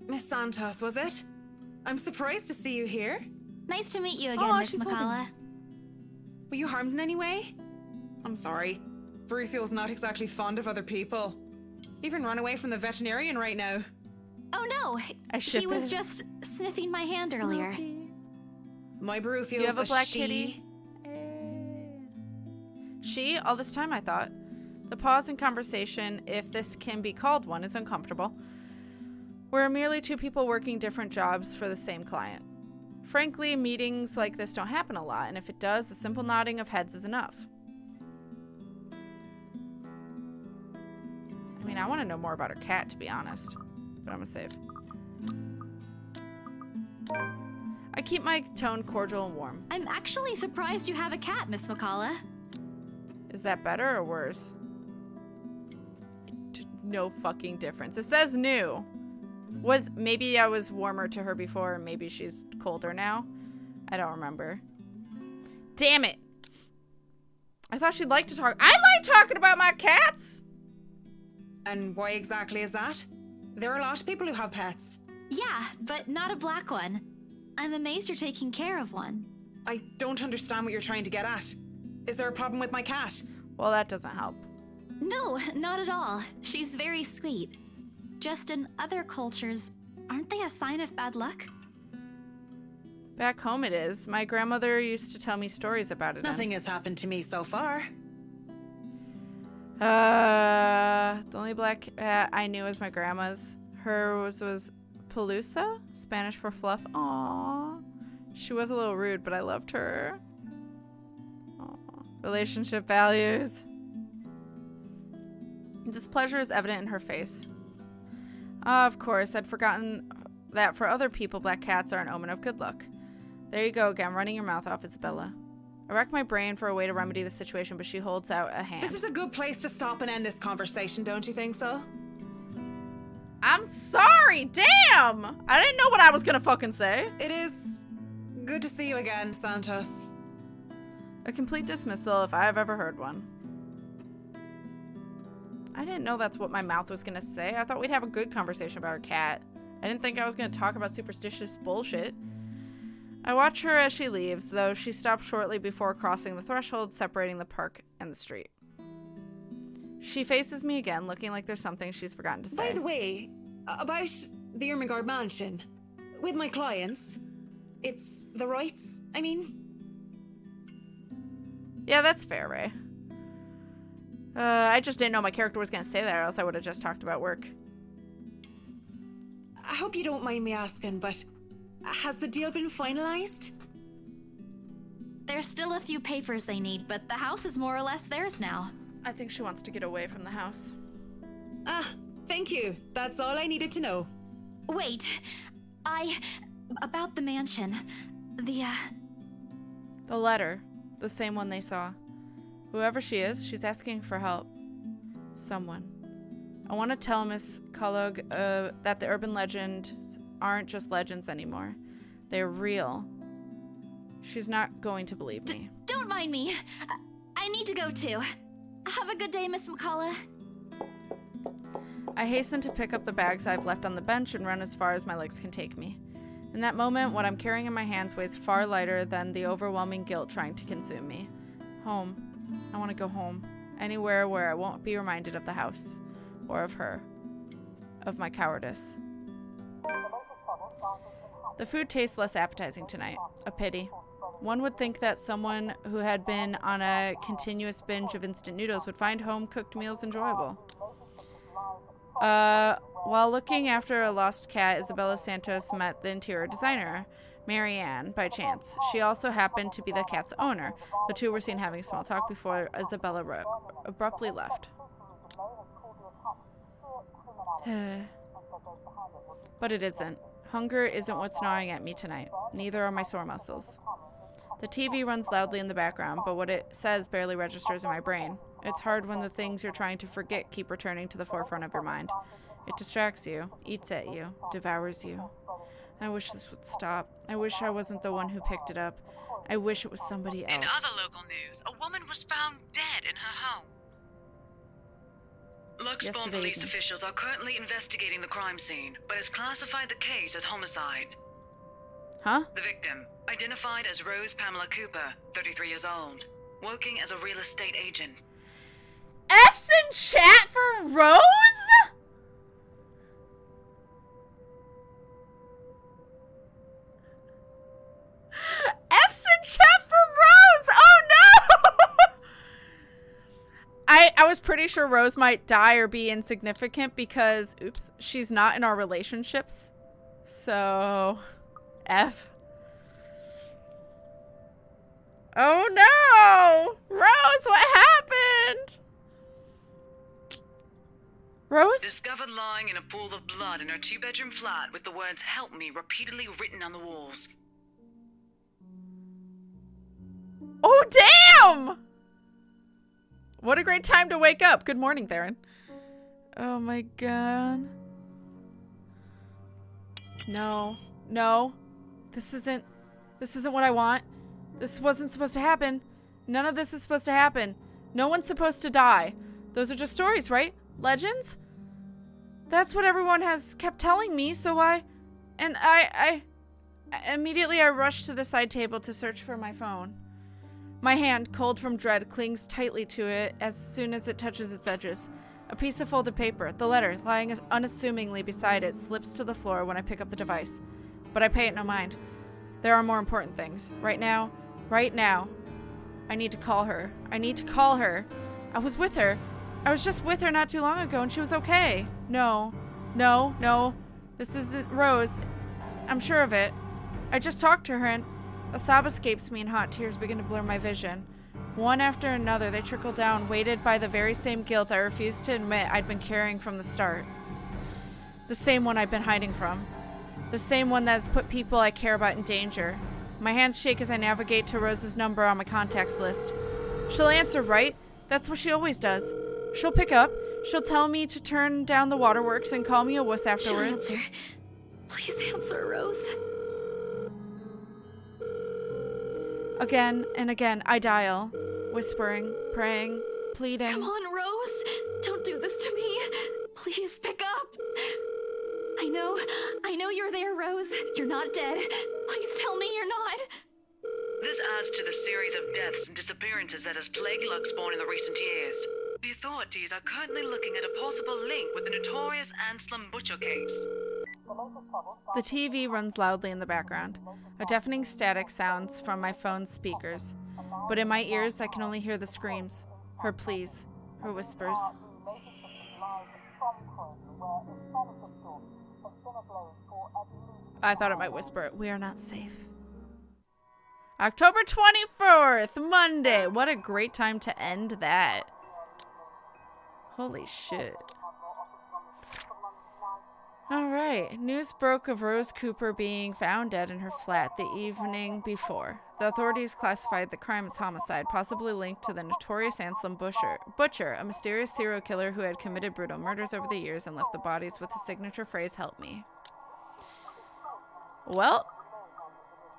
Miss Santos, was it? I'm surprised to see you here. Nice to meet you again, Miss McCollough. Were you harmed in any way? I'm sorry. Baruthiel's not exactly fond of other people. Even ran away from the veterinarian right now. Oh no, he was just sniffing my hand earlier. My Baruthiel's You have a black she. kitty? She? All this time, I thought. The pause in conversation, if this can be called one, is uncomfortable. We're merely two people working different jobs for the same client. Frankly, meetings like this don't happen a lot, and if it does, a simple nodding of heads is enough. I mean, I want to know more about her cat, to be honest. But I'm gonna save. I keep my tone cordial and warm. I'm actually surprised you have a cat, Miss McCollough. Is that better or worse? No fucking difference. It says new. Maybe I was warmer to her before, and maybe she's colder now. I don't remember. Damn it. I thought she'd like to talk. I like talking about my cats! And why exactly is that? There are a lot of people who have pets. Yeah, but not a black one. I'm amazed you're taking care of one. I don't understand what you're trying to get at. Is there a problem with my cat? Well, that doesn't help. No, not at all. She's very sweet. Just in other cultures, aren't they a sign of bad luck? Back home it is. My grandmother used to tell me stories about it. Nothing has happened to me so far. The only black cat I knew was my grandma's. Hers was Pelusa, Spanish for fluff. Aww. She was a little rude, but I loved her. Aww. Relationship values. Displeasure is evident in her face. Of course, I'd forgotten that for other people, black cats are an omen of good luck. There you go again, running your mouth off, Isabella. I rack my brain for a way to remedy the situation, but she holds out a hand. This is a good place to stop and end this conversation, don't you think so? I'm sorry, damn! I didn't know what I was gonna fucking say. It is good to see you again, Santos. A complete dismissal if I have ever heard one. I didn't know that's what my mouth was gonna say. I thought we'd have a good conversation about her cat. I didn't think I was gonna talk about superstitious bullshit. I watch her as she leaves, though she stops shortly before crossing the threshold separating the park and the street. She faces me again, looking like there's something she's forgotten to say. By the way, about the Ermengarde mansion, with my clients, it's the Wrights, I mean. Yeah, that's fair, Ray. I just didn't know my character was going to say that, or else I would have just talked about work. I hope you don't mind me asking, but has the deal been finalized? There's still a few papers they need, but the house is more or less theirs now. I think she wants to get away from the house. Ah, thank you. That's all I needed to know. Wait, about the mansion, the letter, the same one they saw. Whoever she is, she's asking for help. Someone. I want to tell Miss McCollough that the urban legends aren't just legends anymore. They're real. She's not going to believe me. Don't mind me. I need to go too. Have a good day, Miss McCollough. I hasten to pick up the bags I've left on the bench and run as far as my legs can take me. In that moment, what I'm carrying in my hands weighs far lighter than the overwhelming guilt trying to consume me. Home. I want to go home. Anywhere where I won't be reminded of the house. Or of her. Of my cowardice. The food tastes less appetizing tonight. A pity. One would think that someone who had been on a continuous binge of instant noodles would find home-cooked meals enjoyable. While looking after a lost cat, Isabella Santos met the interior designer, Marianne, by chance. She also happened to be the cat's owner. The two were seen having small talk before Isabella abruptly left. But it isn't. Hunger isn't what's gnawing at me tonight. Neither are my sore muscles. The TV runs loudly in the background, but what it says barely registers in my brain. It's hard when the things you're trying to forget keep returning to the forefront of your mind. It distracts you, eats at you, devours you. I wish this would stop. I wish I wasn't the one who picked it up. I wish it was somebody else. In other local news, a woman was found dead in her home. Luxbourne police officials are currently investigating the crime scene, but has classified the case as homicide. Huh? The victim, identified as Rose Pamela Cooper, 33 years old, working as a real estate agent. F's in chat for Rose? F's in chat for Rose! Oh no! I was pretty sure Rose might die or be insignificant because, oops, she's not in our relationships. So, F. Oh no! Rose, what happened? Rose? Discovered lying in a pool of blood in her 2-bedroom flat with the words "Help me" repeatedly written on the walls. Oh, damn! What a great time to wake up. Good morning, Theron. Oh my god. No. No. This isn't what I want. This wasn't supposed to happen. None of this is supposed to happen. No one's supposed to die. Those are just stories, right? Legends? That's what everyone has kept telling me, so I immediately rushed to the side table to search for my phone. My hand, cold from dread, clings tightly to it as soon as it touches its edges. A piece of folded paper, the letter, lying unassumingly beside it, slips to the floor when I pick up the device. But I pay it no mind. There are more important things. Right now, I need to call her. I need to call her. I was with her. I was just with her not too long ago and she was okay. No. This isn't Rose. I'm sure of it. I just talked to her and a sob escapes me and hot tears begin to blur my vision. One after another, they trickle down, weighted by the very same guilt I refused to admit I'd been carrying from the start. The same one I've been hiding from. The same one that has put people I care about in danger. My hands shake as I navigate to Rose's number on my contacts list. She'll answer, right? That's what she always does. She'll pick up. She'll tell me to turn down the waterworks and call me a wuss afterwards. She'll answer. Please answer, Rose. Again and again, I dial, whispering, praying, pleading. Come on, Rose. Don't do this to me. Please pick up. I know you're there, Rose. You're not dead. Please tell me you're not. This adds to the series of deaths and disappearances that has plagued Luxbourne in the recent years. The authorities are currently looking at a possible link with the notorious Anselm Butcher case. The TV runs loudly in the background. A deafening static sounds from my phone's speakers. But in my ears, I can only hear the screams, her pleas, her whispers. I thought it might whisper, we are not safe. October 24th, Monday. What a great time to end that. Holy shit. Alright, news broke of Rose Cooper being found dead in her flat the evening before. The authorities classified the crime as homicide, possibly linked to the notorious Anselm Butcher, a mysterious serial killer who had committed brutal murders over the years and left the bodies with his signature phrase, "Help me." Well,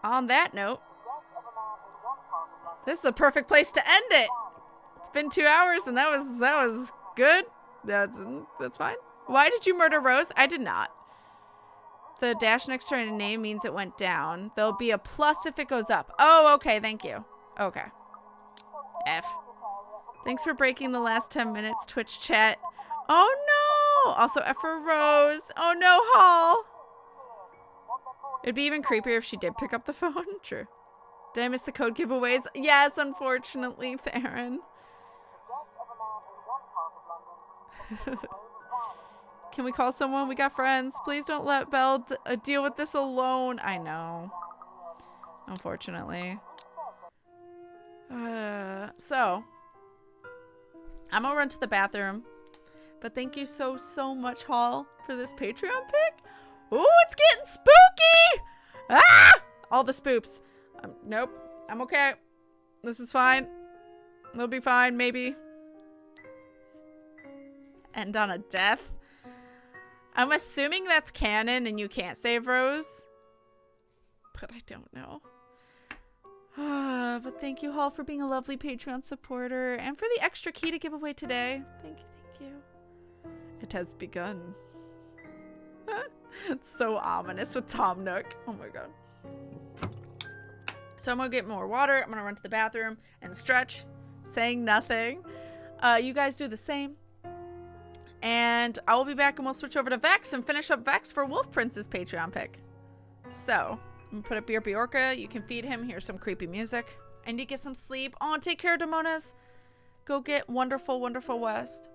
on that note, this is the perfect place to end it. It's been 2 hours and that was good. That's fine. Why did you murder Rose? I did not. The dash next to her name means it went down. There'll be a plus if it goes up. Oh, okay. Thank you. Okay. F. Thanks for breaking the last 10 minutes, Twitch chat. Oh, no. Also, F for Rose. Oh, no, Hall. It'd be even creepier if she did pick up the phone. True. Did I miss the code giveaways? Yes, unfortunately, Theron. Can we call someone? We got friends. Please don't let Belle deal with this alone. I know. Unfortunately. So, I'm gonna run to the bathroom. But thank you so much, Hall, for this Patreon pick. Ooh, it's getting spooky! Ah! All the spoops. Nope. I'm okay. This is fine. It'll be fine, maybe. End on a death. I'm assuming that's canon and you can't save Rose. But I don't know. But thank you, Hall, for being a lovely Patreon supporter and for the extra key to give away today. Thank you, thank you. It has begun. It's so ominous with Tom Nook. Oh my god. So I'm gonna get more water. I'm gonna run to the bathroom and stretch, saying nothing. You guys do the same. And I will be back and we'll switch over to Vex and finish up Vex for Wolf Prince's Patreon pick. So, I'm gonna put up Beer Bjorka. You can feed him. Here's some creepy music. I need to get some sleep. Oh, take care, Damonas. Go get wonderful, wonderful West.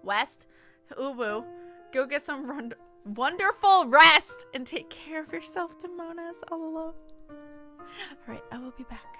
Ooh, woo. Go get some wonderful rest and take care of yourself, Damonas. All alone. All right, I will be back.